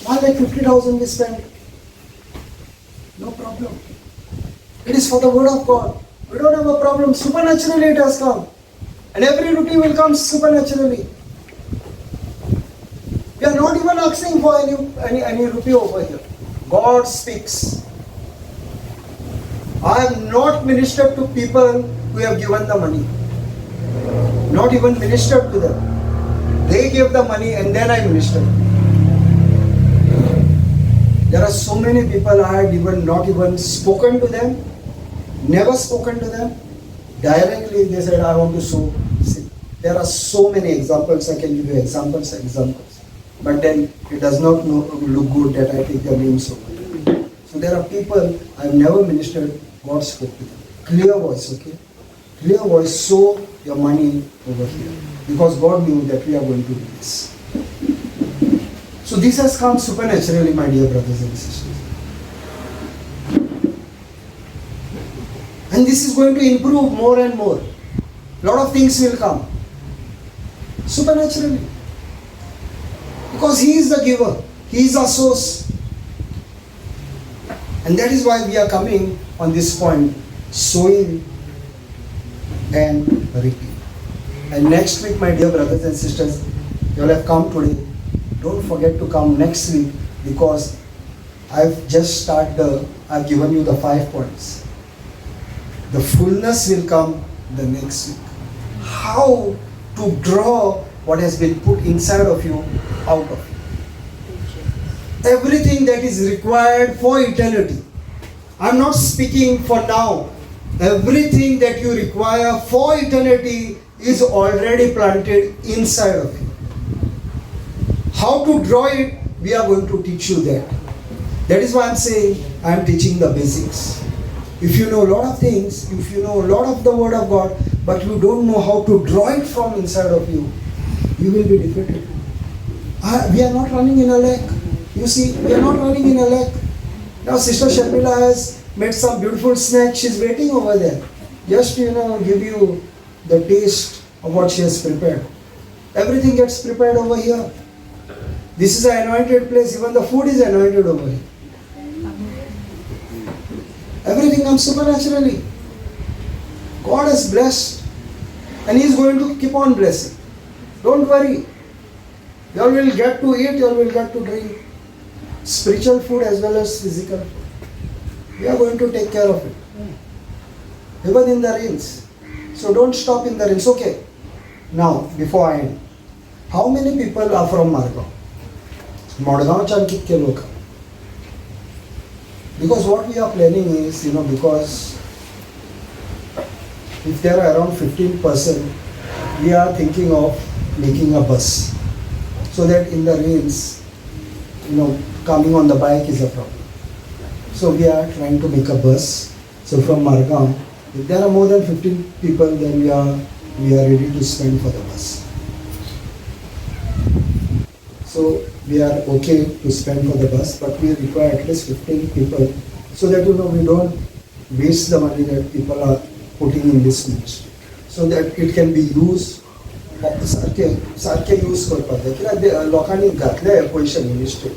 Why like 50,000 we spend? No problem. It is for the word of God. We don't have a problem. Supernaturally it has come. And every rupee will come supernaturally. We are not even asking for any rupee over here. God speaks. I have not ministered to people who have given the money. Not even ministered to them. They gave the money and then I ministered. There are so many people I had not even spoken to them, never spoken to them. Directly they said, I want to sow. There are so many examples. I can give you examples. But then it does not look good that I take their names over. So there are people I have never ministered, God spoke to them. Clear voice, okay? Clear voice, sow your money over here. Because God knew that we are going to do this. So this has come supernaturally, my dear brothers and sisters. And this is going to improve more and more. A lot of things will come. Supernaturally. Because He is the giver. He is our source. And that is why we are coming on this point, sowing and reaping. And next week, my dear brothers and sisters, you all have come today. Don't forget to come next week because I've just I've given you the 5 points. The fullness will come the next week. How to draw what has been put inside of you out of you. Everything that is required for eternity. I'm not speaking for now. Everything that you require for eternity is already planted inside of you. How to draw it, we are going to teach you that. That is why I'm saying I am teaching the basics. If you know a lot of things, if you know a lot of the Word of God, but you don't know how to draw it from inside of you, you will be defeated. We are not running in a lake. You see, we are not running in a lake. Now Sister Sharmila has made some beautiful snacks. She's waiting over there. Just give you the taste of what she has prepared. Everything gets prepared over here. This is an anointed place. Even the food is anointed over here. Everything comes supernaturally. God has blessed. And He is going to keep on blessing. Don't worry. You all will get to eat, you all will get to drink. Spiritual food as well as physical food. We are going to take care of it. Even in the rains. So don't stop in the rains. Okay. Now, before I end. How many people are from Margaon? Madgaonच्यान कितके लोक? Because what we are planning is, because if there are around 15%, we are thinking of making a bus. So that in the rains, coming on the bike is a problem. So we are trying to make a bus. So from Margaon, if there are more than 15 people, then we are ready to spend for the bus. So we are okay to spend for the bus, but we require at least 15 people so that we don't waste the money that people are putting in this ministry. So that it can be used सारखे use करपाक जाय कित्याक लोकांनी घातले पयशे ministry.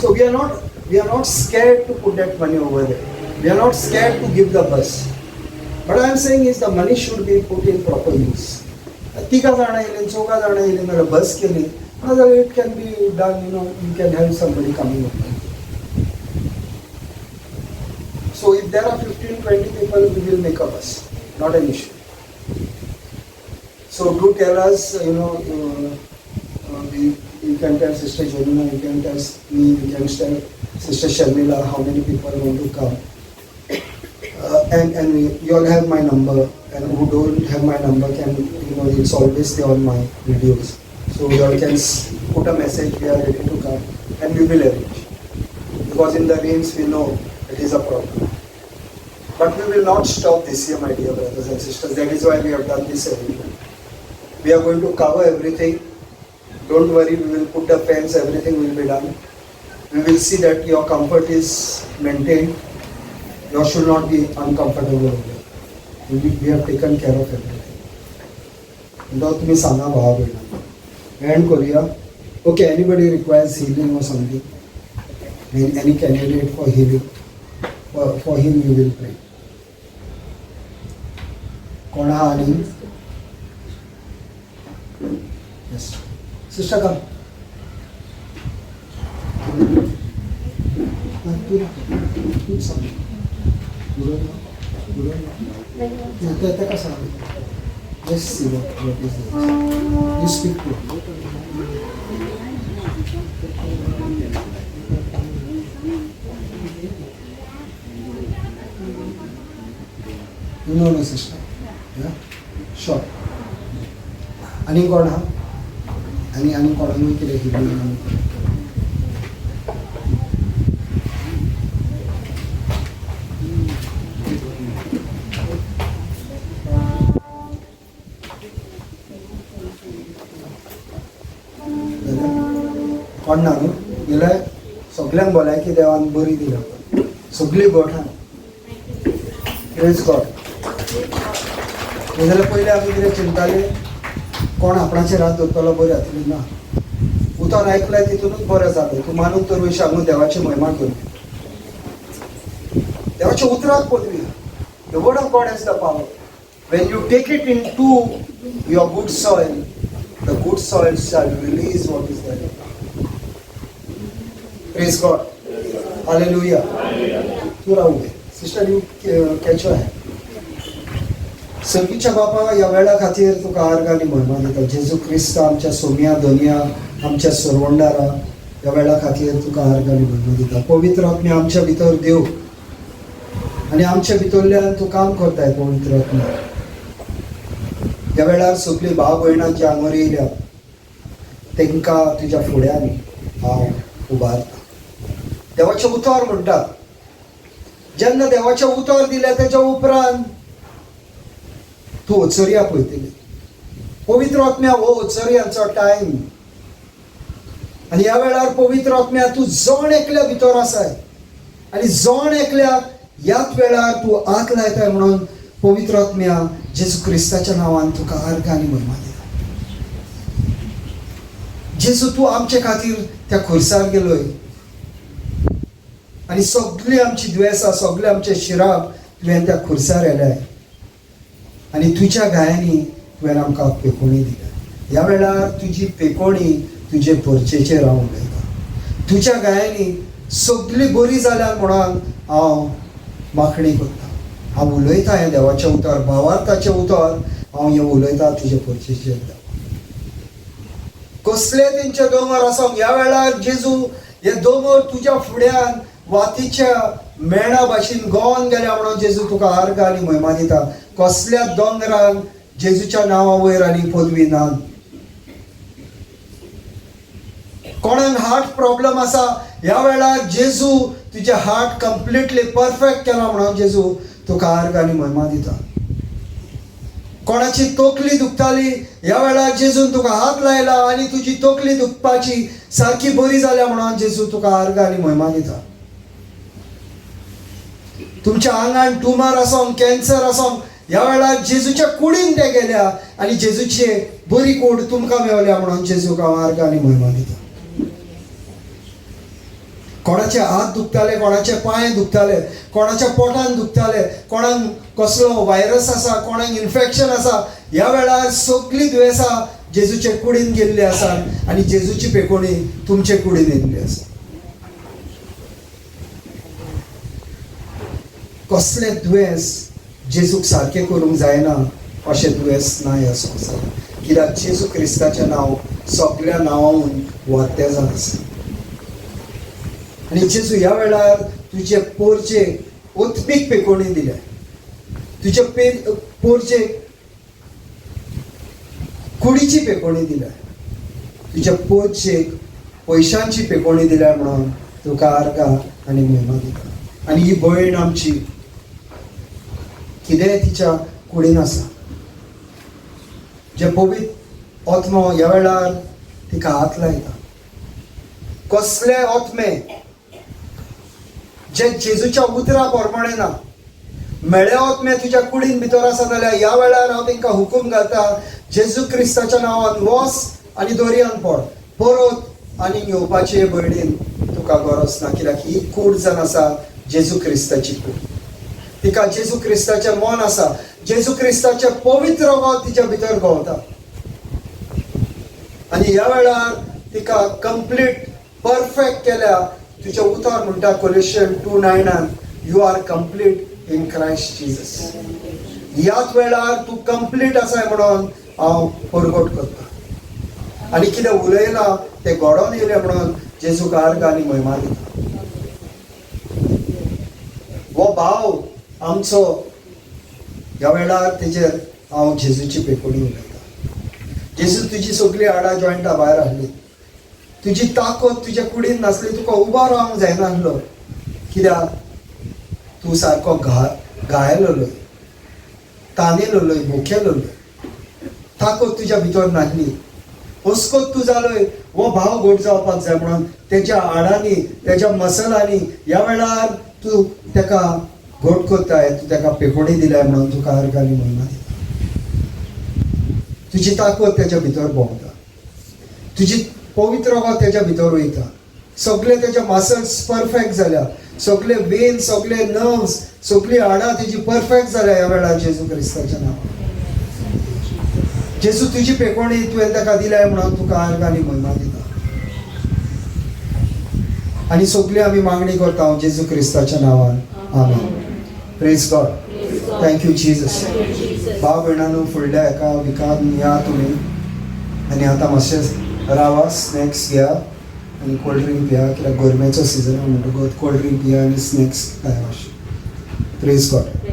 So we are not scared to put that money over there. We are not scared to give the bus. What I am saying is the money should be put in proper use. 3 जाणां येयलीं 4 जाणां येयलीं नाल्यार बस केली, it can be done, you can help somebody coming up. So if there are 15-20 people, we will make a bus, not an issue. So do tell us, you can tell Sister Jonina, you can tell me, you can tell Sister Sharmila how many people want to come. And you all have my number and who don't have my number can, it's always there on my videos. So you all can put a message, we are ready to come, and we will arrange. Because in the rains we know it is a problem. But we will not stop this year, my dear brothers and sisters. That is why we have done this arrangement. We are going to cover everything. Don't worry, we will put the fence, everything will be done. We will see that your comfort is maintained. You should not be uncomfortable over there. We have taken care of everything. Now तुम्ही सांगा भावा बहिणा. End करूया. Okay, anybody requires healing or something? Any candidate for healing? For him we will pray. कोण हा आणि? Yes. Sister come. तू सांग. Kita kasama. Let's see what is this. You speak to. You know, sister. Yeah. Sure. Ani koण हा? आणि कोणामुळे केले हिरवी? कोण ना न्हू गेल्यार सगळ्यांक भलायकी देवान बरी दिल्या सगळीं गोठां प्रेज गॉड जाल्यार पयलीं आमी कितें चिंताले कोण आपणाचेर हात दवरतलो बरी जातली ना उतर आयकल्यार तितूनच बरें जालें तूं मानून तर वयशे हांव देवाची महिमा करूं देवाच्या उतराक पदवी the word of God has the power when you take it into your good soil the good soil shall release what is there. Praise God. Hallelujah. You are away. Sister, you catch your hand. सर्वीच्या बापा या वेळा खातीर तुका आर्गानी महिमा दिता जेजू क्रिस्त आमच्या सोम्या दोनिया आमच्या सरवंडारा या वेळा खातीर तुका आर्गानी महिमा दिता पवित्र आत्मे आमच्या भितर देव आनी आमच्या भितरल्यान तूं काम करताय पवित्र आत्मे ह्या वेळार सगळीं भाव भयणां जी हांगर येयल्या तांकां तुज्या फुड्यान हांव उबारता देवाचें उतर म्हणटा जेन्ना देवाचें उतर दिलें तेच्या उपरांत तूं ओचरया पळयतली पवित्र आत्म्या हो ओचरयांचो टायम आनी ह्या वेळार पवित्र आत्म्या तूं जण एकल्या भितर आसाय आनी जण एकल्याक ह्याच वेळार तूं हात लायताय म्हणून पवित्र आत्म्या जेजू क्रिस्ताच्या नांवान तुका आर्ग आनी महिमा दिता जेजू तूं आमचे खातीर त्या खुर्सार गेलोय आनी सगळीं आमची दुयेंसां सगळे आमचे शिराप तुवें त्या खुर्सार येयल्याय आनी तुज्या गायांनी तुवें आमकां पेकोणी दिल्या ह्या वेळार तुजी पेकोणी तुजे परचेचेर हांव उलयतां तुज्या गायांनी सगळीं बरी जाल्यात म्हणून हांव मागणी करतां हांव उलयतां हें देवाचें उतर भावार्थाचें उतर हांव हें उलयतां तुजे परचेचेर कसले तेंचे दोंगर आसा ह्या वेळार जेजू हे दोंगर तुज्या फुड्यान वातीच्या मेणा भाशेन गोवन गेल्या म्हणून जेजू तुका आर्ग आनी महिमा दिता कसल्या दोंगरान जेजूच्या नांवा वयर आनी पदवी ना कोणाक हार्ट प्रॉब्लम आसा ह्या वेळार जेजू तुजे हार्ट कंप्लिटली परफेक्ट केला म्हणून जेजू तुका आर्ग आनी महिमा दिता कोणाची तोकली दुखताली ह्या वेळार जेजून तुका हात लायला आनी तुजी तोकली दुखपाची सारकी बरी जाल्या म्हणून जेजू तुका आर्ग आनी महिमा दिता तुमच्या आंगान ट्युमर आसोंक कॅन्सर आसोंक ह्या वेळार जेजूच्या कुडीन ते गेल्या आनी जेजूची बरी कूड तुमकां मेवल्या म्हणून जेजूक हांव आर्ग आनी महिमा दिता कोणाचे हात दुखताले कोणाचे पांय दुखताले कोणाच्या पोटान दुखताले कोणाक कसलो व्हायरस आसा कोणाक इन्फेक्शन आसा ह्या वेळार सगळीं दुयेंसां जेजूचे कुडीन गेल्ली आसात आनी जेजूची पेकोणी तुमचे कुडीन येयल्ली आसा कसले दुयेंस जेजूक सारकें करूंक जायना अशें दुयेंस ना ह्या संवसारांत कित्याक जेजू क्रिस्ताचें नांव सगळ्या नांवांहून वाद्येजान आसा आनी जेजू ह्या वेळार तुजे पोरचे उत्मीक पेकोणी दिल्या तुजे पोरचेक कुडीची पेकोणी दिल्या, तुझ्या पोरचेक पयशांची पेकोणी दिल्या म्हणून तुका आर्गां आनी महिमा दिता. आनी ही भयण आमची कितें तिच्या कुडीन आसा, जे पवित्र आत्मो ह्या वेळार तिका हात लायता. कसले आत्मे जे जेजूच्या उतरा प्रमाणे ना, मेळे आत्मे तुज्या कुडीन भितर आसा जाल्यार ह्या वेळार हांव तांकां हुकूम घालता, जेजू क्रिस्ताच्या नांवान वच आनी दोरयान पड, परत आनी येवपाची भयणीन तुका गरज ना. कित्याक ही कूड जावन आसा जेजू क्रिस्ताची कूड. तिका जेजू क्रिस्ताचें मन आसा, जेजू क्रिस्ताचे पवित्र वाद तिच्या भितर घोवता. आनी ह्या वेळार तिका कंप्लीट परफेक्ट केल्या. तुझे उतार म्हणटा Colossian 2:9 you are complete in Christ Jesus. ह्याच वेळार तू कंप्लीट आसाय म्हणून हांव परगट करता. आनी कितें उलयलां तें घडोवन येयलें म्हणून जेजूक आर्ग आनी महिमा दिता. हो भाव आमचो ह्या वेळार तेजेर हांव जेजूची पेकोणी उलयता. जेजू तुजी सगळीं हाडां जॉयंटां भायर हाडली. तुजी ताकद तुज्या कुडीन नासली, तुका उबो रावंक जायनासलो. कित्याक तूं सारको घायलोय, तानेलोय, भुकेलोय. ताकद तुज्या भितर नासली. हुस्कोत तूं जालोय हो भाव घोट जावपाक जाय म्हणून तेच्या हाडांनी, तेच्या मसलांनी ह्या वेळार तूं तेका घोट कोत्ताय, तूं तेका पेकोणी दिल्याय म्हणून तुका आर्ग आनी महिमा दिता. तुजी ताकद तेच्या भितर भोंवता, तुजी पवित्र वाद तेच्या भितर वयता. सगळे तेचे मसल्स परफेक्ट जाल्या, सगळे वेन, सगळे नर्व्स, सगळीं हाडां तेजी परफेक्ट जाल्या ह्या वेळार जेजू क्रिस्ताच्या नांवान. जेजू तुजी पेकोणी तुवें ताका दिल्याय म्हणून तुका आर्ग आनी महिमा दिता. आनी सगळीं आमी मागणी करता जेजू क्रिस्ताच्या नांवान. आमेन. Praise God. Thank you Jesus. भाव भयणांनो, फुडल्या एका विकान या तुमी आनी आतां मातशें रावा, स्नॅक्स घ्या आनी कोल्ड ड्रिंक पिया. कित्याक गरमेचो सिजन म्हणटकूच कोल्ड ड्रिंक पिया आनी स्नॅक्स खाया मातशें. Praise God.